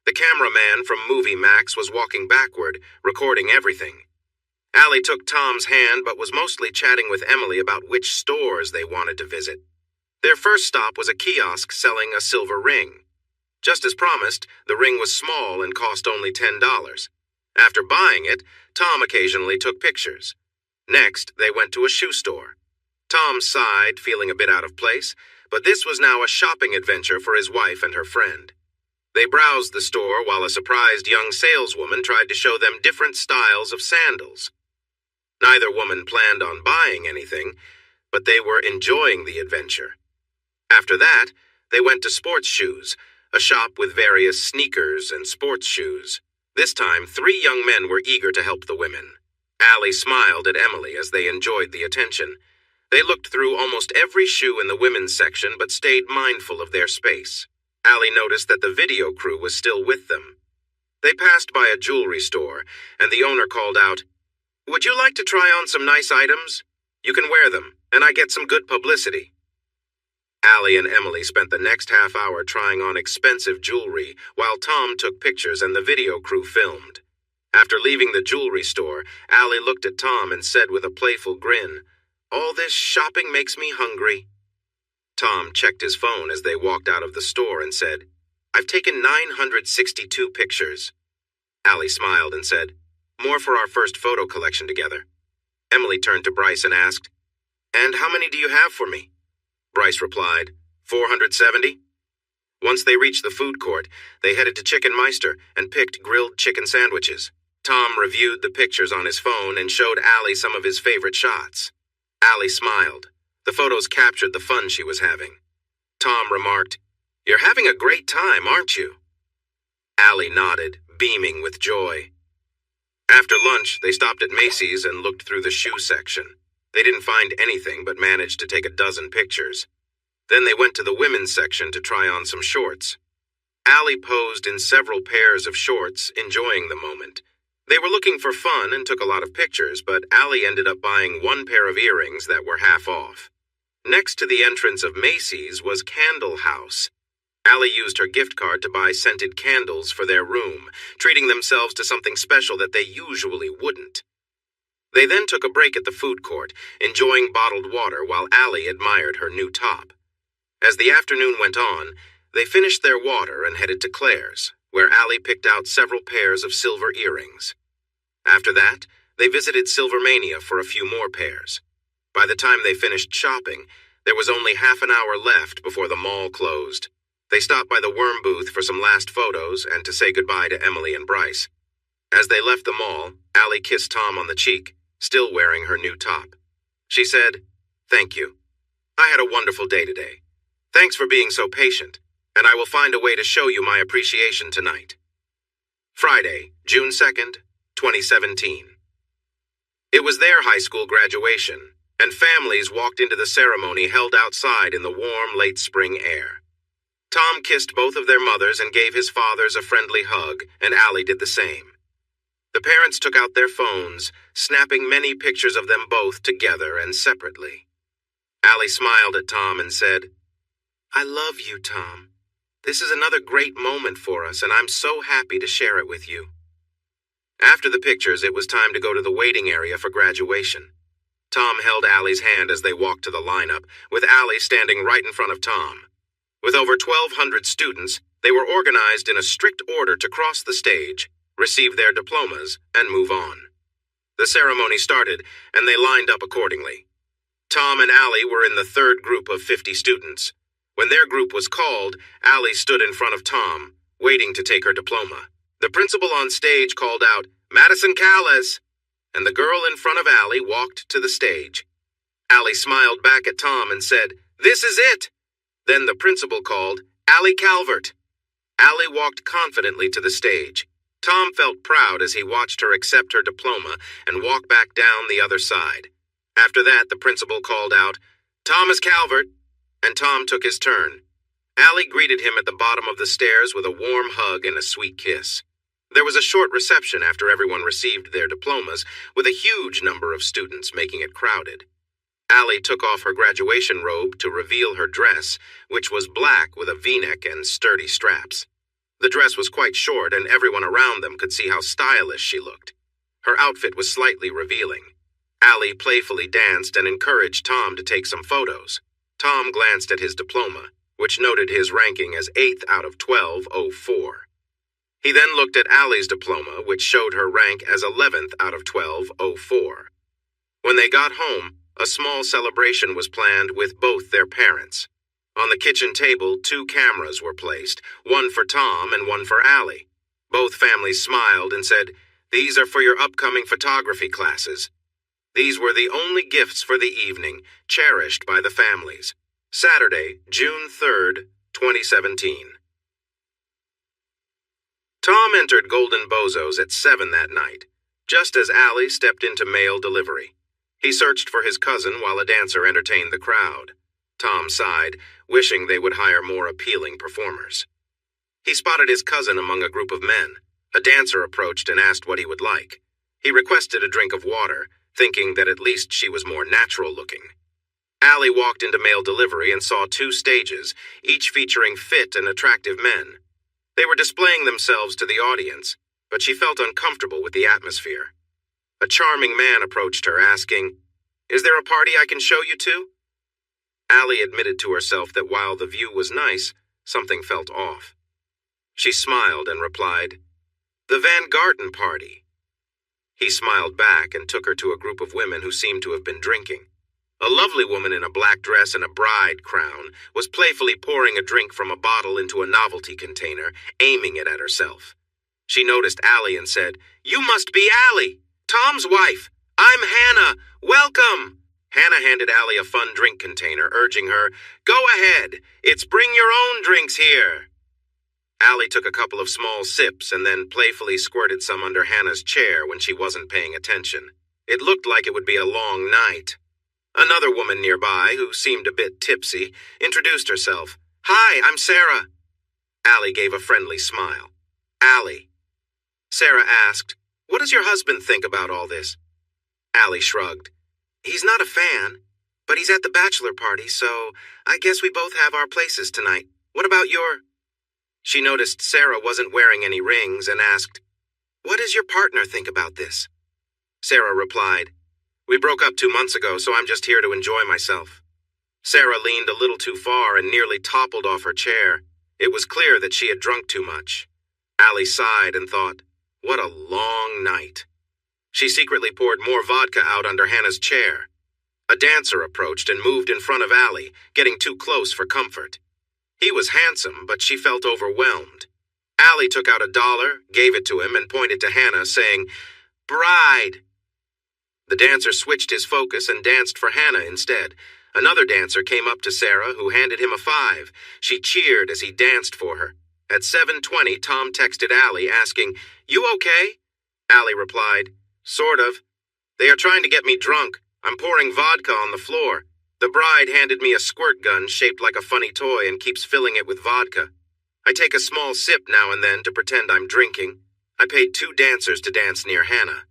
Speaker 1: The cameraman from Movie Max was walking backward, recording everything. Allie took Tom's hand but was mostly chatting with Emily about which stores they wanted to visit. Their first stop was a kiosk selling a silver ring. Just as promised, the ring was small and cost only $10. After buying it, Tom occasionally took pictures. Next, they went to a shoe store. Tom sighed, feeling a bit out of place, but this was now a shopping adventure for his wife and her friend. They browsed the store while a surprised young saleswoman tried to show them different styles of sandals. Neither woman planned on buying anything, but they were enjoying the adventure. After that, they went to Sports Shoes, a shop with various sneakers and sports shoes. This time, 3 young men were eager to help the women. Allie smiled at Emily as they enjoyed the attention. They looked through almost every shoe in the women's section but stayed mindful of their space. Allie noticed that the video crew was still with them. They passed by a jewelry store, and the owner called out, "Would you like to try on some nice items? You can wear them, and I get some good publicity." Allie and Emily spent the next half hour trying on expensive jewelry while Tom took pictures and the video crew filmed. After leaving the jewelry store, Allie looked at Tom and said with a playful grin, "All this shopping makes me hungry." Tom checked his phone as they walked out of the store and said, "I've taken 962 pictures." Allie smiled and said, "More for our first photo collection together." Emily turned to Bryce and asked, "And how many do you have for me?" Bryce replied, 470. Once they reached the food court, they headed to Chicken Meister and picked grilled chicken sandwiches. Tom reviewed the pictures on his phone and showed Allie some of his favorite shots. Allie smiled. The photos captured the fun she was having. Tom remarked, You're having a great time, aren't you? Allie nodded, beaming with joy. After lunch, they stopped at Macy's and looked through the shoe section. They didn't find anything but managed to take a dozen pictures. Then they went to the women's section to try on some shorts. Allie posed in several pairs of shorts, enjoying the moment. They were looking for fun and took a lot of pictures, but Allie ended up buying one pair of earrings that were half off. Next to the entrance of Macy's was Candle House. Allie used her gift card to buy scented candles for their room, treating themselves to something special that they usually wouldn't. They then took a break at the food court, enjoying bottled water while Allie admired her new top. As the afternoon went on, they finished their water and headed to Claire's, where Allie picked out several pairs of silver earrings. After that, they visited Silvermania for a few more pairs. By the time they finished shopping, there was only half an hour left before the mall closed. They stopped by the Worm booth for some last photos and to say goodbye to Emily and Bryce. As they left the mall, Allie kissed Tom on the cheek, still wearing her new top. She said, "Thank you. I had a wonderful day today. Thanks for being so patient, and I will find a way to show you my appreciation tonight." Friday, June 2nd, 2017. It was their high school graduation, and families walked into the ceremony held outside in the warm, late spring air. Tom kissed both of their mothers and gave his fathers a friendly hug, and Allie did the same. The parents took out their phones, snapping many pictures of them both together and separately. Allie smiled at Tom and said, "I love you, Tom. This is another great moment for us, and I'm so happy to share it with you." After the pictures, it was time to go to the waiting area for graduation. Tom held Allie's hand as they walked to the lineup, with Allie standing right in front of Tom. With over 1,200 students, they were organized in a strict order to cross the stage, receive their diplomas, and move on. The ceremony started, and they lined up accordingly. Tom and Allie were in the third group of 50 students. When their group was called, Allie stood in front of Tom, waiting to take her diploma. The principal on stage called out, "Madison Callis," and the girl in front of Allie walked to the stage. Allie smiled back at Tom and said, "This is it." Then the principal called, "Allie Calvert." Allie walked confidently to the stage. Tom felt proud as he watched her accept her diploma and walk back down the other side. After that, the principal called out, "Thomas Calvert," and Tom took his turn. Allie greeted him at the bottom of the stairs with a warm hug and a sweet kiss. There was a short reception after everyone received their diplomas, with a huge number of students making it crowded. Allie took off her graduation robe to reveal her dress, which was black with a V-neck and sturdy straps. The dress was quite short, and everyone around them could see how stylish she looked. Her outfit was slightly revealing. Allie playfully danced and encouraged Tom to take some photos. Tom glanced at his diploma, which noted his ranking as 8th out of 1204. He then looked at Allie's diploma, which showed her rank as 11th out of 1204. When they got home, a small celebration was planned with both their parents. On the kitchen table, 2 cameras were placed, one for Tom and one for Allie. Both families smiled and said, "These are for your upcoming photography classes." These were the only gifts for the evening, cherished by the families. Saturday, June 3rd, 2017. Tom entered Golden Bozo's at 7 that night, just as Allie stepped into mail delivery. He searched for his cousin while a dancer entertained the crowd. Tom sighed, wishing they would hire more appealing performers. He spotted his cousin among a group of men. A dancer approached and asked what he would like. He requested a drink of water, thinking that at least she was more natural-looking. Allie walked into mail delivery and saw 2 stages, each featuring fit and attractive men. They were displaying themselves to the audience, but she felt uncomfortable with the atmosphere. A charming man approached her, asking, "Is there a party I can show you to?" Allie admitted to herself that while the view was nice, something felt off. She smiled and replied, "The Van Garten party." He smiled back and took her to a group of women who seemed to have been drinking. A lovely woman in a black dress and a bride crown was playfully pouring a drink from a bottle into a novelty container, aiming it at herself. She noticed Allie and said, "You must be Allie, Tom's wife. I'm Hannah. Welcome." Hannah handed Allie a fun drink container, urging her, "Go ahead! It's bring your own drinks here!" Allie took a couple of small sips and then playfully squirted some under Hannah's chair when she wasn't paying attention. It looked like it would be a long night. Another woman nearby, who seemed a bit tipsy, introduced herself. "Hi, I'm Sarah." Allie gave a friendly smile. "Allie." Sarah asked, "What does your husband think about all this?" Allie shrugged. "He's not a fan, but he's at the bachelor party, so I guess we both have our places tonight. What about your—" She noticed Sarah wasn't wearing any rings and asked, "What does your partner think about this?" Sarah replied, "We broke up 2 months ago, so I'm just here to enjoy myself." Sarah leaned a little too far and nearly toppled off her chair. It was clear that she had drunk too much. Allie sighed and thought, what a long night. She secretly poured more vodka out under Hannah's chair. A dancer approached and moved in front of Allie, getting too close for comfort. He was handsome, but she felt overwhelmed. Allie took out $1, gave it to him, and pointed to Hannah, saying, "Bride." The dancer switched his focus and danced for Hannah instead. Another dancer came up to Sarah, who handed him a $5. She cheered as he danced for her. At 7:20, Tom texted Allie, asking, "You okay?" Allie replied, "Sort of. They are trying to get me drunk. I'm pouring vodka on the floor. The bride handed me a squirt gun shaped like a funny toy and keeps filling it with vodka. I take a small sip now and then to pretend I'm drinking. I paid 2 dancers to dance near Hannah."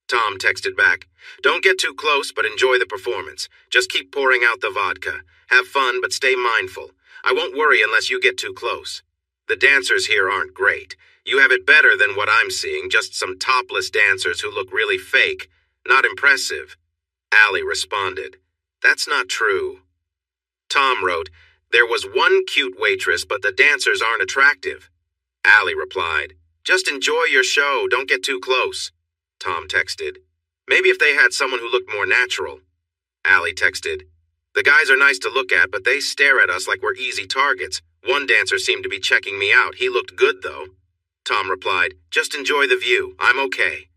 Speaker 1: Tom texted back, "Don't get too close, but enjoy the performance. Just keep pouring out the vodka. Have fun, but stay mindful. I won't worry unless you get too close. The dancers here aren't great. You have it better than what I'm seeing, just some topless dancers who look really fake. Not impressive." Allie responded, "That's not true." Tom wrote, "There was one cute waitress, but the dancers aren't attractive." Allie replied, "Just enjoy your show, don't get too close." Tom texted, "Maybe if they had someone who looked more natural." Allie texted, "The guys are nice to look at, but they stare at us like we're easy targets. One dancer seemed to be checking me out. He looked good, though." Tom replied, "Just enjoy the view. I'm okay."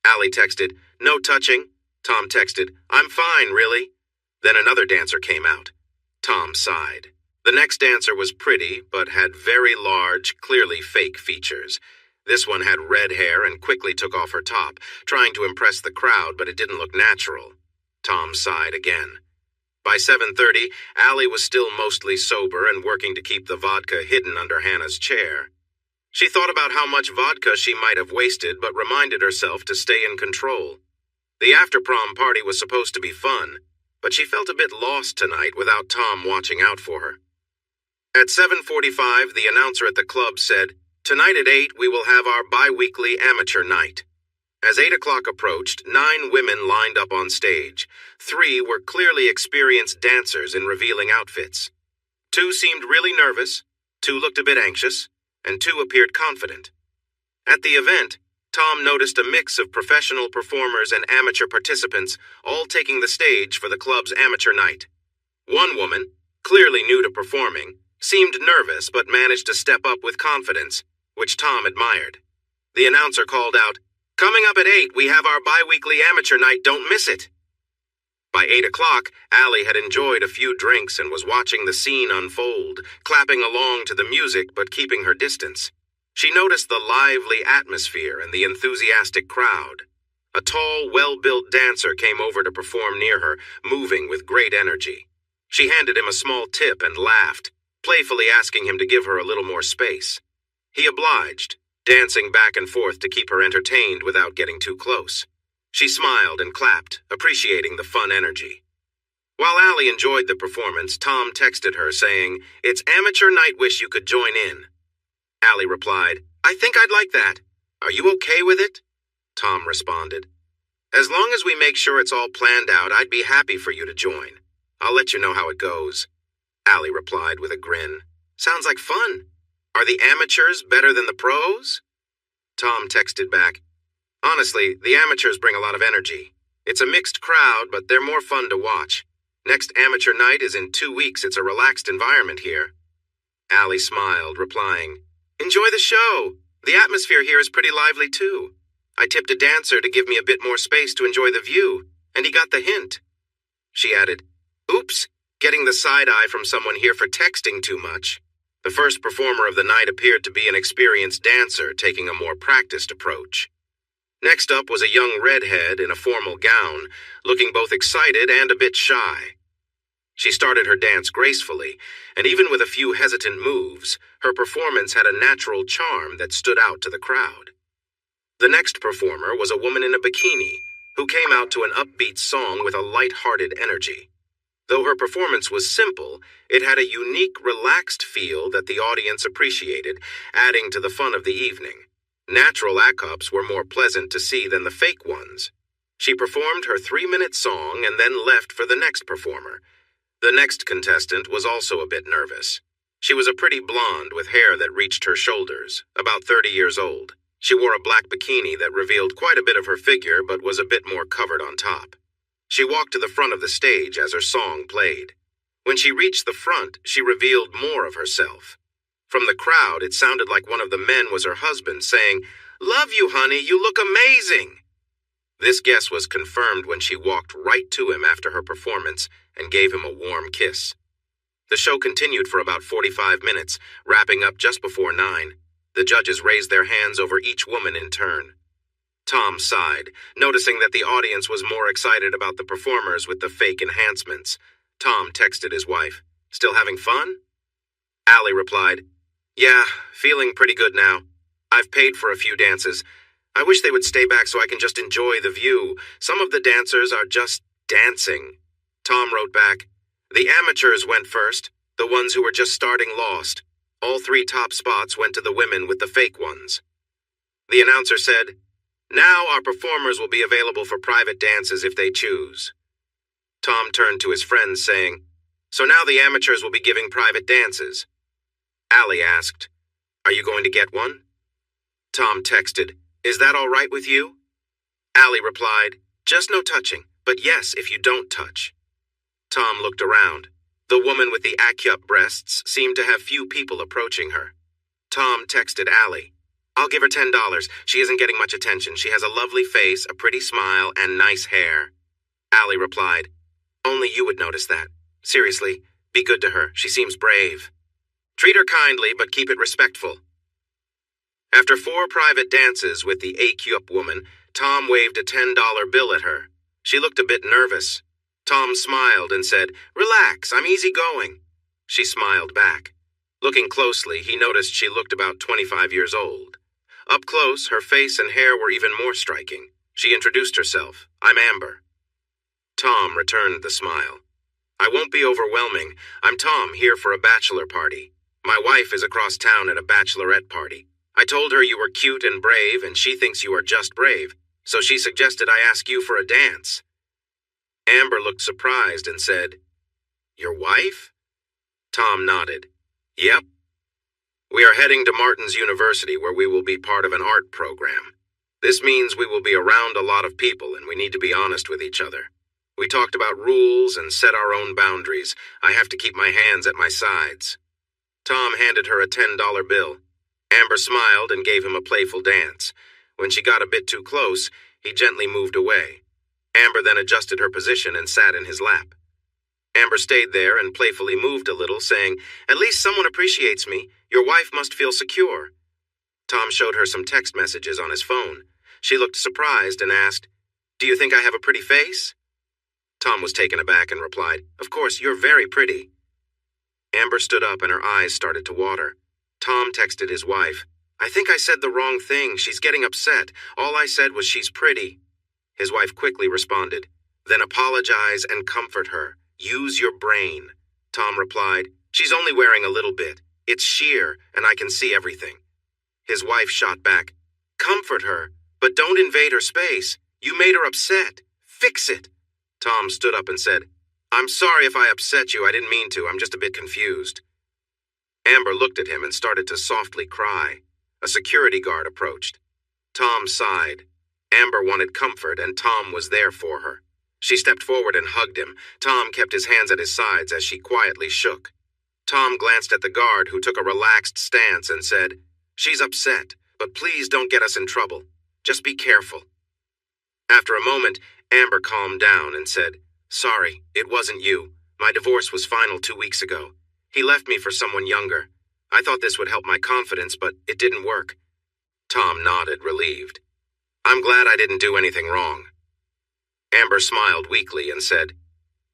Speaker 1: Allie texted, "No touching." Tom texted, "I'm fine, really." Then another dancer came out. Tom sighed. The next dancer was pretty, but had very large, clearly fake features. This one had red hair and quickly took off her top, trying to impress the crowd, but it didn't look natural. Tom sighed again. By 7:30, Allie was still mostly sober and working to keep the vodka hidden under Hannah's chair. She thought about how much vodka she might have wasted, but reminded herself to stay in control. The after-prom party was supposed to be fun, but she felt a bit lost tonight without Tom watching out for her. At 7:45, the announcer at the club said, "Tonight at 8, we will have our bi-weekly amateur night." As 8 o'clock approached, 9 women lined up on stage. 3 were clearly experienced dancers in revealing outfits. 2 seemed really nervous, 2 looked a bit anxious, and 2 appeared confident. At the event, Tom noticed a mix of professional performers and amateur participants, all taking the stage for the club's amateur night. One woman, clearly new to performing, seemed nervous but managed to step up with confidence, which Tom admired. The announcer called out, "Coming up at 8, we have our bi-weekly amateur night, don't miss it." By 8 o'clock, Allie had enjoyed a few drinks and was watching the scene unfold, clapping along to the music but keeping her distance. She noticed the lively atmosphere and the enthusiastic crowd. A tall, well-built dancer came over to perform near her, moving with great energy. She handed him a small tip and laughed, playfully asking him to give her a little more space. He obliged, dancing back and forth to keep her entertained without getting too close. She smiled and clapped, appreciating the fun energy. While Allie enjoyed the performance, Tom texted her saying, "It's amateur night, wish you could join in." Allie replied, "I think I'd like that. Are you okay with it?" Tom responded, "As long as we make sure it's all planned out, I'd be happy for you to join. I'll let you know how it goes." Allie replied with a grin, "Sounds like fun. Are the amateurs better than the pros?" Tom texted back, "Honestly, the amateurs bring a lot of energy. It's a mixed crowd, but they're more fun to watch. Next amateur night is in 2 weeks. It's a relaxed environment here." Allie smiled, replying, "Enjoy the show. The atmosphere here is pretty lively too. I tipped a dancer to give me a bit more space to enjoy the view, and he got the hint." She added, "Oops, getting the side eye from someone here for texting too much." The first performer of the night appeared to be an experienced dancer, taking a more practiced approach. Next up was a young redhead in a formal gown, looking both excited and a bit shy. She started her dance gracefully, and even with a few hesitant moves, her performance had a natural charm that stood out to the crowd. The next performer was a woman in a bikini, who came out to an upbeat song with a light-hearted energy. Though her performance was simple, it had a unique, relaxed feel that the audience appreciated, adding to the fun of the evening. Natural acts were more pleasant to see than the fake ones. She performed her 3-minute song and then left for the next performer. The next contestant was also a bit nervous. She was a pretty blonde with hair that reached her shoulders, about 30 years old. She wore a black bikini that revealed quite a bit of her figure but was a bit more covered on top. She walked to the front of the stage as her song played. When she reached the front, she revealed more of herself. From the crowd, it sounded like one of the men was her husband, saying, "Love you, honey, you look amazing." This guess was confirmed when she walked right to him after her performance and gave him a warm kiss. The show continued for about 45 minutes, wrapping up just before 9. The judges raised their hands over each woman in turn. Tom sighed, noticing that the audience was more excited about the performers with the fake enhancements. Tom texted his wife, "Still having fun?" Allie replied, "Yeah, feeling pretty good now. I've paid for a few dances. I wish they would stay back so I can just enjoy the view. Some of the dancers are just dancing." Tom wrote back, "The amateurs went first. The ones who were just starting lost. All 3 top spots went to the women with the fake ones." The announcer said, "Now our performers will be available for private dances if they choose." Tom turned to his friends saying, "So now the amateurs will be giving private dances." Allie asked, "Are you going to get one?" Tom texted, "Is that all right with you?" Allie replied, "Just no touching, but yes if you don't touch." Tom looked around. The woman with the act-up breasts seemed to have few people approaching her. Tom texted Allie, "I'll give her $10. She isn't getting much attention. She has a lovely face, a pretty smile, and nice hair." Allie replied, "Only you would notice that. Seriously, be good to her. She seems brave. Treat her kindly, but keep it respectful." After 4 private dances with the AQ-up woman, Tom waved a $10 bill at her. She looked a bit nervous. Tom smiled and said, "Relax, I'm easygoing." She smiled back. Looking closely, he noticed she looked about 25 years old. Up close, her face and hair were even more striking. She introduced herself, "I'm Amber." Tom returned the smile. "I won't be overwhelming. I'm Tom, here for a bachelor party. My wife is across town at a bachelorette party. I told her you were cute and brave, and she thinks you are just brave, so she suggested I ask you for a dance." Amber looked surprised and said, "Your wife?" Tom nodded. "Yep. We are heading to Martin's University, where we will be part of an art program. This means we will be around a lot of people, and we need to be honest with each other. We talked about rules and set our own boundaries. I have to keep my hands at my sides." Tom handed her a $10 bill. Amber smiled and gave him a playful dance. When she got a bit too close, he gently moved away. Amber then adjusted her position and sat in his lap. Amber stayed there and playfully moved a little, saying, "At least someone appreciates me. Your wife must feel secure." Tom showed her some text messages on his phone. She looked surprised and asked, "Do you think I have a pretty face?" Tom was taken aback and replied, "Of course, you're very pretty." Amber stood up and her eyes started to water. Tom texted his wife, "I think I said the wrong thing. She's getting upset. All I said was she's pretty." His wife quickly responded, "Then apologize and comfort her. Use your brain." Tom replied, "She's only wearing a little bit. It's sheer, and I can see everything." His wife shot back, "Comfort her, but don't invade her space. You made her upset. Fix it." Tom stood up and said, "I'm sorry if I upset you. I didn't mean to. I'm just a bit confused." Amber looked at him and started to softly cry. A security guard approached. Tom sighed. Amber wanted comfort, and Tom was there for her. She stepped forward and hugged him. Tom kept his hands at his sides as she quietly shook. Tom glanced at the guard, who took a relaxed stance and said, "She's upset, but please don't get us in trouble. Just be careful." After a moment, Amber calmed down and said, Sorry, it wasn't you. My divorce was final 2 weeks ago. He left me for someone younger. I thought this would help my confidence, but it didn't work. Tom nodded, relieved. I'm glad I didn't do anything wrong. Amber smiled weakly and said,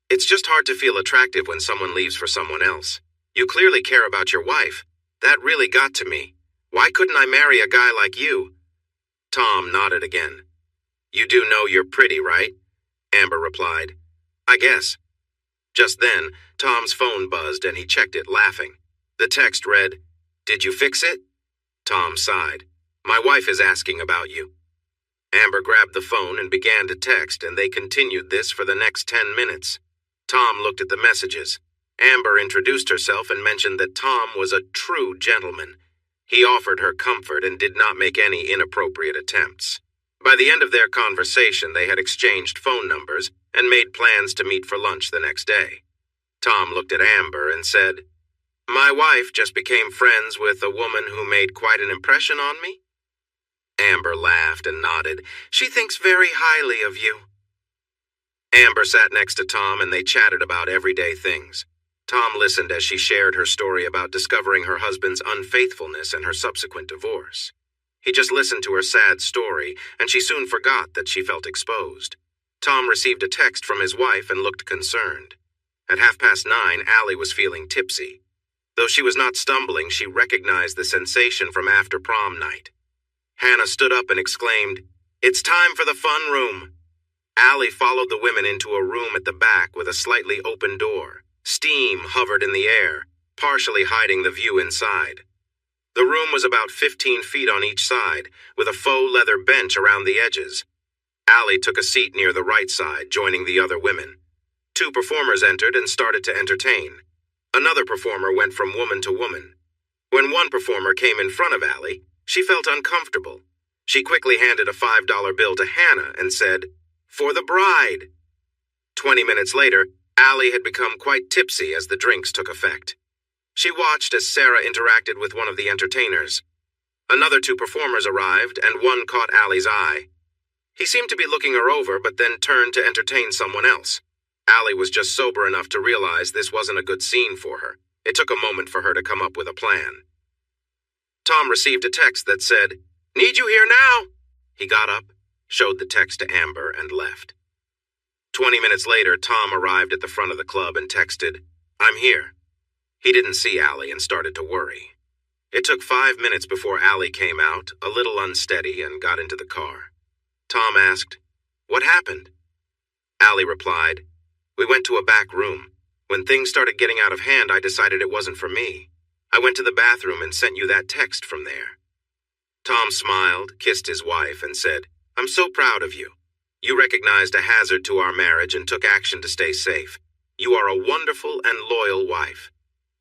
Speaker 1: It's just hard to feel attractive when someone leaves for someone else. You clearly care about your wife. That really got to me. Why couldn't I marry a guy like you? Tom nodded again. You do know you're pretty, right? Amber replied. I guess. Just then, Tom's phone buzzed and he checked it, laughing. The text read, Did you fix it? Tom sighed. My wife is asking about you. Amber grabbed the phone and began to text, and they continued this for the next 10 minutes. Tom looked at the messages. Amber introduced herself and mentioned that Tom was a true gentleman. He offered her comfort and did not make any inappropriate attempts. By the end of their conversation, they had exchanged phone numbers and made plans to meet for lunch the next day. Tom looked at Amber and said, My wife just became friends with a woman who made quite an impression on me. Amber laughed and nodded. She thinks very highly of you. Amber sat next to Tom and they chatted about everyday things. Tom listened as she shared her story about discovering her husband's unfaithfulness and her subsequent divorce. He just listened to her sad story, and she soon forgot that she felt exposed. Tom received a text from his wife and looked concerned. At 9:30, Allie was feeling tipsy. Though she was not stumbling, she recognized the sensation from after prom night. Hannah stood up and exclaimed, It's time for the fun room. Allie followed the women into a room at the back with a slightly open door. Steam hovered in the air, partially hiding the view inside. The room was about 15 feet on each side, with a faux leather bench around the edges. Allie took a seat near the right side, joining the other women. 2 performers entered and started to entertain. Another performer went from woman to woman. When one performer came in front of Allie, she felt uncomfortable. She quickly handed a $5 bill to Hannah and said, For the bride. 20 minutes later, Allie had become quite tipsy as the drinks took effect. She watched as Sarah interacted with one of the entertainers. Another 2 performers arrived, and one caught Allie's eye. He seemed to be looking her over, but then turned to entertain someone else. Allie was just sober enough to realize this wasn't a good scene for her. It took a moment for her to come up with a plan. Tom received a text that said, Need you here now? He got up, showed the text to Amber, and left. 20 minutes later, Tom arrived at the front of the club and texted, I'm here. He didn't see Allie and started to worry. It took 5 minutes before Allie came out, a little unsteady, and got into the car. Tom asked, What happened? Allie replied, We went to a back room. When things started getting out of hand, I decided it wasn't for me. I went to the bathroom and sent you that text from there. Tom smiled, kissed his wife, and said, I'm so proud of you. You recognized a hazard to our marriage and took action to stay safe. You are a wonderful and loyal wife.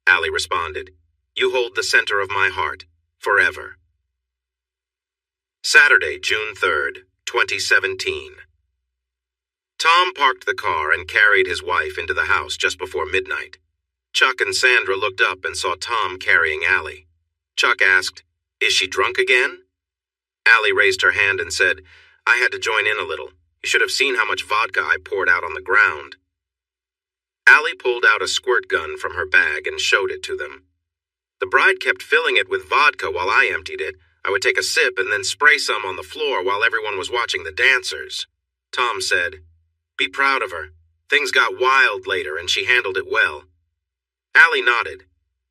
Speaker 1: Allie responded, You hold the center of my heart, forever. Saturday, June 3rd, 2017. Tom parked the car and carried his wife into the house just before midnight. Chuck and Sandra looked up and saw Tom carrying Allie. Chuck asked, Is she drunk again? Allie raised her hand and said, I had to join in a little. You should have seen how much vodka I poured out on the ground. Allie pulled out a squirt gun from her bag and showed it to them. The bride kept filling it with vodka while I emptied it. I would take a sip and then spray some on the floor while everyone was watching the dancers. Tom said, Be proud of her. Things got wild later and she handled it well. Allie nodded.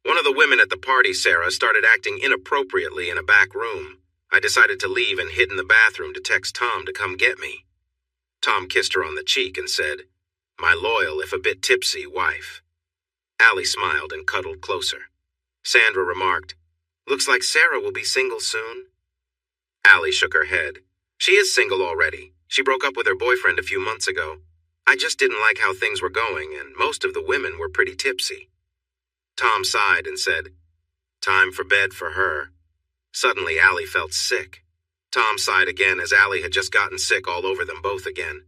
Speaker 1: One of the women at the party, Sarah, started acting inappropriately in a back room. I decided to leave and hid in the bathroom to text Tom to come get me. Tom kissed her on the cheek and said, My loyal, if a bit tipsy, wife. Allie smiled and cuddled closer. Sandra remarked, Looks like Sarah will be single soon. Allie shook her head. She is single already. She broke up with her boyfriend a few months ago. I just didn't like how things were going, and most of the women were pretty tipsy. Tom sighed and said, Time for bed for her. Suddenly, Allie felt sick. Tom sighed again as Allie had just gotten sick all over them both again.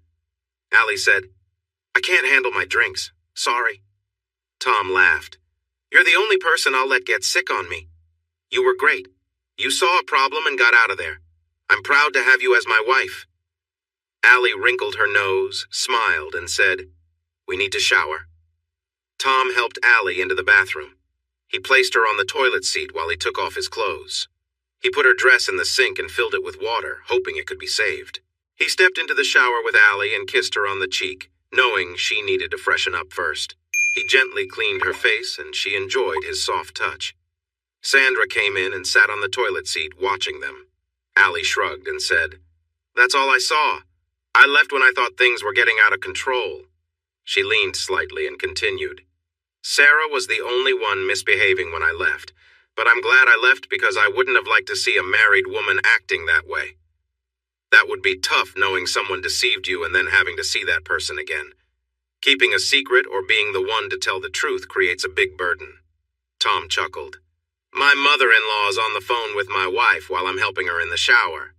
Speaker 1: Allie said, I can't handle my drinks. Sorry. Tom laughed. You're the only person I'll let get sick on me. You were great. You saw a problem and got out of there. I'm proud to have you as my wife. Allie wrinkled her nose, smiled, and said, We need to shower. Tom helped Allie into the bathroom. He placed her on the toilet seat while he took off his clothes. He put her dress in the sink and filled it with water, hoping it could be saved. He stepped into the shower with Allie and kissed her on the cheek, knowing she needed to freshen up first. He gently cleaned her face, and she enjoyed his soft touch. Sandra came in and sat on the toilet seat, watching them. Allie shrugged and said, "That's all I saw. I left when I thought things were getting out of control." She leaned slightly and continued, "Sarah was the only one misbehaving when I left, but I'm glad I left because I wouldn't have liked to see a married woman acting that way. That would be tough knowing someone deceived you and then having to see that person again. Keeping a secret or being the one to tell the truth creates a big burden." Tom chuckled. "My mother-in-law's on the phone with my wife while I'm helping her in the shower."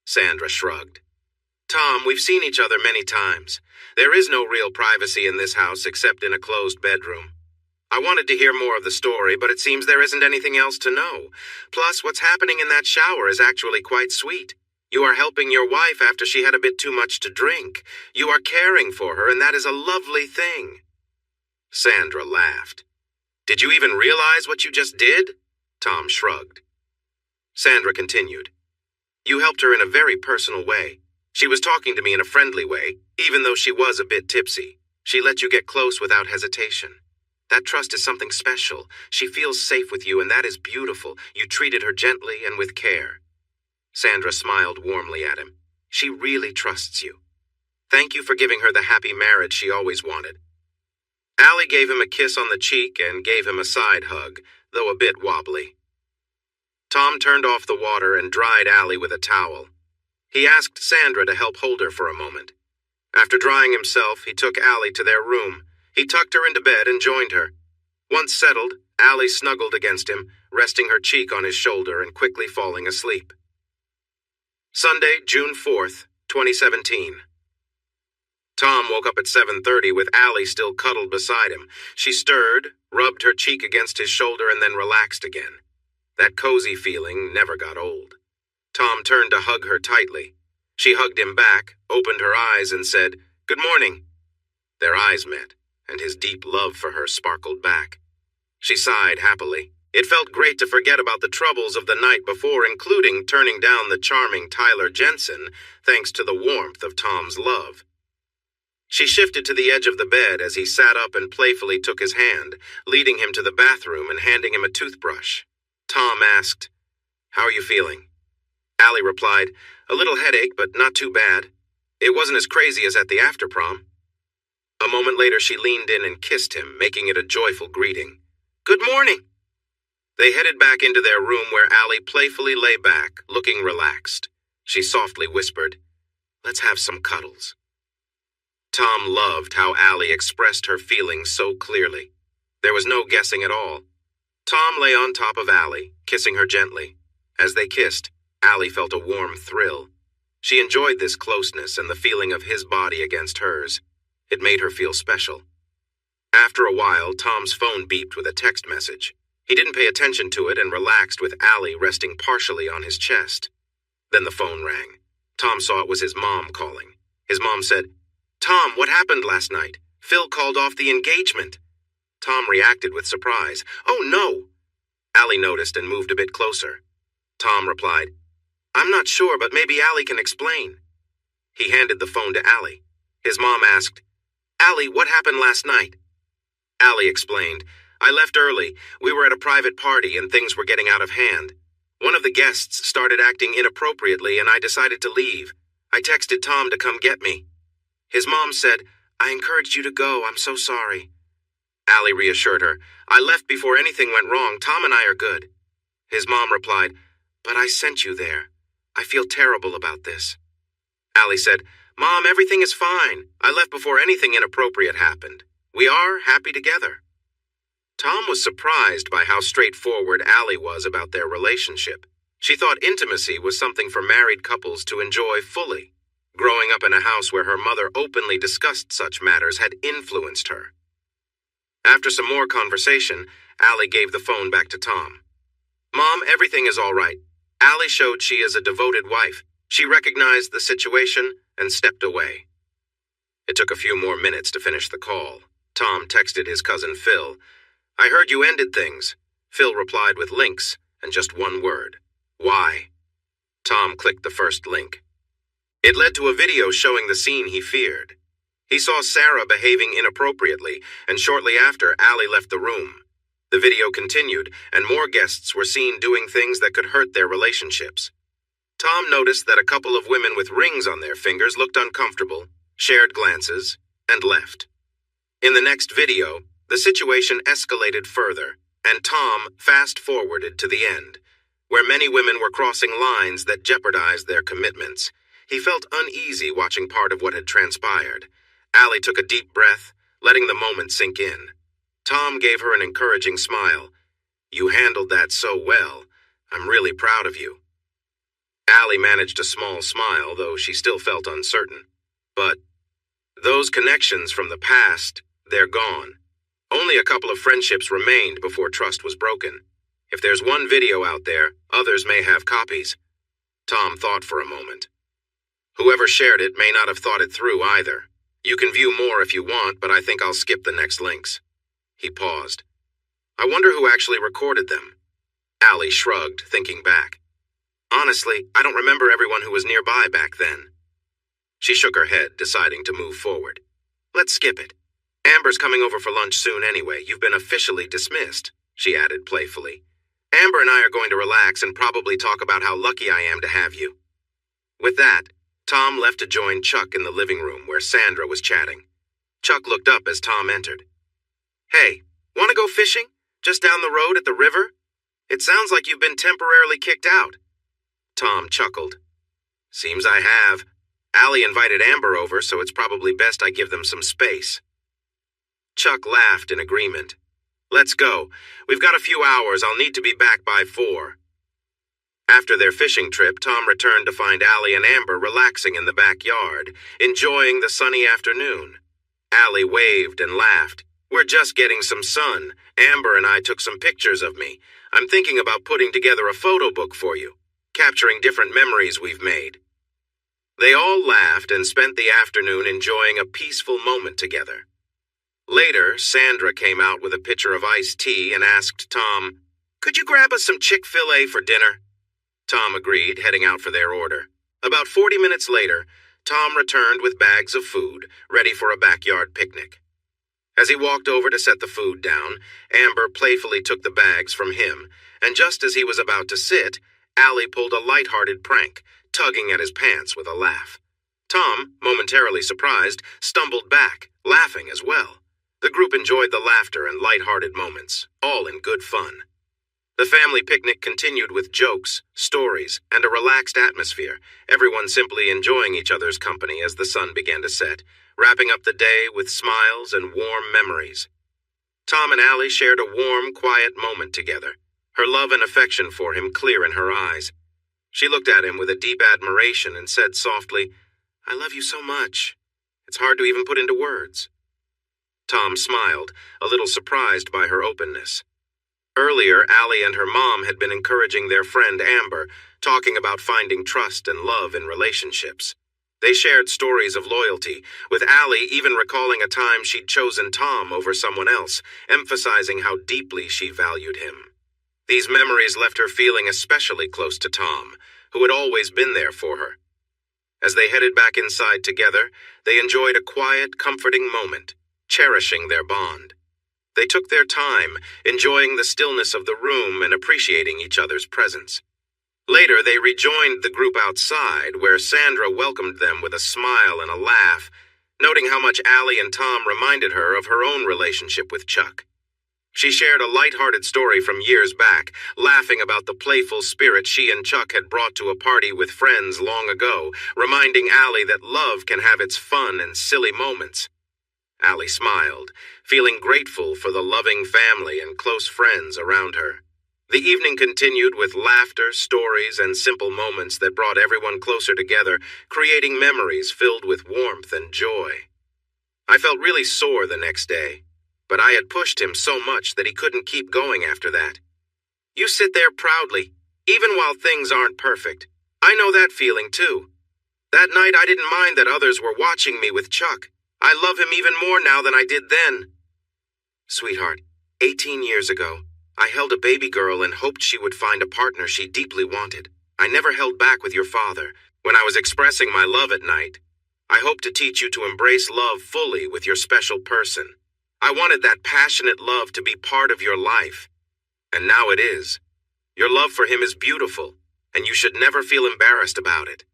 Speaker 1: Sandra shrugged. "Tom, we've seen each other many times. There is no real privacy in this house except in a closed bedroom. I wanted to hear more of the story, but it seems there isn't anything else to know. Plus, what's happening in that shower is actually quite sweet. You are helping your wife after she had a bit too much to drink. You are caring for her, and that is a lovely thing." Sandra laughed. "Did you even realize what you just did?" Tom shrugged. Sandra continued, "You helped her in a very personal way. She was talking to me in a friendly way, even though she was a bit tipsy. She let you get close without hesitation. That trust is something special. She feels safe with you, and that is beautiful. You treated her gently and with care." Sandra smiled warmly at him. "She really trusts you. Thank you for giving her the happy marriage she always wanted." Allie gave him a kiss on the cheek and gave him a side hug, though a bit wobbly. Tom turned off the water and dried Allie with a towel. He asked Sandra to help hold her for a moment. After drying himself, he took Allie to their room. He tucked her into bed and joined her. Once settled, Allie snuggled against him, resting her cheek on his shoulder and quickly falling asleep. Sunday, June 4th, 2017. Tom woke up at 7:30 with Allie still cuddled beside him. She stirred, rubbed her cheek against his shoulder, and then relaxed again. That cozy feeling never got old. Tom turned to hug her tightly. She hugged him back, opened her eyes, and said, "Good morning." Their eyes met, and his deep love for her sparkled back. She sighed happily. It felt great to forget about the troubles of the night before, including turning down the charming Tyler Jensen, thanks to the warmth of Tom's love. She shifted to the edge of the bed as he sat up and playfully took his hand, leading him to the bathroom and handing him a toothbrush. Tom asked, "How are you feeling?" Allie replied, "A little headache, but not too bad. It wasn't as crazy as at the after-prom." A moment later, she leaned in and kissed him, making it a joyful greeting. "Good morning." They headed back into their room where Allie playfully lay back, looking relaxed. She softly whispered, "Let's have some cuddles." Tom loved how Allie expressed her feelings so clearly. There was no guessing at all. Tom lay on top of Allie, kissing her gently. As they kissed, Allie felt a warm thrill. She enjoyed this closeness and the feeling of his body against hers. It made her feel special. After a while, Tom's phone beeped with a text message. He didn't pay attention to it and relaxed with Allie resting partially on his chest. Then the phone rang. Tom saw it was his mom calling. His mom said, "Tom, what happened last night? Phil called off the engagement." Tom reacted with surprise. "Oh, no." Allie noticed and moved a bit closer. Tom replied, "I'm not sure, but maybe Allie can explain." He handed the phone to Allie. His mom asked, "Allie, what happened last night?" Allie explained, "I left early. We were at a private party and things were getting out of hand. One of the guests started acting inappropriately and I decided to leave. I texted Tom to come get me. His mom said, 'I encouraged you to go. I'm so sorry.' Allie reassured her, 'I left before anything went wrong. Tom and I are good.' His mom replied, 'But I sent you there. I feel terrible about this.' Allie said, 'Mom, everything is fine. I left before anything inappropriate happened. We are happy together.' Tom was surprised by how straightforward Allie was about their relationship. She thought intimacy was something for married couples to enjoy fully. Growing up in a house where her mother openly discussed such matters had influenced her. After some more conversation, Allie gave the phone back to Tom. "Mom, everything is all right. Allie showed she is a devoted wife. She recognized the situation and stepped away." It took a few more minutes to finish the call. Tom texted his cousin Phil. "I heard you ended things." Phil replied with links and just one word. "Why?" Tom clicked the first link. It led to a video showing the scene he feared. He saw Sarah behaving inappropriately, and shortly after, Allie left the room. The video continued, and more guests were seen doing things that could hurt their relationships. Tom noticed that a couple of women with rings on their fingers looked uncomfortable, shared glances, and left. In the next video, the situation escalated further, and Tom fast-forwarded to the end, where many women were crossing lines that jeopardized their commitments. He felt uneasy watching part of what had transpired. Allie took a deep breath, letting the moment sink in. Tom gave her an encouraging smile. "You handled that so well. I'm really proud of you." Allie managed a small smile, though she still felt uncertain. But those connections from the past, they're gone. Only a couple of friendships remained before trust was broken. If there's one video out there, others may have copies. Tom thought for a moment. Whoever shared it may not have thought it through either. You can view more if you want, but I think I'll skip the next links. He paused. I wonder who actually recorded them. Allie shrugged, thinking back. Honestly, I don't remember everyone who was nearby back then. She shook her head, deciding to move forward. Let's skip it. Amber's coming over for lunch soon anyway. You've been officially dismissed, she added playfully. Amber and I are going to relax and probably talk about how lucky I am to have you. With that, Tom left to join Chuck in the living room where Sandra was chatting. Chuck looked up as Tom entered. Hey, want to go fishing? Just down the road at the river? It sounds like you've been temporarily kicked out. Tom chuckled. Seems I have. Allie invited Amber over, so it's probably best I give them some space. Chuck laughed in agreement. Let's go. We've got a few hours. I'll need to be back by 4. After their fishing trip, Tom returned to find Allie and Amber relaxing in the backyard, enjoying the sunny afternoon. Allie waved and laughed. We're just getting some sun. Amber and I took some pictures of me. I'm thinking about putting together a photo book for you, capturing different memories we've made. They all laughed and spent the afternoon enjoying a peaceful moment together. Later, Sandra came out with a pitcher of iced tea and asked Tom, Could you grab us some Chick-fil-A for dinner? Tom agreed, heading out for their order. About 40 minutes later, Tom returned with bags of food, ready for a backyard picnic. As he walked over to set the food down, Amber playfully took the bags from him, and just as he was about to sit, Allie pulled a light-hearted prank, tugging at his pants with a laugh. Tom, momentarily surprised, stumbled back, laughing as well. The group enjoyed the laughter and light-hearted moments, all in good fun. The family picnic continued with jokes, stories, and a relaxed atmosphere, everyone simply enjoying each other's company as the sun began to set, wrapping up the day with smiles and warm memories. Tom and Allie shared a warm, quiet moment together, her love and affection for him clear in her eyes. She looked at him with a deep admiration and said softly, I love you so much. It's hard to even put into words. Tom smiled, a little surprised by her openness. Earlier, Allie and her mom had been encouraging their friend Amber, talking about finding trust and love in relationships. They shared stories of loyalty, with Allie even recalling a time she'd chosen Tom over someone else, emphasizing how deeply she valued him. These memories left her feeling especially close to Tom, who had always been there for her. As they headed back inside together, they enjoyed a quiet, comforting moment, cherishing their bond. They took their time, enjoying the stillness of the room and appreciating each other's presence. Later, they rejoined the group outside, where Sandra welcomed them with a smile and a laugh, noting how much Allie and Tom reminded her of her own relationship with Chuck. She shared a light-hearted story from years back, laughing about the playful spirit she and Chuck had brought to a party with friends long ago, reminding Allie that love can have its fun and silly moments. Allie smiled, feeling grateful for the loving family and close friends around her. The evening continued with laughter, stories, and simple moments that brought everyone closer together, creating memories filled with warmth and joy. I felt really sore the next day, but I had pushed him so much that he couldn't keep going after that. You sit there proudly, even while things aren't perfect. I know that feeling too. That night I didn't mind that others were watching me with Chuck. I I love him even more now than I did then. Sweetheart, 18 years ago, I held a baby girl and hoped she would find a partner she deeply wanted. I never held back with your father when I was expressing my love at night. I hope to teach you to embrace love fully with your special person. I wanted that passionate love to be part of your life. And now it is. Your love for him is beautiful, and you should never feel embarrassed about it.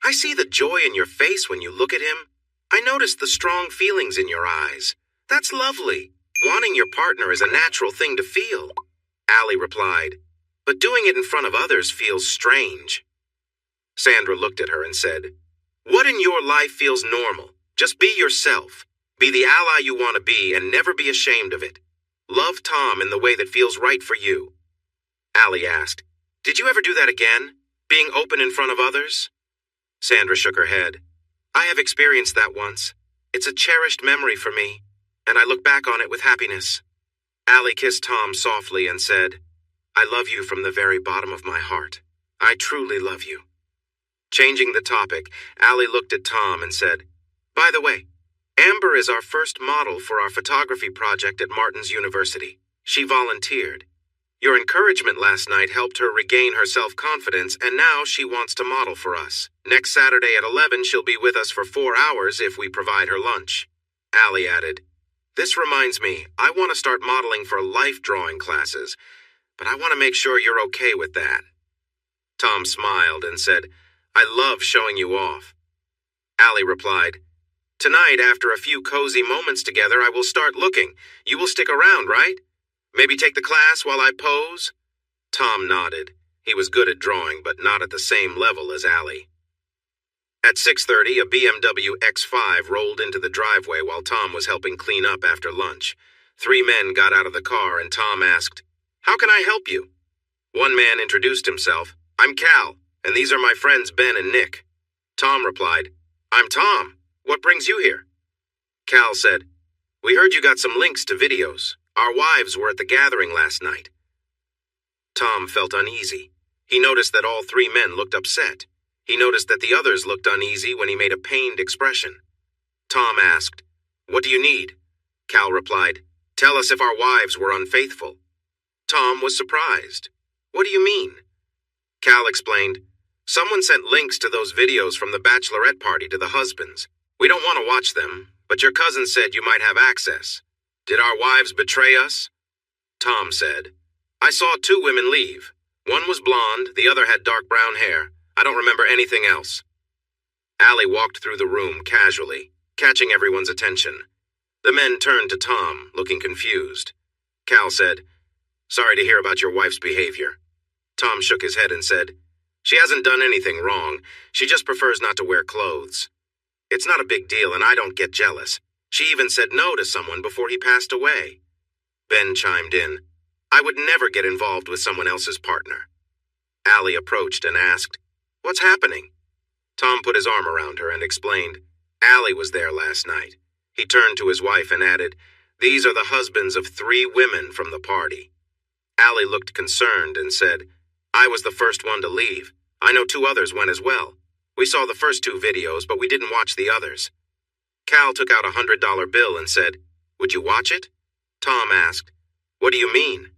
Speaker 1: I see the joy in your face when you look at him. I notice the strong feelings in your eyes. That's lovely. Wanting your partner is a natural thing to feel. Allie replied, but doing it in front of others feels strange. Sandra looked at her and said, what in your life feels normal? Just be yourself. Be the ally you want to be and never be ashamed of it. Love Tom in the way that feels right for you. Allie asked, did you ever do that again? Being open in front of others? Sandra shook her head. I have experienced that once. It's a cherished memory for me, and I look back on it with happiness. Allie kissed Tom softly and said, I love you from the very bottom of my heart. I truly love you. Changing the topic, Allie looked at Tom and said, by the way, Amber is our first model for our photography project at Martin's University. She volunteered. Your encouragement last night helped her regain her self-confidence, and now she wants to model for us. Next Saturday at 11, she'll be with us for 4 hours if we provide her lunch. Allie added, this reminds me, I want to start modeling for life drawing classes, but I want to make sure you're okay with that. Tom smiled and said, I love showing you off. Allie replied, tonight, after a few cozy moments together, I will start looking. You will stick around, right? Maybe take the class while I pose? Tom nodded. He was good at drawing, but not at the same level as Allie. At 6:30, a BMW X5 rolled into the driveway while Tom was helping clean up after lunch. 3 men got out of the car and Tom asked, how can I help you? One man introduced himself. I'm Cal, and these are my friends Ben and Nick. Tom replied, I'm Tom. What brings you here? Cal said, we heard you got some links to videos. Our wives were at the gathering last night. Tom felt uneasy. He noticed that all 3 men looked upset. He noticed that the others looked uneasy when he made a pained expression. Tom asked, what do you need? Cal replied, tell us if our wives were unfaithful. Tom was surprised. What do you mean? Cal explained, someone sent links to those videos from the bachelorette party to the husbands. We don't want to watch them, but your cousin said you might have access. Did our wives betray us? Tom said, I saw 2 women leave. One was blonde, the other had dark brown hair. I don't remember anything else. Allie walked through the room casually, catching everyone's attention. The men turned to Tom, looking confused. Cal said, sorry to hear about your wife's behavior. Tom shook his head and said, she hasn't done anything wrong. She just prefers not to wear clothes. It's not a big deal and I don't get jealous. She even said no to someone before he passed away. Ben chimed in, I would never get involved with someone else's partner. Allie approached and asked, what's happening? Tom put his arm around her and explained, Allie was there last night. He turned to his wife and added, these are the husbands of 3 women from the party. Allie looked concerned and said, I was the first one to leave. I know 2 others went as well. We saw the first 2 videos, but we didn't watch the others. Cal took out a $100 bill and said, would you watch it? Tom asked, what do you mean?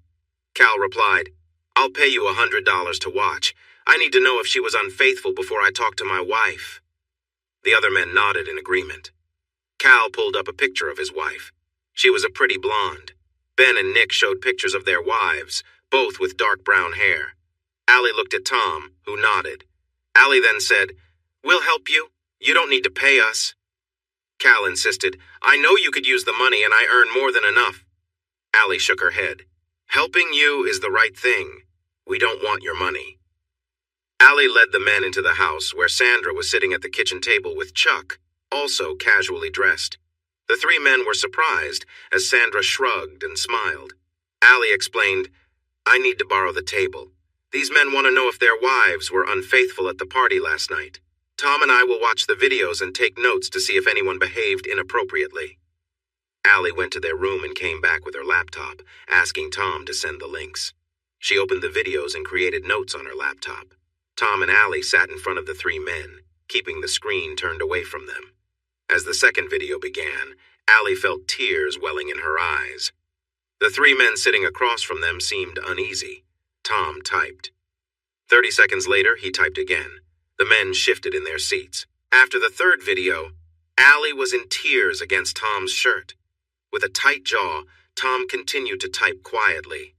Speaker 1: Cal replied, I'll pay you $100 to watch. I need to know if she was unfaithful before I talk to my wife. The other men nodded in agreement. Cal pulled up a picture of his wife. She was a pretty blonde. Ben and Nick showed pictures of their wives, both with dark brown hair. Allie looked at Tom, who nodded. Allie then said, we'll help you. You don't need to pay us. Cal insisted, I know you could use the money and I earn more than enough. Allie shook her head. Helping you is the right thing. We don't want your money. Allie led the men into the house where Sandra was sitting at the kitchen table with Chuck, also casually dressed. The 3 men were surprised as Sandra shrugged and smiled. Allie explained, I need to borrow the table. These men want to know if their wives were unfaithful at the party last night. Tom and I will watch the videos and take notes to see if anyone behaved inappropriately. Allie went to their room and came back with her laptop, asking Tom to send the links. She opened the videos and created notes on her laptop. Tom and Allie sat in front of the 3 men, keeping the screen turned away from them. As the second video began, Allie felt tears welling in her eyes. The three men sitting across from them seemed uneasy. Tom typed. 30 seconds later, he typed again. The men shifted in their seats. After the third video, Allie was in tears against Tom's shirt. With a tight jaw, Tom continued to type quietly.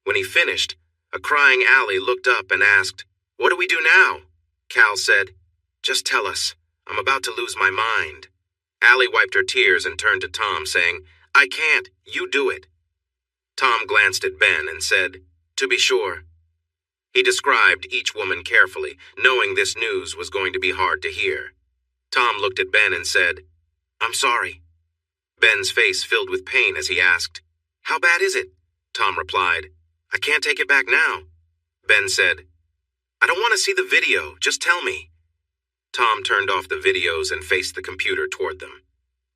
Speaker 1: When he finished, a crying Allie looked up and asked, "What do we do now?" Cal said, "Just tell us. I'm about to lose my mind." Allie wiped her tears and turned to Tom, saying, "I can't. You do it." Tom glanced at Ben and said, "To be sure." He described each woman carefully, knowing this news was going to be hard to hear. Tom looked at Ben and said, "I'm sorry." Ben's face filled with pain as he asked, "How bad is it?" Tom replied, "I can't take it back now." Ben said, "I don't want to see the video, just tell me." Tom turned off the videos and faced the computer toward them.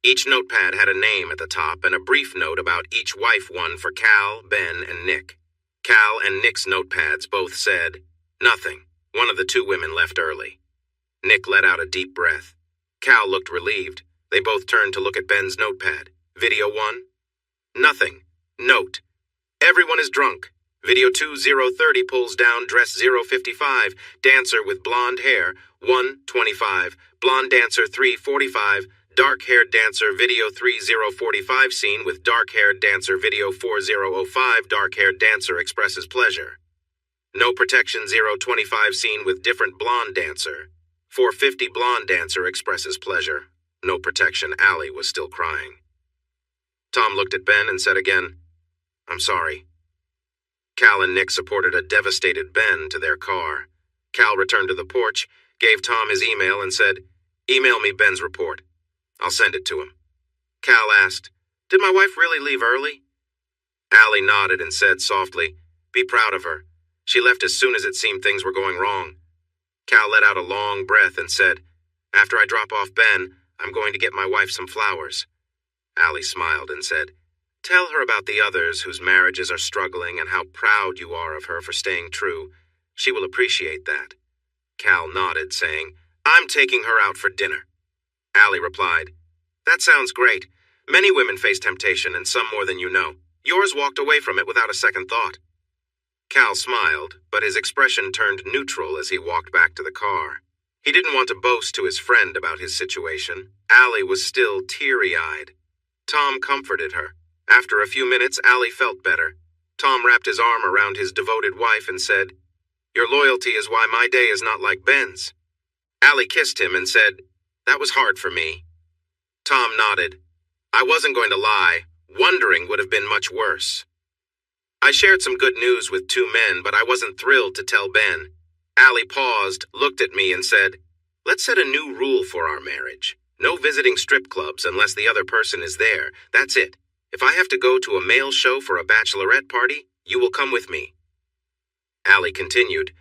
Speaker 1: Each notepad had a name at the top and a brief note about each wife won for Cal, Ben, and Nick. Cal and Nick's notepads both said, "Nothing." One of the two women left early. Nick let out a deep breath. Cal looked relieved. They both turned to look at Ben's notepad. Video 1? Nothing. Note. Everyone is drunk. Video 2:030 pulls down dress 055, dancer with blonde hair, 1:25, blonde dancer 3:45, dark-haired dancer video 30:45 scene with dark-haired dancer video 40:05, dark-haired dancer expresses pleasure. No protection 0:25 scene with different blonde dancer. 4:50 blonde dancer expresses pleasure. No protection. Allie was still crying. Tom looked at Ben and said again, "I'm sorry." Cal and Nick supported a devastated Ben to their car. Cal returned to the porch, gave Tom his email and said, "Email me Ben's report. I'll send it to him." Cal asked, "Did my wife really leave early?" Allie nodded and said softly, "Be proud of her. She left as soon as it seemed things were going wrong." Cal let out a long breath and said, "After I drop off Ben, I'm going to get my wife some flowers." Allie smiled and said, "Tell her about the others whose marriages are struggling and how proud you are of her for staying true. She will appreciate that." Cal nodded, saying, "I'm taking her out for dinner." Allie replied, "That sounds great. Many women face temptation, and some more than you know. Yours walked away from it without a second thought." Cal smiled, but his expression turned neutral as he walked back to the car. He didn't want to boast to his friend about his situation. Allie was still teary-eyed. Tom comforted her. After a few minutes, Allie felt better. Tom wrapped his arm around his devoted wife and said, "Your loyalty is why my day is not like Ben's." Allie kissed him and said, "That was hard for me." Tom nodded. "I wasn't going to lie. Wondering would have been much worse." I shared some good news with two men, but I wasn't thrilled to tell Ben. Allie paused, looked at me and said, "Let's set a new rule for our marriage. No visiting strip clubs unless the other person is there. That's it. If I have to go to a male show for a bachelorette party, you will come with me." Allie continued,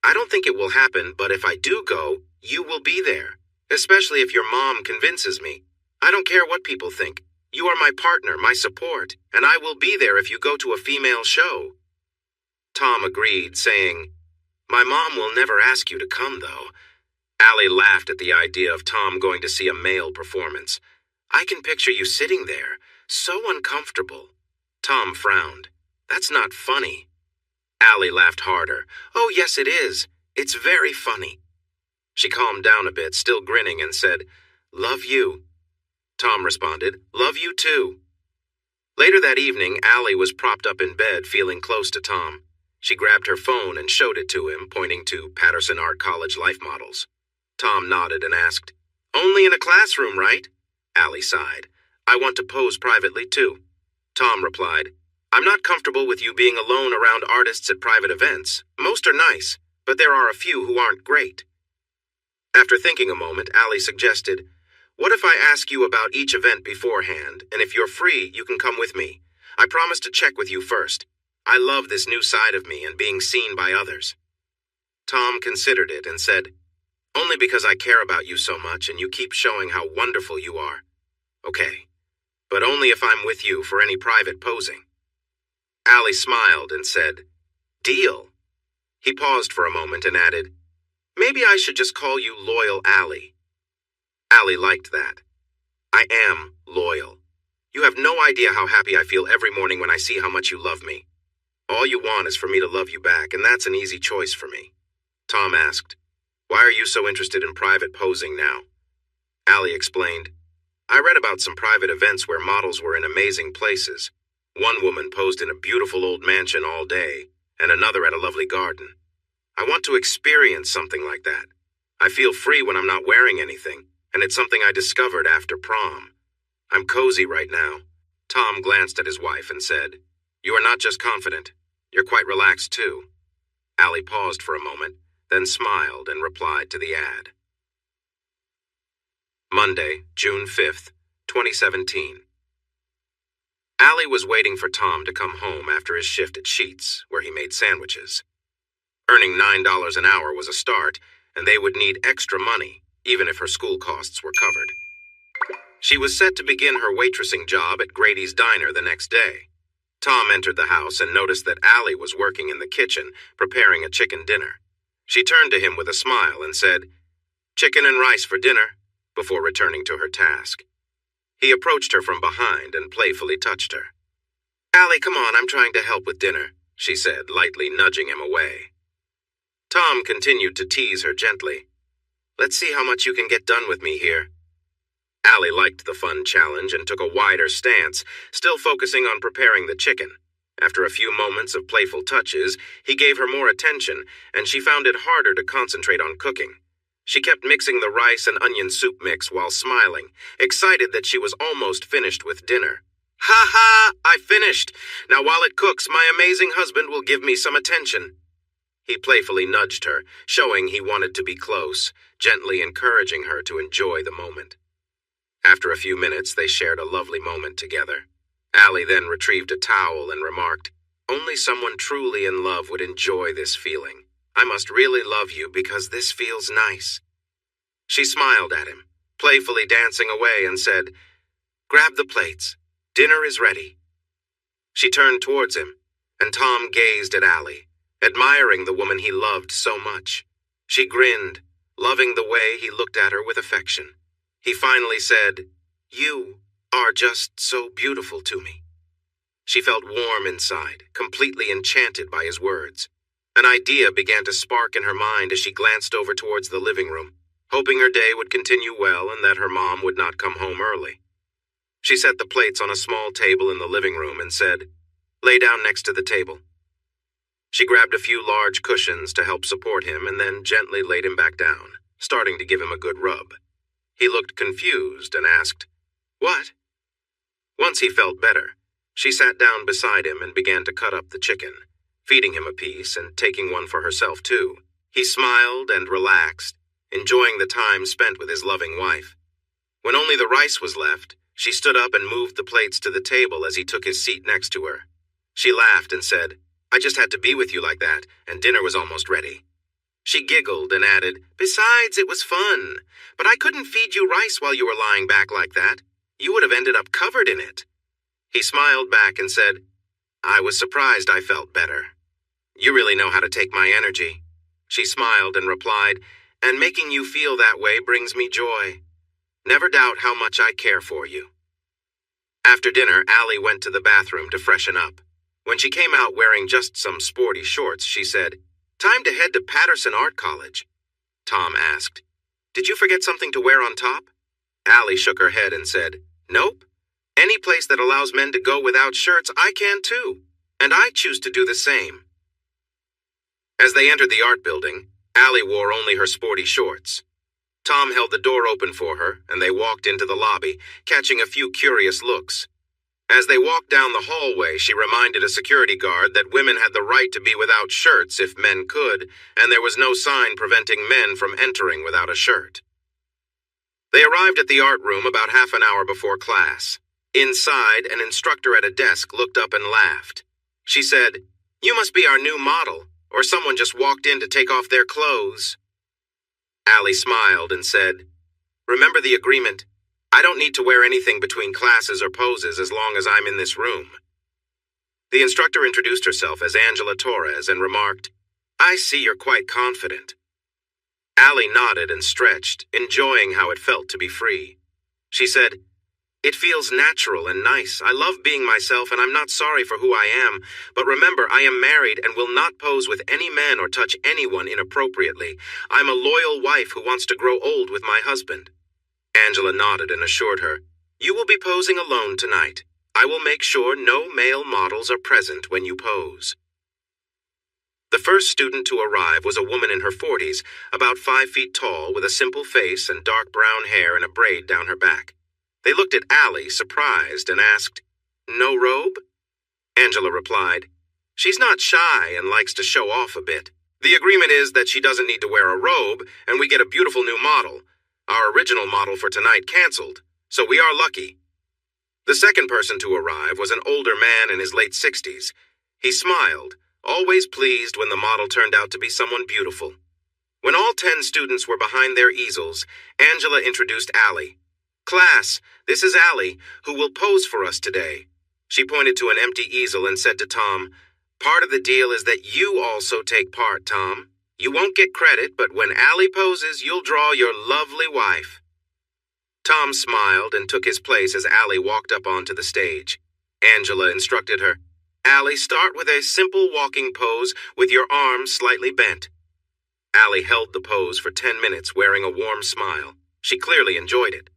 Speaker 1: "I don't think it will happen, but if I do go, you will be there, especially if your mom convinces me. I don't care what people think. You are my partner, my support, and I will be there if you go to a female show." Tom agreed, saying, "My mom will never ask you to come, though." Allie laughed at the idea of Tom going to see a male performance. "I can picture you sitting there, so uncomfortable." Tom frowned. "That's not funny." Allie laughed harder. "Oh, yes, it is. It's very funny." She calmed down a bit, still grinning, and said, "Love you." Tom responded, "Love you too." Later that evening, Allie was propped up in bed, feeling close to Tom. She grabbed her phone and showed it to him, pointing to Patterson Art College life models. Tom nodded and asked, "Only in a classroom, right?" Allie sighed. "I want to pose privately, too." Tom replied, "I'm not comfortable with you being alone around artists at private events. Most are nice, but there are a few who aren't great." After thinking a moment, Allie suggested, "What if I ask you about each event beforehand, and if you're free, you can come with me? I promise to check with you first. I love this new side of me and being seen by others." Tom considered it and said, "Only because I care about you so much and you keep showing how wonderful you are." "Okay, but only if I'm with you for any private posing." Allie smiled and said, "Deal." He paused for a moment and added, "Maybe I should just call you Loyal Allie." Allie liked that. I am loyal. You have no idea how happy I feel every morning when I see how much you love me. All you want is for me to love you back, and that's an easy choice for me. Tom asked, Why are you so interested in private posing now? Allie explained, I read about some private events where models were in amazing places. One woman posed in a beautiful old mansion all day, and another at a lovely garden. I want to experience something like that. I feel free when I'm not wearing anything, and it's something I discovered after prom. I'm cozy right now. Tom glanced at his wife and said, You are not just confident. You're quite relaxed, too. Allie paused for a moment, then smiled and replied to the ad. Monday, June 5th, 2017. Allie was waiting for Tom to come home after his shift at Sheetz, where he made sandwiches. Earning $9 an hour was a start, and they would need extra money, even if her school costs were covered. She was set to begin her waitressing job at Grady's Diner the next day. Tom entered the house and noticed that Allie was working in the kitchen, preparing a chicken dinner. She turned to him with a smile and said, Chicken and rice for dinner, before returning to her task. He approached her from behind and playfully touched her. Allie, come on, I'm trying to help with dinner, she said, lightly nudging him away. Tom continued to tease her gently. Let's see how much you can get done with me here. Allie liked the fun challenge and took a wider stance, still focusing on preparing the chicken. After a few moments of playful touches, he gave her more attention, and she found it harder to concentrate on cooking. She kept mixing the rice and onion soup mix while smiling, excited that she was almost finished with dinner. Ha ha! I finished! Now while it cooks, my amazing husband will give me some attention. He playfully nudged her, showing he wanted to be close, gently encouraging her to enjoy the moment. After a few minutes, they shared a lovely moment together. Allie then retrieved a towel and remarked, Only someone truly in love would enjoy this feeling. I must really love you because this feels nice. She smiled at him, playfully dancing away, and said, Grab the plates. Dinner is ready. She turned towards him, and Tom gazed at Allie, admiring the woman he loved so much. She grinned, loving the way he looked at her with affection. He finally said, You are just so beautiful to me. She felt warm inside, completely enchanted by his words. An idea began to spark in her mind as she glanced over towards the living room, hoping her day would continue well and that her mom would not come home early. She set the plates on a small table in the living room and said, Lay down next to the table. She grabbed a few large cushions to help support him and then gently laid him back down, starting to give him a good rub. He looked confused and asked, What? Once he felt better, she sat down beside him and began to cut up the chicken, feeding him a piece and taking one for herself too. He smiled and relaxed, enjoying the time spent with his loving wife. When only the rice was left, she stood up and moved the plates to the table as he took his seat next to her. She laughed and said, I just had to be with you like that, and dinner was almost ready. She giggled and added, Besides, it was fun, but I couldn't feed you rice while you were lying back like that. You would have ended up covered in it. He smiled back and said, I was surprised I felt better. You really know how to take my energy. She smiled and replied, And making you feel that way brings me joy. Never doubt how much I care for you. After dinner, Allie went to the bathroom to freshen up. When she came out wearing just some sporty shorts, she said, Time to head to Patterson Art College. Tom asked, Did you forget something to wear on top? Allie shook her head and said, Nope. Any place that allows men to go without shirts, I can too. And I choose to do the same. As they entered the art building, Allie wore only her sporty shorts. Tom held the door open for her, and they walked into the lobby, catching a few curious looks. As they walked down the hallway, she reminded a security guard that women had the right to be without shirts if men could, and there was no sign preventing men from entering without a shirt. They arrived at the art room about half an hour before class. Inside, an instructor at a desk looked up and laughed. She said, You must be our new model, or someone just walked in to take off their clothes. Allie smiled and said, Remember the agreement. I don't need to wear anything between classes or poses as long as I'm in this room. The instructor introduced herself as Angela Torres and remarked, I see you're quite confident. Allie nodded and stretched, enjoying how it felt to be free. She said, "It feels natural and nice. I love being myself and I'm not sorry for who I am. But remember, I am married and will not pose with any man or touch anyone inappropriately. I'm a loyal wife who wants to grow old with my husband." Angela nodded and assured her, "You will be posing alone tonight. I will make sure no male models are present when you pose." The first student to arrive was a woman in her 40s, about 5 feet tall, with a simple face and dark brown hair and a braid down her back. They looked at Allie, surprised, and asked, "No robe?" Angela replied, "She's not shy and likes to show off a bit. The agreement is that she doesn't need to wear a robe, and we get a beautiful new model. Our original model for tonight canceled, so we are lucky." The second person to arrive was an older man in his late 60s. He smiled, always pleased when the model turned out to be someone beautiful. When all 10 students were behind their easels, Angela introduced Allie. "Class, this is Allie, who will pose for us today." She pointed to an empty easel and said to Tom, "Part of the deal is that you also take part, Tom. You won't get credit, but when Allie poses, you'll draw your lovely wife." Tom smiled and took his place as Allie walked up onto the stage. Angela instructed her, "Allie, start with a simple walking pose with your arms slightly bent." Allie held the pose for 10 minutes wearing a warm smile. She clearly enjoyed it.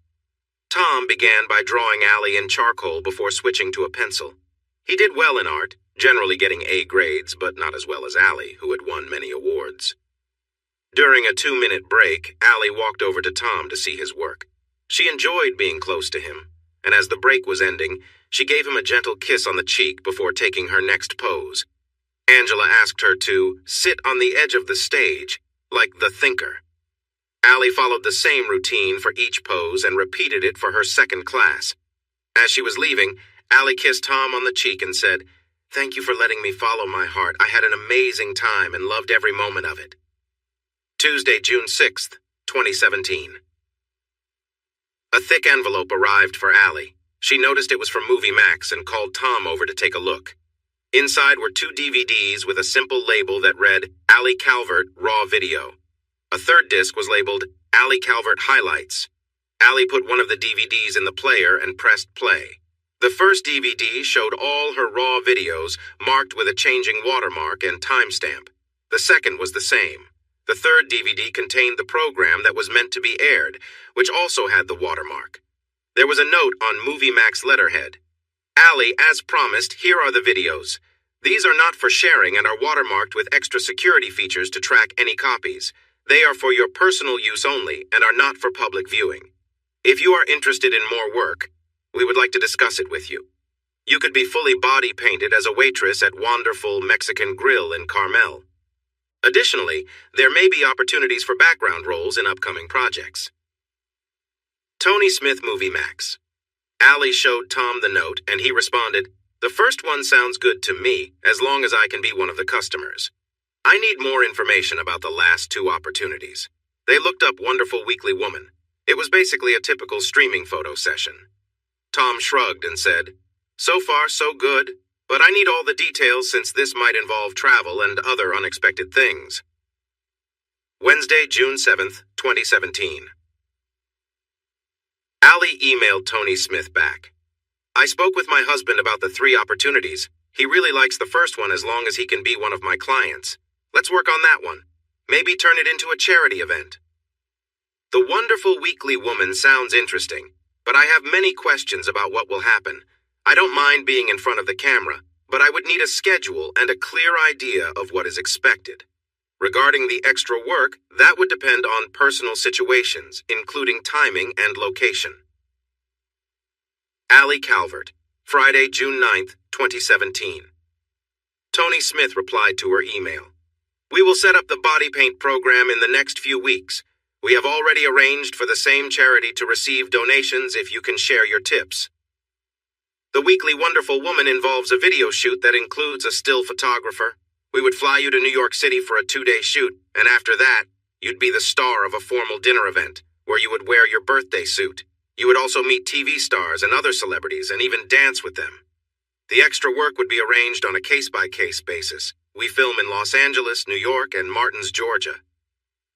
Speaker 1: Tom began by drawing Allie in charcoal before switching to a pencil. He did well in art, generally getting A grades, but not as well as Allie, who had won many awards. During a 2-minute break, Allie walked over to Tom to see his work. She enjoyed being close to him, and as the break was ending, she gave him a gentle kiss on the cheek before taking her next pose. Angela asked her to sit on the edge of the stage, like the thinker. Allie followed the same routine for each pose and repeated it for her second class. As she was leaving, Allie kissed Tom on the cheek and said, "Thank you for letting me follow my heart. I had an amazing time and loved every moment of it." Tuesday, June 6th, 2017. A thick envelope arrived for Allie. She noticed it was from Movie Max and called Tom over to take a look. Inside were 2 DVDs with a simple label that read, Allie Calvert Raw Video. A third disc was labeled, Allie Calvert Highlights. Allie put one of the DVDs in the player and pressed play. The first DVD showed all her raw videos marked with a changing watermark and timestamp. The second was the same. The third DVD contained the program that was meant to be aired, which also had the watermark. There was a note on Movie Max letterhead. "Allie, as promised, here are the videos. These are not for sharing and are watermarked with extra security features to track any copies. They are for your personal use only and are not for public viewing. If you are interested in more work, we would like to discuss it with you. You could be fully body painted as a waitress at Wonderful Mexican Grill in Carmel. Additionally, there may be opportunities for background roles in upcoming projects." Tony Smith Movie Max. Allie showed Tom the note, and he responded, "The first one sounds good to me, as long as I can be one of the customers. I need more information about the last 2 opportunities." They looked up Wonderful Weekly Woman. It was basically a typical streaming photo session. Tom shrugged and said, "So far, so good, but I need all the details since this might involve travel and other unexpected things." Wednesday, June 7th, 2017. Allie emailed Tony Smith back. "I spoke with my husband about the 3 opportunities. He really likes the first one as long as he can be one of my clients. Let's work on that one. Maybe turn it into a charity event." The Wonderful Weekly Woman sounds interesting, but I have many questions about what will happen. I don't mind being in front of the camera, but I would need a schedule and a clear idea of what is expected. Regarding the extra work, that would depend on personal situations, including timing and location. Allie Calvert, Friday, June 9th, 2017. Tony Smith replied to her email. "We will set up the body paint program in the next few weeks. We have already arranged for the same charity to receive donations if you can share your tips. The Weekly Wonderful Woman involves a video shoot that includes a still photographer. We would fly you to New York City for a 2-day shoot, and after that, you'd be the star of a formal dinner event, where you would wear your birthday suit. You would also meet TV stars and other celebrities and even dance with them. The extra work would be arranged on a case-by-case basis. We film in Los Angeles, New York, and Martins, Georgia.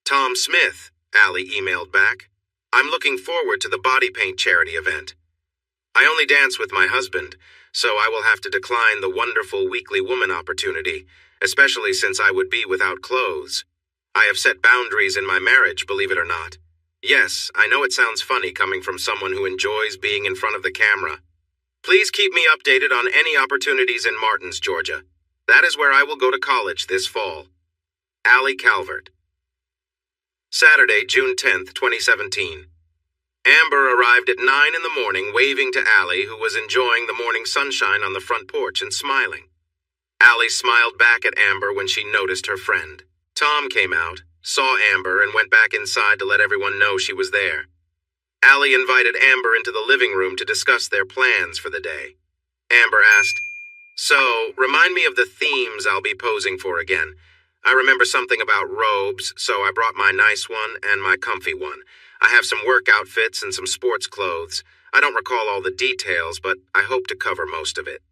Speaker 1: Tom Smith, Allie emailed back. I'm looking forward to the body paint charity event. I only dance with my husband, so I will have to decline the wonderful Weekly Woman opportunity, especially since I would be without clothes. I have set boundaries in my marriage, believe it or not. Yes, I know it sounds funny coming from someone who enjoys being in front of the camera. Please keep me updated on any opportunities in Martins, Georgia. That is where I will go to college this fall. Allie Calvert. Saturday, June 10th, 2017. Amber arrived at 9 in the morning waving to Allie, who was enjoying the morning sunshine on the front porch and smiling. Allie smiled back at Amber when she noticed her friend. Tom came out, saw Amber, and went back inside to let everyone know she was there. Allie invited Amber into the living room to discuss their plans for the day. Amber asked, "So, remind me of the themes I'll be posing for again. I remember something about robes, so I brought my nice one and my comfy one. I have some work outfits and some sports clothes. I don't recall all the details, but I hope to cover most of it."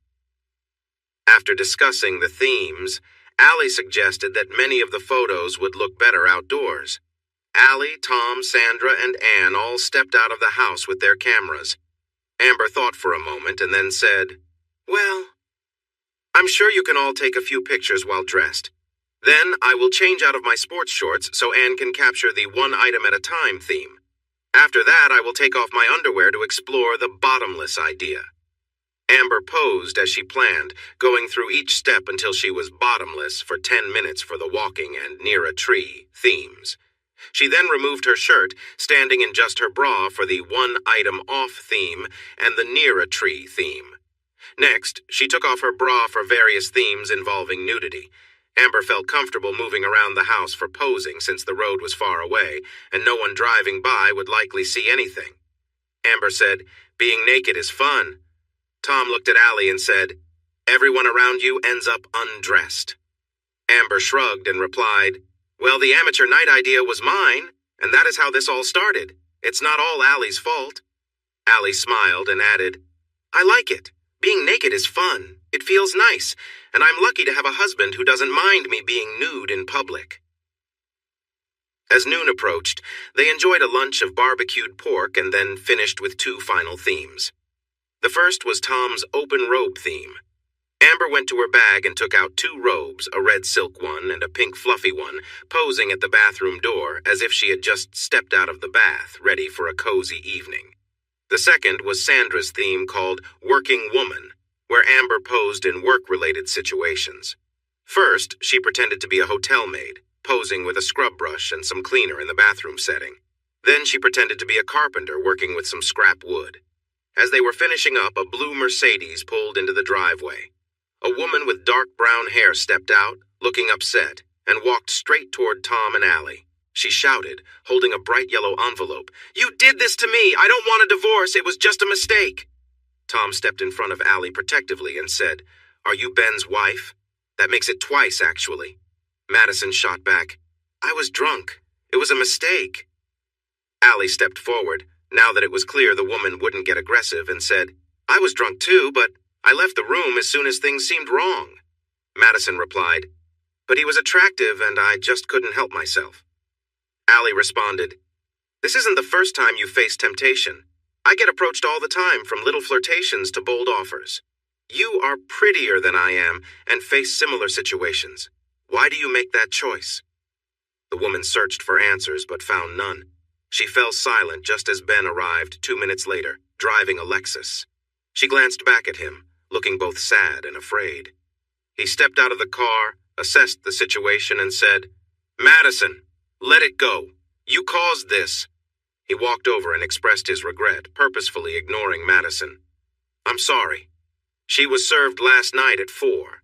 Speaker 1: After discussing the themes, Allie suggested that many of the photos would look better outdoors. Allie, Tom, Sandra, and Ann all stepped out of the house with their cameras. Amber thought for a moment and then said, "Well, I'm sure you can all take a few pictures while dressed. Then I will change out of my sports shorts so Ann can capture the one item at a time theme. After that, I will take off my underwear to explore the bottomless idea." Amber posed as she planned, going through each step until she was bottomless for 10 minutes for the walking and near a tree themes. She then removed her shirt, standing in just her bra for the one item off theme and the near a tree theme. Next, she took off her bra for various themes involving nudity. Amber felt comfortable moving around the house for posing since the road was far away and no one driving by would likely see anything. Amber said, "Being naked is fun." Tom looked at Allie and said, "Everyone around you ends up undressed." Amber shrugged and replied, "Well, the amateur night idea was mine, and that is how this all started. It's not all Allie's fault." Allie smiled and added, "I like it. Being naked is fun. It feels nice, and I'm lucky to have a husband who doesn't mind me being nude in public." As noon approached, they enjoyed a lunch of barbecued pork and then finished with 2 final themes. The first was Tom's open robe theme. Amber went to her bag and took out 2 robes, a red silk one and a pink fluffy one, posing at the bathroom door as if she had just stepped out of the bath, ready for a cozy evening. The second was Sandra's theme called Working Woman, where Amber posed in work-related situations. First, she pretended to be a hotel maid, posing with a scrub brush and some cleaner in the bathroom setting. Then she pretended to be a carpenter working with some scrap wood. As they were finishing up, a blue Mercedes pulled into the driveway. A woman with dark brown hair stepped out, looking upset, and walked straight toward Tom and Allie. She shouted, holding a bright yellow envelope, "You did this to me! I don't want a divorce! It was just a mistake!" Tom stepped in front of Allie protectively and said, "Are you Ben's wife? That makes it twice, actually." Madison shot back, "I was drunk. It was a mistake." Allie stepped forward, now that it was clear the woman wouldn't get aggressive, and said, "I was drunk too, but I left the room as soon as things seemed wrong." Madison replied, "But he was attractive and I just couldn't help myself." Allie responded, "This isn't the first time you've faced temptation. I get approached all the time, from little flirtations to bold offers. You are prettier than I am and face similar situations. Why do you make that choice?" The woman searched for answers but found none. She fell silent just as Ben arrived 2 minutes later, driving a Lexus. She glanced back at him, looking both sad and afraid. He stepped out of the car, assessed the situation, and said, "Madison, let it go. You caused this." He walked over and expressed his regret, purposefully ignoring Madison. "I'm sorry. She was served last night at 4.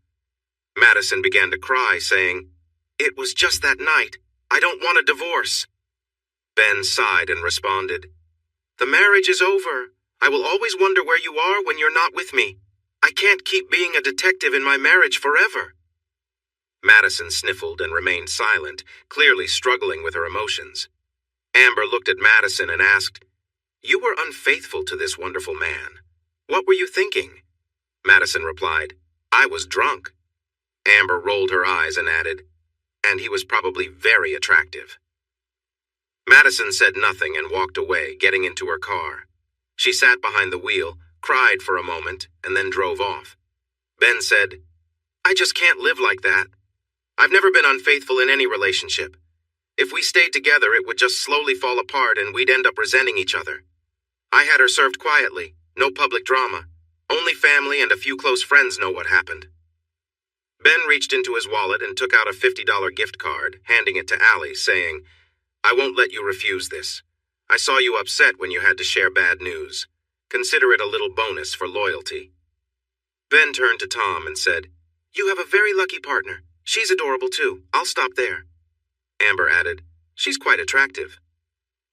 Speaker 1: Madison began to cry, saying, "It was just that night. I don't want a divorce." Ben sighed and responded, "The marriage is over. I will always wonder where you are when you're not with me. I can't keep being a detective in my marriage forever." Madison sniffled and remained silent, clearly struggling with her emotions. Amber looked at Madison and asked, "You were unfaithful to this wonderful man. What were you thinking?" Madison replied, "I was drunk." Amber rolled her eyes and added, "And he was probably very attractive." Madison said nothing and walked away, getting into her car. She sat behind the wheel, cried for a moment, and then drove off. Ben said, "I just can't live like that. I've never been unfaithful in any relationship. If we stayed together, it would just slowly fall apart and we'd end up resenting each other. I had her served quietly, no public drama. Only family and a few close friends know what happened." Ben reached into his wallet and took out a $50 gift card, handing it to Allie, saying, "I won't let you refuse this. I saw you upset when you had to share bad news. Consider it a little bonus for loyalty." Ben turned to Tom and said, "You have a very lucky partner. She's adorable too. I'll stop there." Amber added, "She's quite attractive."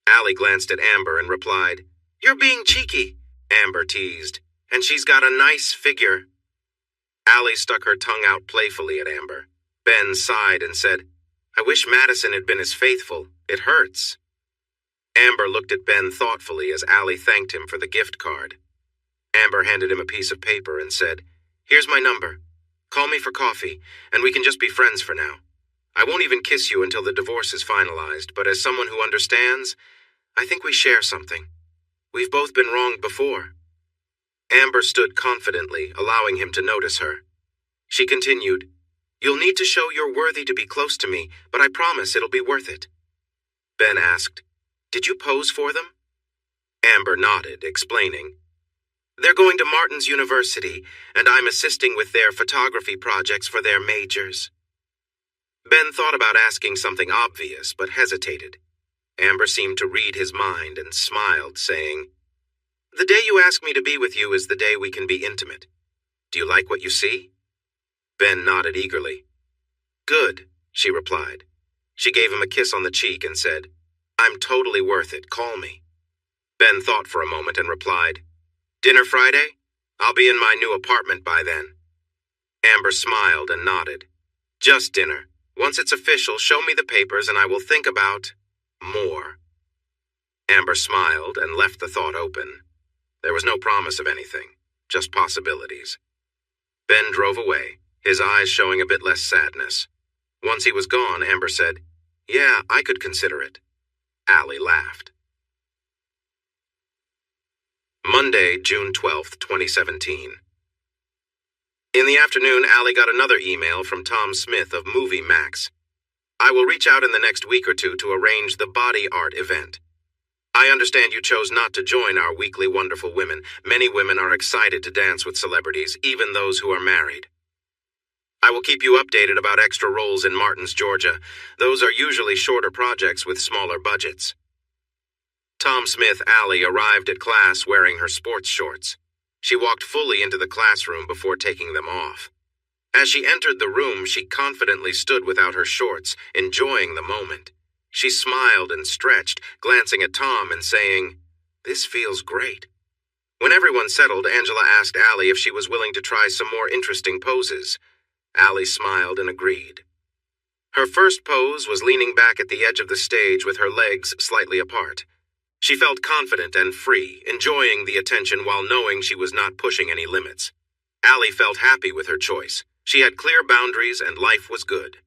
Speaker 1: Allie glanced at Amber and replied, "You're being cheeky," Amber teased, "and she's got a nice figure." Allie stuck her tongue out playfully at Amber. Ben sighed and said, "I wish Madison had been as faithful. It hurts." Amber looked at Ben thoughtfully as Allie thanked him for the gift card. Amber handed him a piece of paper and said, "Here's my number. Call me for coffee, and we can just be friends for now. I won't even kiss you until the divorce is finalized, but as someone who understands, I think we share something. We've both been wronged before." Amber stood confidently, allowing him to notice her. She continued, "You'll need to show you're worthy to be close to me, but I promise it'll be worth it." Ben asked, "Did you pose for them?" Amber nodded, explaining, "They're going to Martin's University, and I'm assisting with their photography projects for their majors." Ben thought about asking something obvious, but hesitated. Amber seemed to read his mind and smiled, saying, "The day you ask me to be with you is the day we can be intimate. Do you like what you see?" Ben nodded eagerly. "Good," she replied. She gave him a kiss on the cheek and said, "I'm totally worth it. Call me." Ben thought for a moment and replied, "Dinner Friday? I'll be in my new apartment by then." Amber smiled and nodded. "Just dinner. Once it's official, show me the papers and I will think about more." Amber smiled and left the thought open. There was no promise of anything, just possibilities. Ben drove away, his eyes showing a bit less sadness. Once he was gone, Amber said, "Yeah, I could consider it." Allie laughed. Monday, June 12th, 2017. In the afternoon, Allie got another email from Tom Smith of Movie Max. "I will reach out in the next week or two to arrange the body art event. I understand you chose not to join our weekly Wonderful Women. Many women are excited to dance with celebrities, even those who are married. I will keep you updated about extra roles in Martins, Georgia. Those are usually shorter projects with smaller budgets." Tom Smith Allie arrived at class wearing her sports shorts. She walked fully into the classroom before taking them off. As she entered the room, she confidently stood without her shorts, enjoying the moment. She smiled and stretched, glancing at Tom and saying, "This feels great." When everyone settled, Angela asked Allie if she was willing to try some more interesting poses. Allie smiled and agreed. Her first pose was leaning back at the edge of the stage with her legs slightly apart. She felt confident and free, enjoying the attention while knowing she was not pushing any limits. Allie felt happy with her choice. She had clear boundaries and life was good.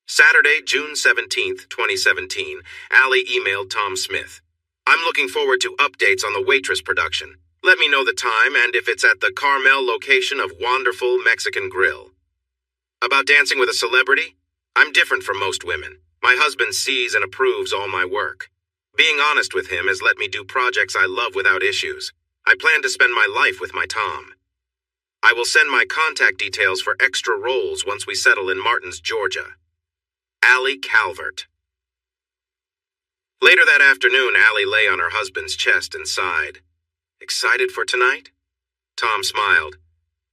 Speaker 1: Saturday, June 17th, 2017, Allie emailed Tom Smith. "I'm looking forward to updates on the Waitress production. Let me know the time and if it's at the Carmel location of Wonderful Mexican Grill. About dancing with a celebrity? I'm different from most women. My husband sees and approves all my work. Being honest with him has let me do projects I love without issues. I plan to spend my life with my Tom. I will send my contact details for extra roles once we settle in Martins, Georgia. Allie Calvert." Later that afternoon, Allie lay on her husband's chest and sighed. "Excited for tonight?" Tom smiled.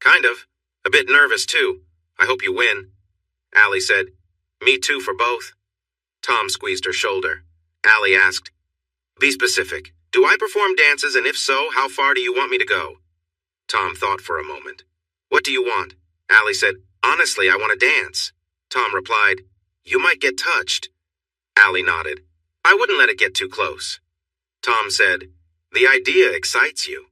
Speaker 1: "Kind of. A bit nervous, too. I hope you win." Allie said, "Me too for both." Tom squeezed her shoulder. Allie asked, "Be specific. Do I perform dances, and if so, how far do you want me to go?" Tom thought for a moment. "What do you want?" Allie said, "Honestly, I want to dance." Tom replied, "You might get touched." Allie nodded. "I wouldn't let it get too close." Tom said, "The idea excites you."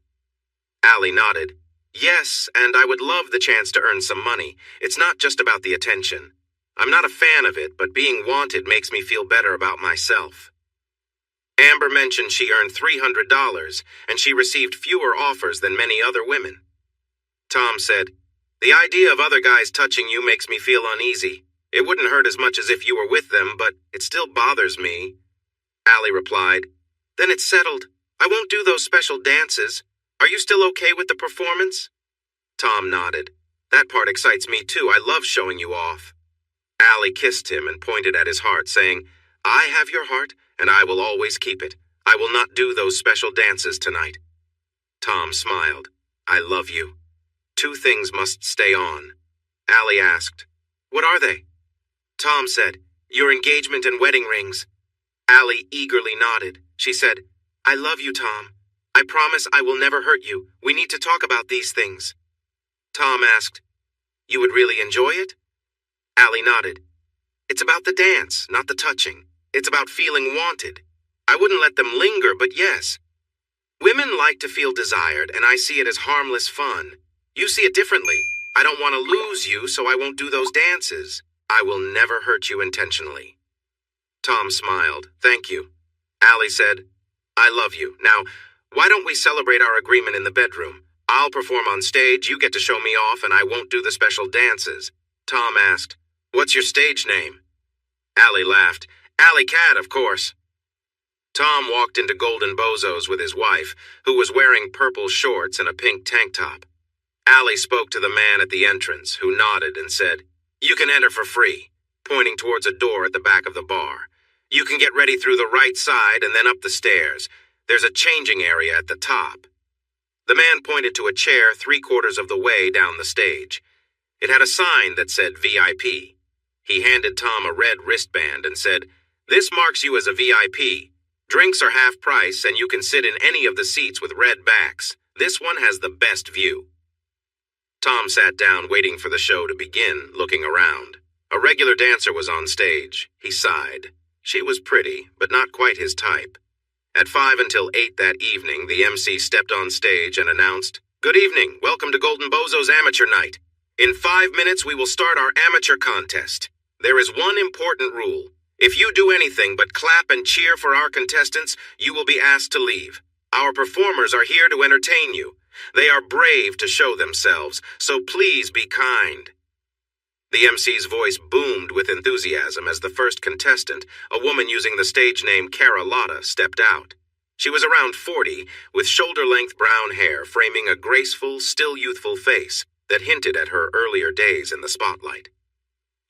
Speaker 1: Allie nodded. "Yes, and I would love the chance to earn some money. It's not just about the attention. I'm not a fan of it, but being wanted makes me feel better about myself. Amber mentioned she earned $300, and she received fewer offers than many other women. Tom said, "The idea of other guys touching you makes me feel uneasy. It wouldn't hurt as much as if you were with them, but it still bothers me." Allie replied, "Then it's settled. I won't do those special dances. Are you still okay with the performance?" Tom nodded. "That part excites me too. I love showing you off." Allie kissed him and pointed at his heart, saying, "I have your heart, and I will always keep it. I will not do those special dances tonight." Tom smiled. "I love you. Two things must stay on." Allie asked, "What are they?" Tom said, "Your engagement and wedding rings." Allie eagerly nodded. She said, "I love you, Tom. I promise I will never hurt you. We need to talk about these things." Tom asked, "You would really enjoy it?" Allie nodded. "It's about the dance, not the touching. It's about feeling wanted. I wouldn't let them linger, but yes. Women like to feel desired, and I see it as harmless fun. You see it differently. I don't want to lose you, so I won't do those dances. I will never hurt you intentionally." Tom smiled. "Thank you." Allie said, "I love you. Now, why don't we celebrate our agreement in the bedroom? I'll perform on stage, you get to show me off, and I won't do the special dances." Tom asked, "What's your stage name?" Allie laughed. "Alley Cat, of course." Tom walked into Golden Bozo's with his wife, who was wearing purple shorts and a pink tank top. Allie spoke to the man at the entrance, who nodded and said, "You can enter for free," pointing towards a door at the back of the bar. "You can get ready through the right side and then up the stairs. There's a changing area at the top." The man pointed to a chair 3/4 of the way down the stage. It had a sign that said VIP. He handed Tom a red wristband and said, "This marks you as a VIP. Drinks are half price and you can sit in any of the seats with red backs. This one has the best view." Tom sat down waiting for the show to begin, looking around. A regular dancer was on stage. He sighed. She was pretty, but not quite his type. At 5 until 8 that evening, the MC stepped on stage and announced, "Good evening, welcome to Golden Bozo's Amateur Night. In 5 minutes we will start our amateur contest. There is one important rule. If you do anything but clap and cheer for our contestants, you will be asked to leave. Our performers are here to entertain you. They are brave to show themselves, so please be kind." The MC's voice boomed with enthusiasm as the first contestant, a woman using the stage name Cara Lotta, stepped out. She was around 40, with shoulder-length brown hair framing a graceful, still youthful face that hinted at her earlier days in the spotlight.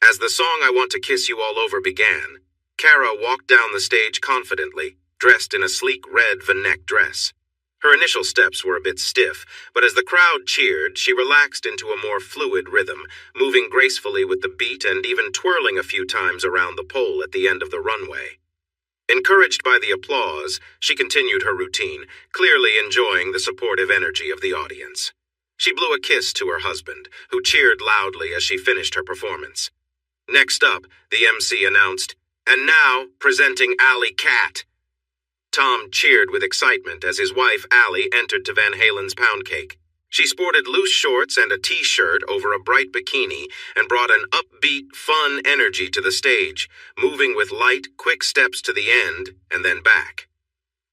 Speaker 1: As the song "I Want to Kiss You All Over" began, Cara walked down the stage confidently, dressed in a sleek red V-neck dress. Her initial steps were a bit stiff, but as the crowd cheered, she relaxed into a more fluid rhythm, moving gracefully with the beat and even twirling a few times around the pole at the end of the runway. Encouraged by the applause, she continued her routine, clearly enjoying the supportive energy of the audience. She blew a kiss to her husband, who cheered loudly as she finished her performance. Next up, the MC announced, "And now, presenting Alley Cat." Tom cheered with excitement as his wife, Allie, entered to Van Halen's Pound Cake. She sported loose shorts and a t-shirt over a bright bikini and brought an upbeat, fun energy to the stage, moving with light, quick steps to the end and then back.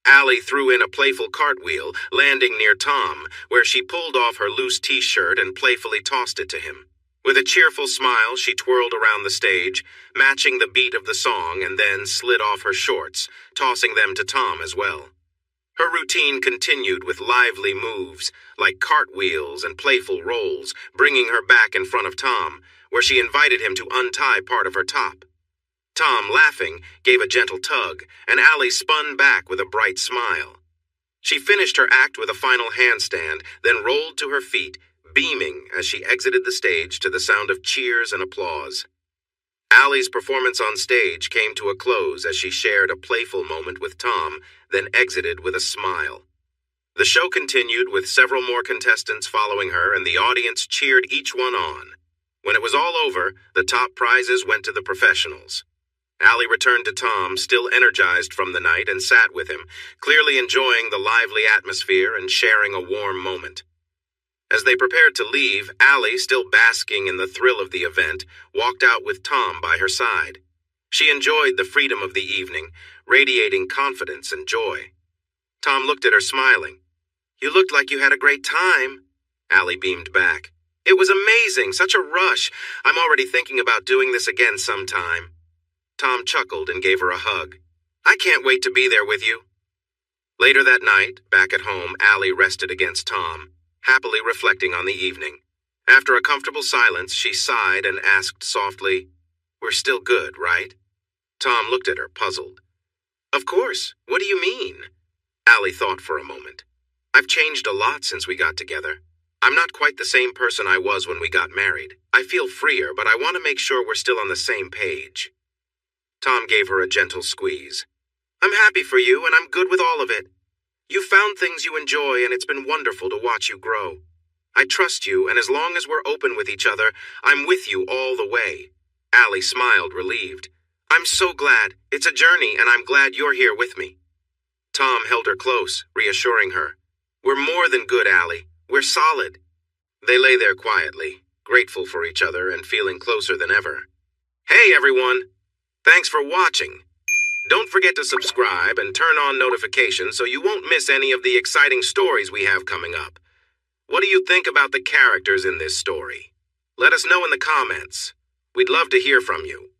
Speaker 1: Allie threw in a playful cartwheel, landing near Tom, where she pulled off her loose t-shirt and playfully tossed it to him. With a cheerful smile, she twirled around the stage, matching the beat of the song, and then slid off her shorts, tossing them to Tom as well. Her routine continued with lively moves, like cartwheels and playful rolls, bringing her back in front of Tom, where she invited him to untie part of her top. Tom, laughing, gave a gentle tug, and Allie spun back with a bright smile. She finished her act with a final handstand, then rolled to her feet, beaming as she exited the stage to the sound of cheers and applause. Allie's performance on stage came to a close as she shared a playful moment with Tom, then exited with a smile. The show continued with several more contestants following her, and the audience cheered each one on. When it was all over, the top prizes went to the professionals. Allie returned to Tom, still energized from the night, and sat with him, clearly enjoying the lively atmosphere and sharing a warm moment. As they prepared to leave, Allie, still basking in the thrill of the event, walked out with Tom by her side. She enjoyed the freedom of the evening, radiating confidence and joy. Tom looked at her, smiling. "You looked like you had a great time." Allie beamed back. "It was amazing, such a rush. I'm already thinking about doing this again sometime." Tom chuckled and gave her a hug. "I can't wait to be there with you." Later that night, back at home, Allie rested against Tom, happily reflecting on the evening. After a comfortable silence, she sighed and asked softly, "We're still good, right?" Tom looked at her, puzzled. "Of course. What do you mean?" Allie thought for a moment. "I've changed a lot since we got together. I'm not quite the same person I was when we got married. I feel freer, but I want to make sure we're still on the same page." Tom gave her a gentle squeeze. "I'm happy for you, and I'm good with all of it. You've found things you enjoy, and it's been wonderful to watch you grow. I trust you, and as long as we're open with each other, I'm with you all the way." Allie smiled, relieved. "I'm so glad. It's a journey, and I'm glad you're here with me." Tom held her close, reassuring her. "We're more than good, Allie. We're solid." They lay there quietly, grateful for each other and feeling closer than ever. Hey, everyone! Thanks for watching. Don't forget to subscribe and turn on notifications so you won't miss any of the exciting stories we have coming up. What do you think about the characters in this story? Let us know in the comments. We'd love to hear from you.